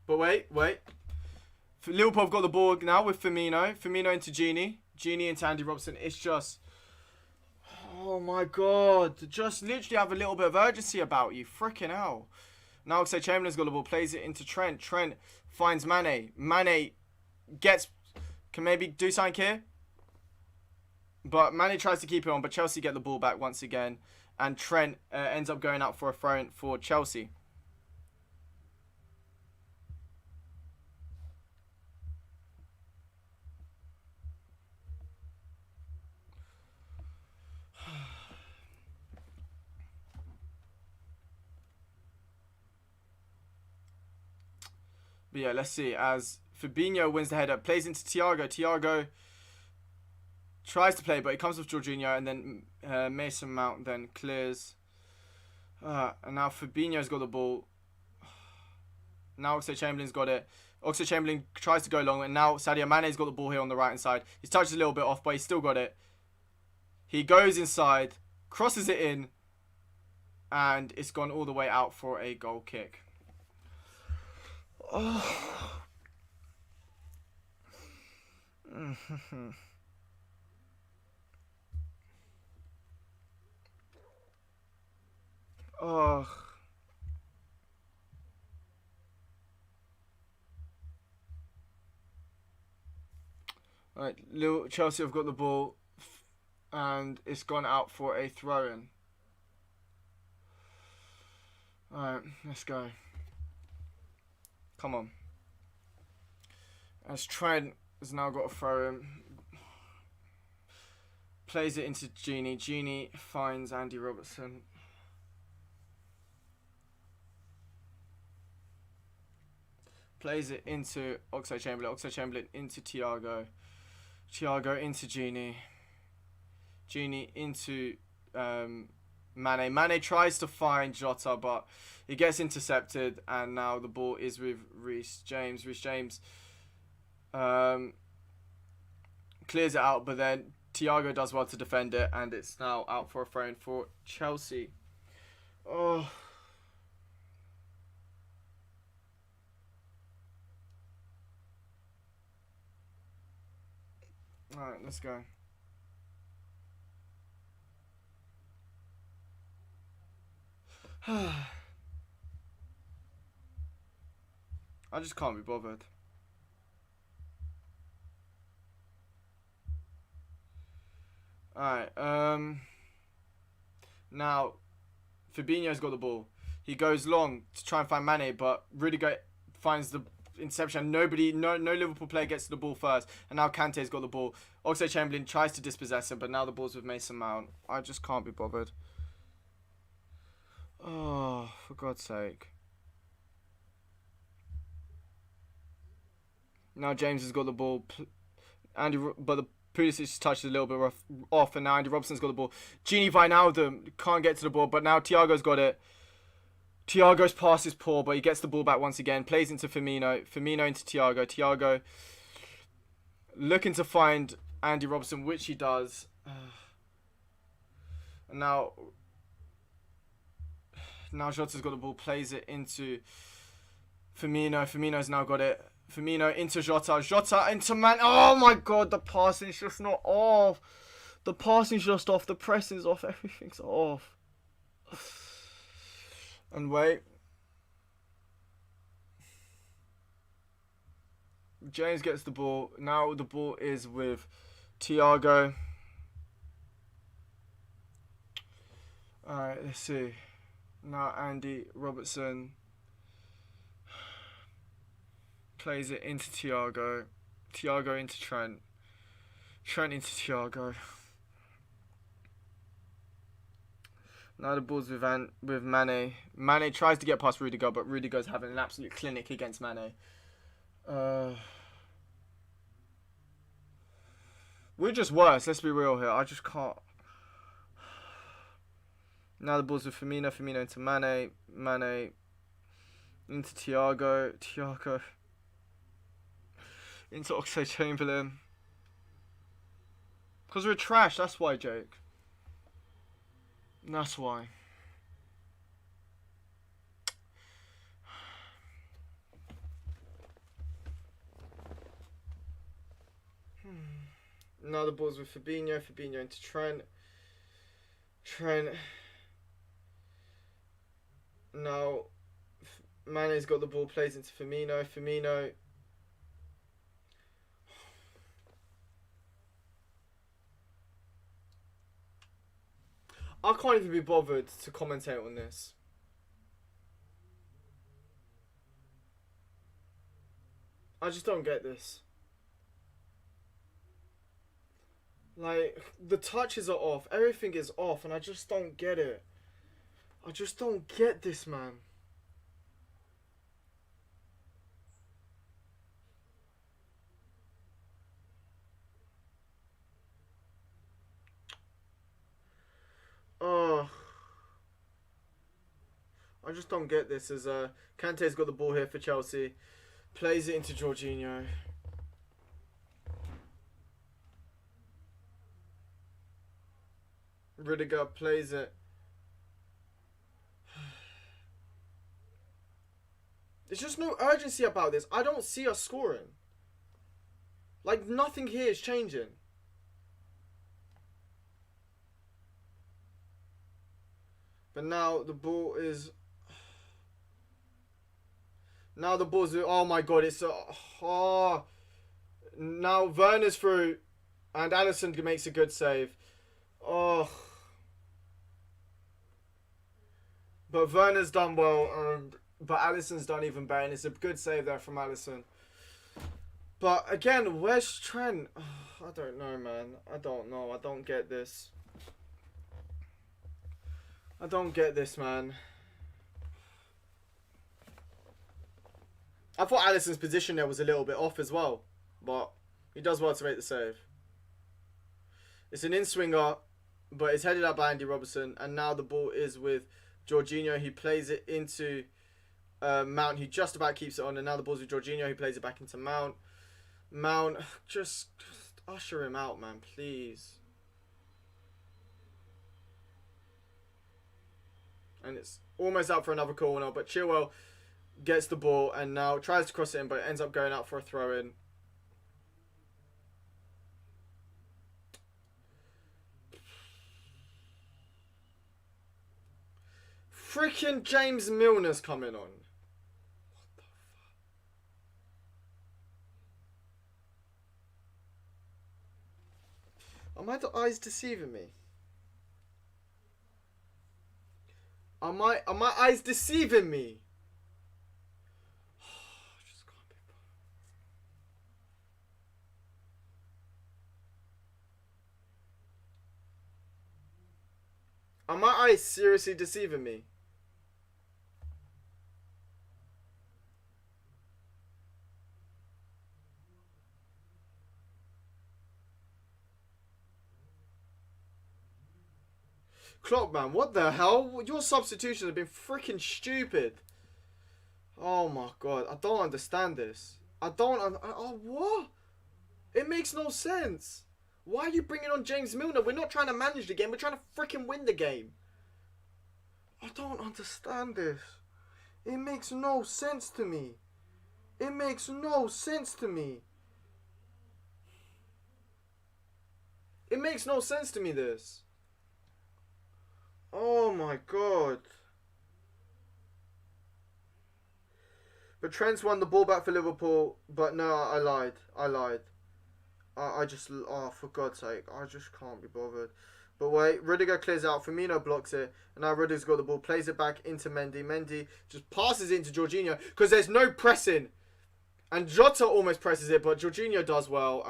But wait. Liverpool have got the ball now with Firmino. Firmino into Gini. Gini into Andy Robertson. It's just... Oh my God. Just literally have a little bit of urgency about you. Freaking hell. Now Oxlade-Chamberlain's got the ball. Plays it into Trent. Trent finds Mane. Mane can maybe do something here. But Mane tries to keep it on. But Chelsea get the ball back once again. And Trent ends up going out for a throw-in for Chelsea. But yeah, let's see. As Fabinho wins the header, plays into Thiago. Thiago tries to play, but it comes with Jorginho, and then Mason Mount then clears. And now Fabinho's got the ball. Now Oxlade-Chamberlain's got it. Oxlade-Chamberlain tries to go long, and now Sadio Mane's got the ball here on the right hand side. He's touched a little bit off, but he's still got it. He goes inside, crosses it in, and it's gone all the way out for a goal kick. Oh. Oh. Alright, Chelsea have got the ball, and it's gone out for a throw-in. Alright, let's go. Come on. As Trent has now got a throw-in. Plays it into Genie. Genie finds Andy Robertson. Plays it into Oxlade-Chamberlain. Oxlade-Chamberlain into Thiago. Thiago into Genie. Genie into Mane. Mane tries to find Jota, but he gets intercepted, and now the ball is with Reece James. Reece James clears it out, but then Thiago does well to defend it, and it's now out for a throw-in for Chelsea. Oh. Alright, let's go. I just can't be bothered. Alright, now Fabinho's got the ball. He goes long to try and find Mane, but Rudiger finds the interception. No Liverpool player gets to the ball first, and now Kante's got the ball. Oxlade-Chamberlain tries to dispossess him, but now the ball's with Mason Mount. I just can't be bothered. Oh, for God's sake. Now James has got the ball. But the Pulisic touched a little bit off, and now Andy Robertson's got the ball. Genie Wijnaldum can't get to the ball, but now Thiago's got it. Thiago's pass is poor, but he gets the ball back once again. Plays into Firmino. Firmino into Thiago. Thiago looking to find Andy Robertson, which he does. And now Jota's got the ball. Plays it into Firmino. Firmino's now got it. Firmino into Jota. Jota into Man. Oh my God, the passing's just not off. The passing's just off. The pressing's off. Everything's off. And wait. James gets the ball. Now the ball is with Thiago. Alright, let's see. Now Andy Robertson plays it into Thiago. Thiago into Trent. Trent into Thiago. Now the ball's with Mane. Mane tries to get past Rudiger, but Rudiger's having an absolute clinic against Mane. We're just worse, let's be real here. I just can't. Now the ball's with Firmino. Firmino into Mane. Mane into Thiago. Thiago into Oxlade-Chamberlain. Because we're trash, that's why, Jake. That's why. Now the ball's with Fabinho. Fabinho into Trent. Trent. Now Mane's got the ball. Plays into Firmino. Firmino. I can't even be bothered to commentate on this. I just don't get this. Like, the touches are off. Everything is off, and I just don't get it. I just don't get this, man. I just don't get this. As Kante's got the ball here for Chelsea. Plays it into Jorginho. Rudiger plays it. There's just no urgency about this. I don't see us scoring. Like, nothing here is changing. But now the ball is... Now the ball's... Oh my god, it's... Oh. Now Werner's through. And Alisson makes a good save. Oh. But Werner's done well. But Alisson's done even better. And it's a good save there from Alisson. But again, where's Trent? Oh, I don't know, man. I don't know. I don't get this. I don't get this, man. I thought Alisson's position there was a little bit off as well. But he does well to make the save. It's an in-swinger, but it's headed up by Andy Robertson. And now the ball is with Jorginho. He plays it into Mount. He just about keeps it on. And now the ball's with Jorginho. He plays it back into Mount. Mount, just usher him out, man, please. And it's almost out for another corner, but Chilwell gets the ball and now tries to cross it in, but it ends up going out for a throw-in. Freaking James Milner's coming on. Am I the eyes deceiving me? Are my eyes deceiving me? I just can't be bothered. Are my eyes seriously deceiving me? KLOPP, man, what the hell? Your substitutions have been freaking stupid. Oh my god, I don't understand this. What? It makes no sense. Why are you bringing on James Milner? We're not trying to manage the game. We're trying to freaking win the game. I don't understand this. It makes no sense to me. It makes no sense to me. It makes no sense to me, this. Oh my god. But Trent's won the ball back for Liverpool. But no, I lied. I just... Oh, for God's sake. I just can't be bothered. But wait, Rudiger clears out. Firmino blocks it. And now Rudiger's got the ball. Plays it back into Mendy. Mendy just passes it into Jorginho. Because there's no pressing. And Jota almost presses it. But Jorginho does well.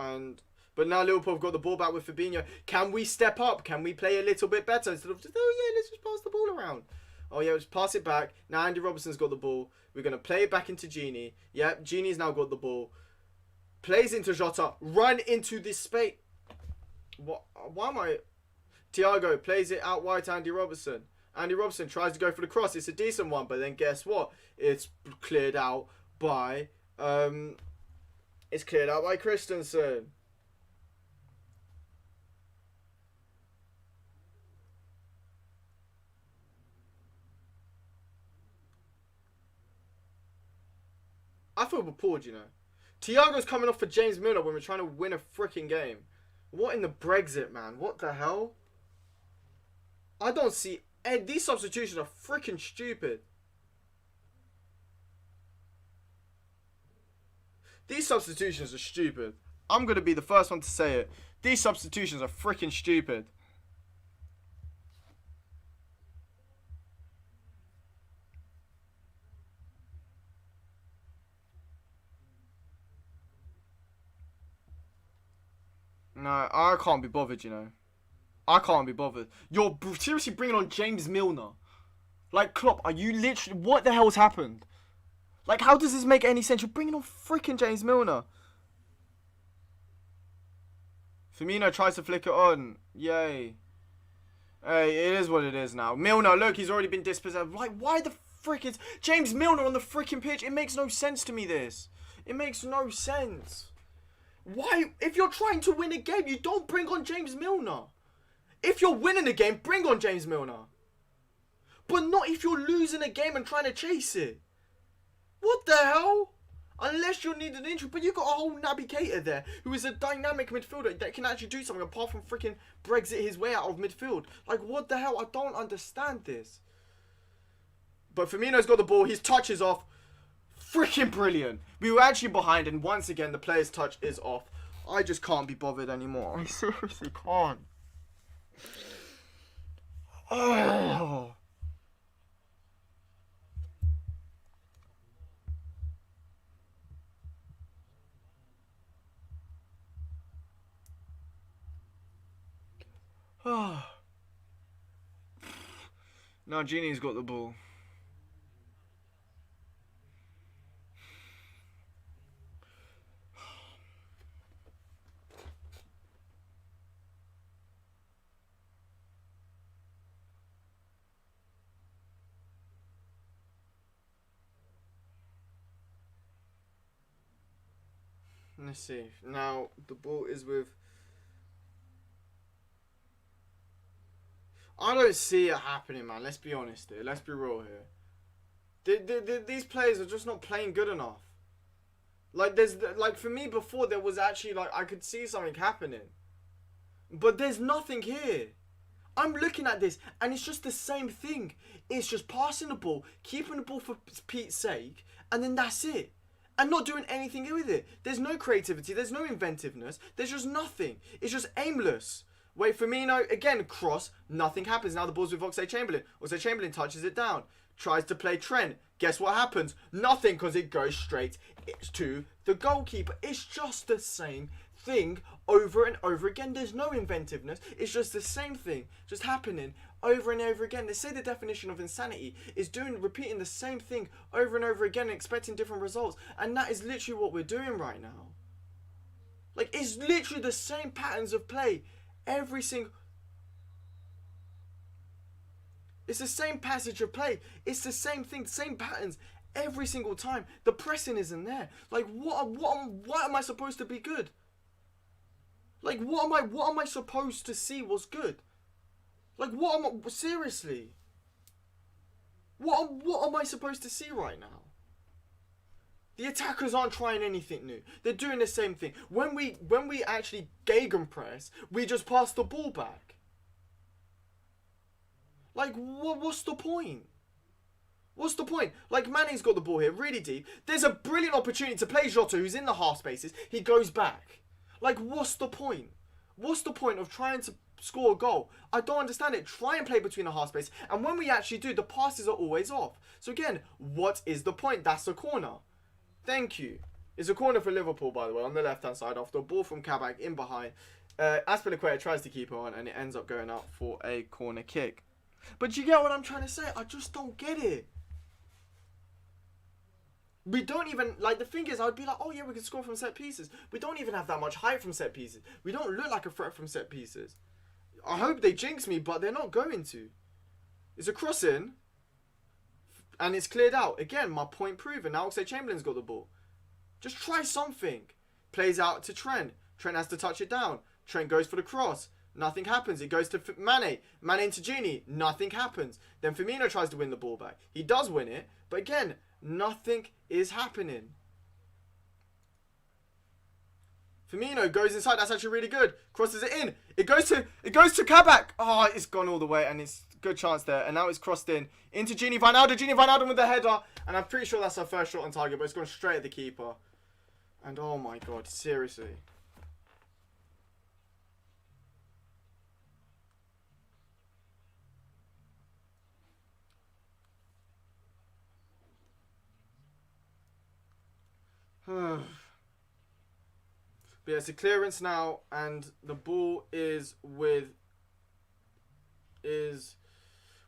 But now Liverpool have got the ball back with Fabinho. Can we step up? Can we play a little bit better? Instead of just, oh yeah, let's just pass the ball around. Oh yeah, let's pass it back. Now Andy Robertson's got the ball. We're going to play it back into Gini. Yep, Gini's now got the ball. Plays into Jota. Run into this space. What? Why am I... Thiago plays it out wide to Andy Robertson. Andy Robertson tries to go for the cross. It's a decent one. But then guess what? It's cleared out by... It's cleared out by Christensen. I feel appalled, you know. Thiago's coming off for James Milner when we're trying to win a freaking game. What in the Brexit, man? What the hell? I don't see... These substitutions are freaking stupid. These substitutions are stupid. I'm going to be the first one to say it. These substitutions are freaking stupid. No, I can't be bothered, you know. I can't be bothered. You're seriously bringing on James Milner. Like, KLOPP, are you literally... What the hell's happened? Like, how does this make any sense? You're bringing on freaking James Milner. Firmino tries to flick it on. Yay. Hey, it is what it is now. Milner, look, he's already been dispossessed. Like, why the freaking James Milner on the freaking pitch. It makes no sense to me, this. It makes no sense. Why? If you're trying to win a game, you don't bring on James Milner. If you're winning a game, bring on James Milner. But not if you're losing a game and trying to chase it. What the hell? Unless you need an injury. But you got a whole Naby Keita there, who is a dynamic midfielder that can actually do something apart from freaking Brexit his way out of midfield. Like, what the hell? I don't understand this. But Firmino's got the ball. His touch is off. Freaking brilliant. We were actually behind, and once again, the player's touch is off. I just can't be bothered anymore. I seriously can't. Oh. Now Gini's got the ball. Let's see. Now the ball is with. I don't see it happening, man. Let's be honest here. Let's be real here. These players are just not playing good enough. Like, for me before, there was actually, like, I could see something happening. But there's nothing here. I'm looking at this, and it's just the same thing. It's just passing the ball, keeping the ball for Pete's sake, and then that's it. And not doing anything with it. There's no creativity. There's no inventiveness. There's just nothing. It's just aimless. Wait, Firmino, again, cross. Nothing happens. Now the ball's with Oxlade-Chamberlain. Oxlade-Chamberlain touches it down. Tries to play Trent. Guess what happens? Nothing, because it goes straight to the goalkeeper. It's just the same thing over and over again. There's no inventiveness. It's just the same thing just happening over and over again. They say the definition of insanity is repeating the same thing over and over again and expecting different results. And that is literally what we're doing right now. Like, it's literally the same patterns of play every single... It's the same passage of play. It's the same thing, same patterns every single time. The pressing isn't there. Like, what am I supposed to be good? Like, what am I supposed to see was good? Like, seriously? What am I supposed to see right now? The attackers aren't trying anything new. They're doing the same thing. When we actually gegenpress, we just pass the ball back. Like, what's the point? What's the point? Like, Mane's got the ball here, really deep. There's a brilliant opportunity to play Jota, who's in the half spaces. He goes back. Like, what's the point? What's the point of trying to score a goal? I don't understand it. Try and play between the half space. And when we actually do, the passes are always off. So again, what is the point? That's a corner. Thank you. It's a corner for Liverpool, by the way, on the left-hand side after a ball from Kabak in behind. Azpilicueta tries to keep it on, and it ends up going out for a corner kick. But you get what I'm trying to say? I just don't get it. We don't even, like, the thing is, I'd be like, oh yeah, we can score from set pieces. We don't even have that much height from set pieces. We don't look like a threat from set pieces. I hope they jinx me, but they're not going to. It's a cross in, and it's cleared out. Again, my point proven. Now Oxlade-Chamberlain's got the ball. Just try something. Plays out to Trent. Trent has to touch it down. Trent goes for the cross. Nothing happens. It goes to Mane. Mane into Gini. Nothing happens. Then Firmino tries to win the ball back. He does win it, but again, nothing is happening. Firmino goes inside. That's actually really good. Crosses it in. It goes to Kabak. Oh, it's gone all the way, and it's a good chance there. And now it's crossed in into Gini Wijnaldum. Gini Wijnaldum with the header, and I'm pretty sure that's our first shot on target, but it's gone straight at the keeper. And oh my god, seriously. But yeah, it's a clearance now, and the ball is with Pulisic.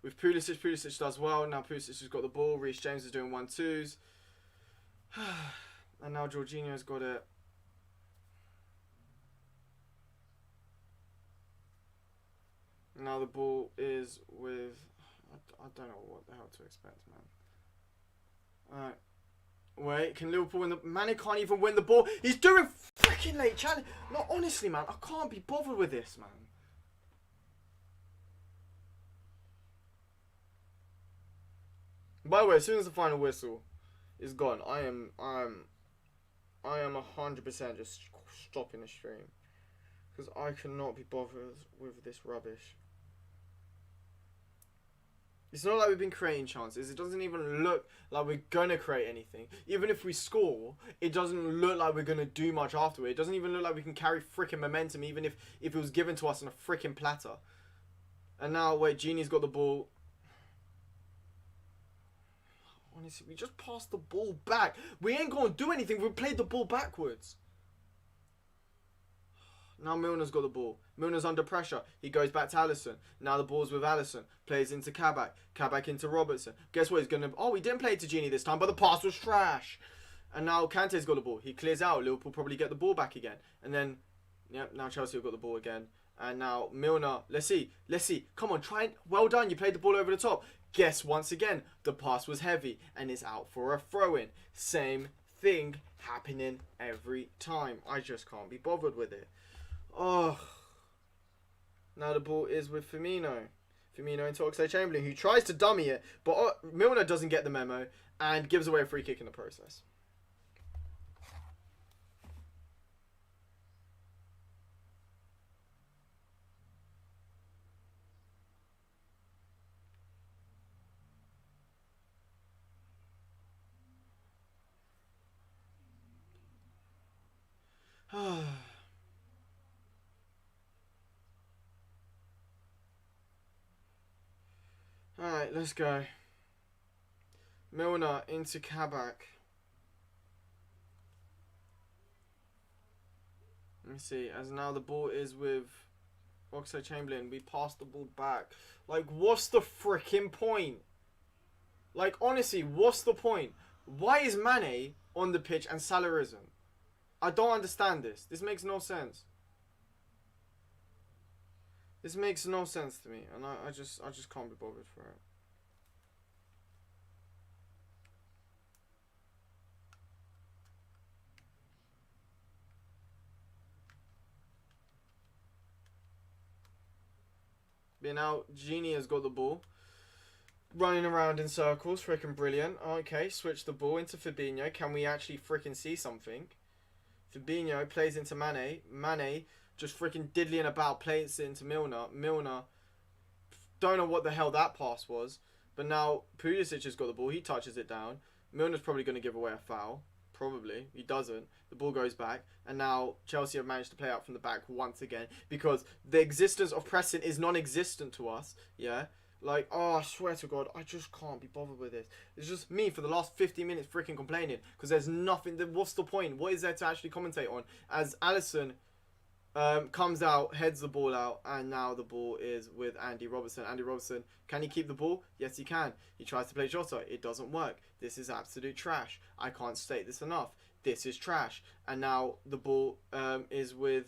Pulisic does well. Now Pulisic has got the ball. Reece James is doing 1-2s. And now Jorginho's got it. Now the ball is with... I don't know what the hell to expect, man. Wait, can Liverpool win the... Mane can't even win the ball. He's doing freaking late challenge. No, honestly, man, I can't be bothered with this, man. By the way, as soon as the final whistle is gone, I am 100% just stopping the stream. Because I cannot be bothered with this rubbish. It's not like we've been creating chances. It doesn't even look like we're going to create anything. Even if we score, it doesn't look like we're going to do much afterward. It doesn't even look like we can carry freaking momentum, even if it was given to us on a freaking platter. And now, wait, Genie's got the ball. Honestly, we just passed the ball back. We ain't going to do anything. We played the ball backwards. Now Milner's got the ball. Milner's under pressure. He goes back to Alisson. Now the ball's with Alisson. Plays into Kabak. Kabak into Robertson. Guess what? He's going to... Oh, he didn't play it to Genie this time, but the pass was trash. And now Kante's got the ball. He clears out. Liverpool probably get the ball back again. And then... Yep, now Chelsea have got the ball again. And now Milner. Let's see. Let's see. Come on, try and... Well done. You played the ball over the top. Guess once again, the pass was heavy and it's out for a throw-in. Same thing happening every time. I just can't be bothered with it. Oh. Now the ball is with Firmino. Firmino into Oxlade-Chamberlain, who tries to dummy it, but Milner doesn't get the memo and gives away a free kick in the process. Alright, let's go. Milner into Kabak. Let me see. As now the ball is with Oxlade-Chamberlain. We pass the ball back. Like, what's the freaking point? Like, honestly, what's the point? Why is Mane on the pitch and Salah isn't? I don't understand this. This makes no sense. This makes no sense to me, and I just can't be bothered for it. But now Genie has got the ball, running around in circles, freaking brilliant. Okay, switch the ball into Fabinho. Can we actually freaking see something? Fabinho plays into Mane. Mane just freaking diddling about, plays it into Milner. Milner, don't know what the hell that pass was. But now Pulisic has got the ball. He touches it down. Milner's probably going to give away a foul. Probably. He doesn't. The ball goes back. And now Chelsea have managed to play out from the back once again. Because the existence of pressing is non-existent to us. Yeah. Like, oh, I swear to God, I just can't be bothered with this. It's just me for the last 50 minutes freaking complaining. Because there's nothing. What's the point? What is there to actually commentate on? As Alisson comes out, heads the ball out, and now the ball is with Andy Robertson. Andy Robertson, can he keep the ball? Yes, he can. He tries to play Jota. It doesn't work. This is absolute trash. I can't state this enough. This is trash. And now the ball is with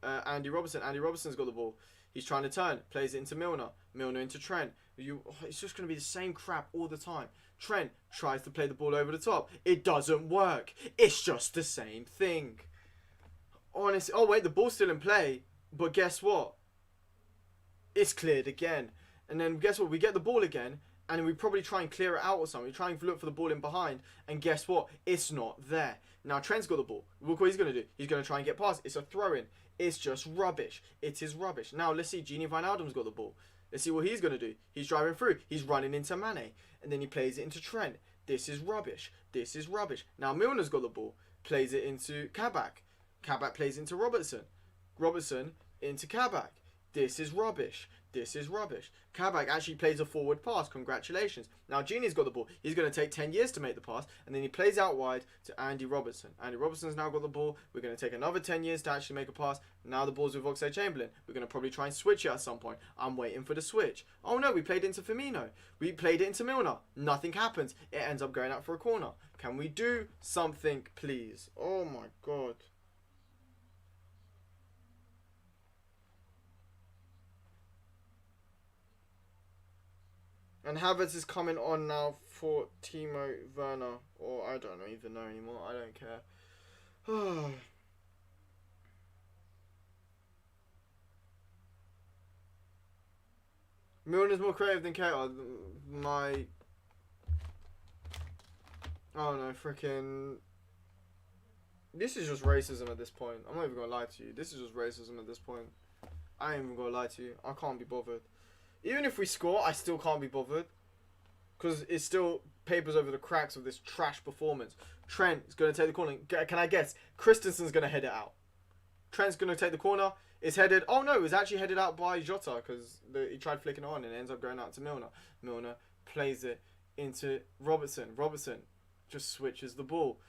Andy Robertson. Andy Robertson's got the ball. He's trying to turn. Plays it into Milner. Milner into Trent. It's just going to be the same crap all the time. Trent tries to play the ball over the top. It doesn't work. It's just the same thing. Honestly, oh wait, the ball's still in play, but guess what? It's cleared again. And then guess what? We get the ball again, and we probably try and clear it out or something. We try and look for the ball in behind, and guess what? It's not there. Now Trent's got the ball. Look what he's going to do. He's going to try and get past. It's a throw-in. It's just rubbish. It is rubbish. Now let's see. Gini Wijnaldum's got the ball. Let's see what he's going to do. He's driving through. He's running into Mane, and then he plays it into Trent. This is rubbish. This is rubbish. Now Milner's got the ball. Plays it into Kabak. Kabak plays into Robertson. Robertson into Kabak. This is rubbish. This is rubbish. Kabak actually plays a forward pass. Congratulations. Now Genie's got the ball. He's going to take 10 years to make the pass. And then he plays out wide to Andy Robertson. Andy Robertson's now got the ball. We're going to take another 10 years to actually make a pass. Now the ball's with Oxlade-Chamberlain. We're going to probably try and switch it at some point. I'm waiting for the switch. Oh no, we played it into Firmino. We played it into Milner. Nothing happens. It ends up going out for a corner. Can we do something, please? Oh my God. And Havertz is coming on now for Timo Werner. Or I don't even know anymore. I don't care. Milner's more creative than Kate. My... Oh no, freaking... This is just racism at this point. I'm not even gonna lie to you. This is just racism at this point. I ain't even gonna lie to you. I can't be bothered. Even if we score, I still can't be bothered. Because it still papers over the cracks of this trash performance. Trent is going to take the corner. Can I guess? Christensen's going to head it out. Trent's going to take the corner. It's headed... Oh, no. It was actually headed out by Jota. Because he tried flicking it on and it ends up going out to Milner. Milner plays it into Robertson. Robertson just switches the ball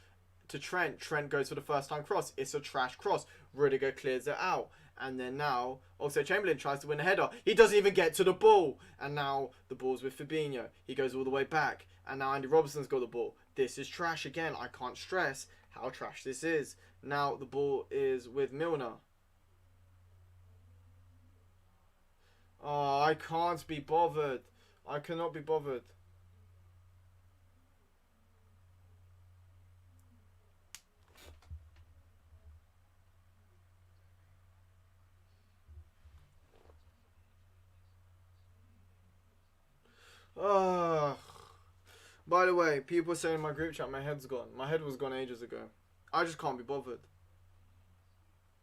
to Trent. Trent goes for the first time cross. It's a trash cross. Rudiger clears it out. And then now, Oxlade-Chamberlain tries to win a header. He doesn't even get to the ball. And now the ball's with Fabinho. He goes all the way back. And now Andy Robertson's got the ball. This is trash again. I can't stress how trash this is. Now the ball is with Milner. Oh, I can't be bothered. I cannot be bothered. By the way, people saying in my group chat my head's gone. My head was gone ages ago. I just can't be bothered.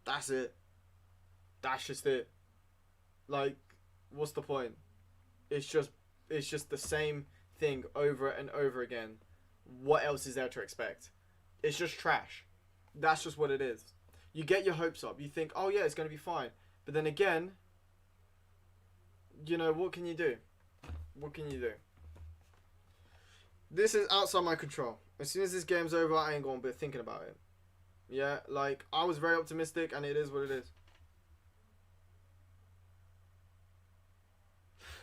That's it. That's just it. Like, what's the point? It's just the same thing over and over again. What else is there to expect? It's just trash. That's just what it is. You get your hopes up. You think, oh yeah, it's going to be fine. But then again, you know, what can you do? What can you do? This is outside my control. As soon as this game's over, I ain't going to be thinking about it. Yeah, like, I was very optimistic, and it is what it is.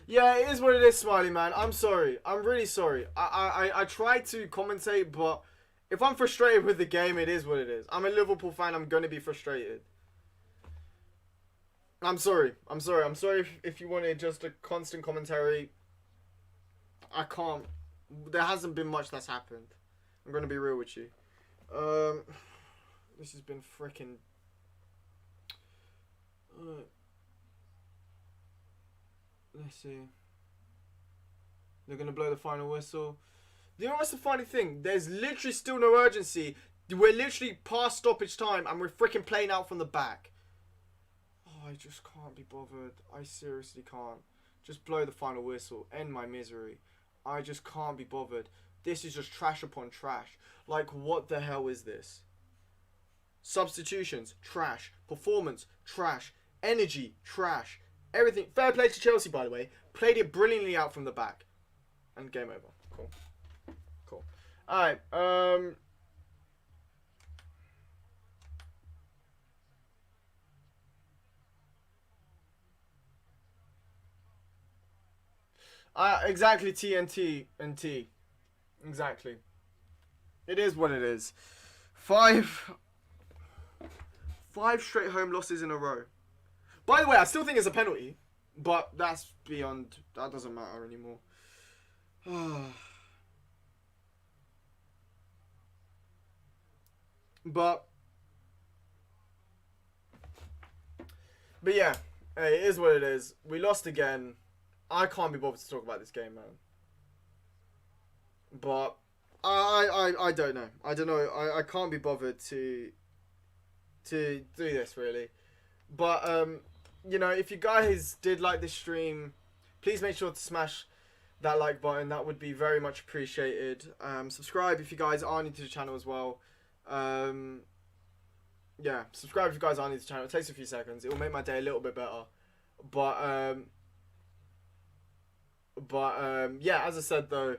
Yeah, it is what it is, Smiley, man. I'm sorry. I'm really sorry. I try to commentate, but if I'm frustrated with the game, it is what it is. I'm a Liverpool fan. I'm going to be frustrated. I'm sorry. I'm sorry. I'm sorry if you wanted just a constant commentary. I can't. There hasn't been much that's happened. I'm going to be real with you. This has been freaking... let's see. They're going to blow the final whistle. You know what's the funny thing? There's literally still no urgency. We're literally past stoppage time and we're freaking playing out from the back. Oh, I just can't be bothered. I seriously can't. Just blow the final whistle. End my misery. I just can't be bothered. This is just trash upon trash. Like, what the hell is this? Substitutions, trash. Performance, trash. Energy, trash. Everything. Fair play to Chelsea, by the way. Played it brilliantly out from the back. And game over. Cool. Cool. Alright, exactly, TNT and T. Exactly. It is what it is. Five straight home losses in a row. By the way, I still think it's a penalty, but that's beyond... That doesn't matter anymore. But yeah, hey, it is what it is. We lost again. I can't be bothered to talk about this game, man. But I don't know. I don't know. I can't be bothered to do this, really. But you know, if you guys did like this stream, please make sure to smash that like button. That would be very much appreciated. Subscribe if you guys are new to the channel as well. Yeah, subscribe if you guys are new to the channel. It takes a few seconds. It will make my day a little bit better. But yeah, as I said though,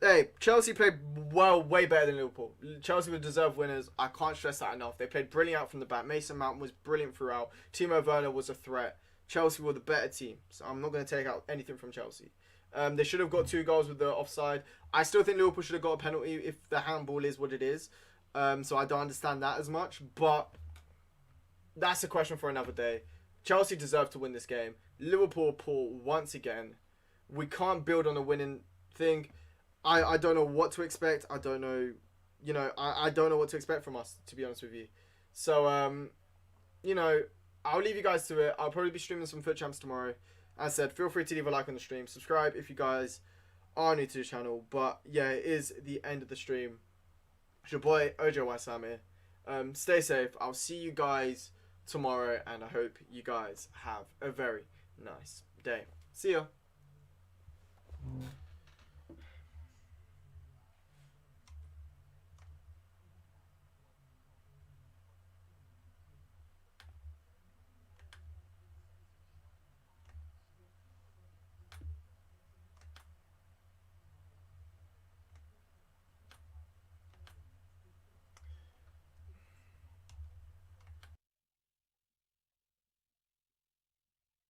hey, Chelsea played well, way better than Liverpool. Chelsea were deserved winners. I can't stress that enough. They played brilliant out from the back. Mason Mount was brilliant throughout. Timo Werner was a threat. Chelsea were the better team, so I'm not going to take out anything from Chelsea. They should have got 2 goals with the offside. I still think Liverpool should have got a penalty if the handball is what it is. So I don't understand that as much, but that's a question for another day. Chelsea deserved to win this game. Liverpool pull once again. We can't build on a winning thing. I don't know what to expect. I don't know, I don't know what to expect from us, to be honest with you. So, I'll leave you guys to it. I'll probably be streaming some Foot Champs tomorrow. As I said, feel free to leave a like on the stream. Subscribe if you guys are new to the channel. But yeah, it is the end of the stream. It's your boy, Ojo Wasam here. Stay safe. I'll see you guys tomorrow. And I hope you guys have a very nice day. See ya.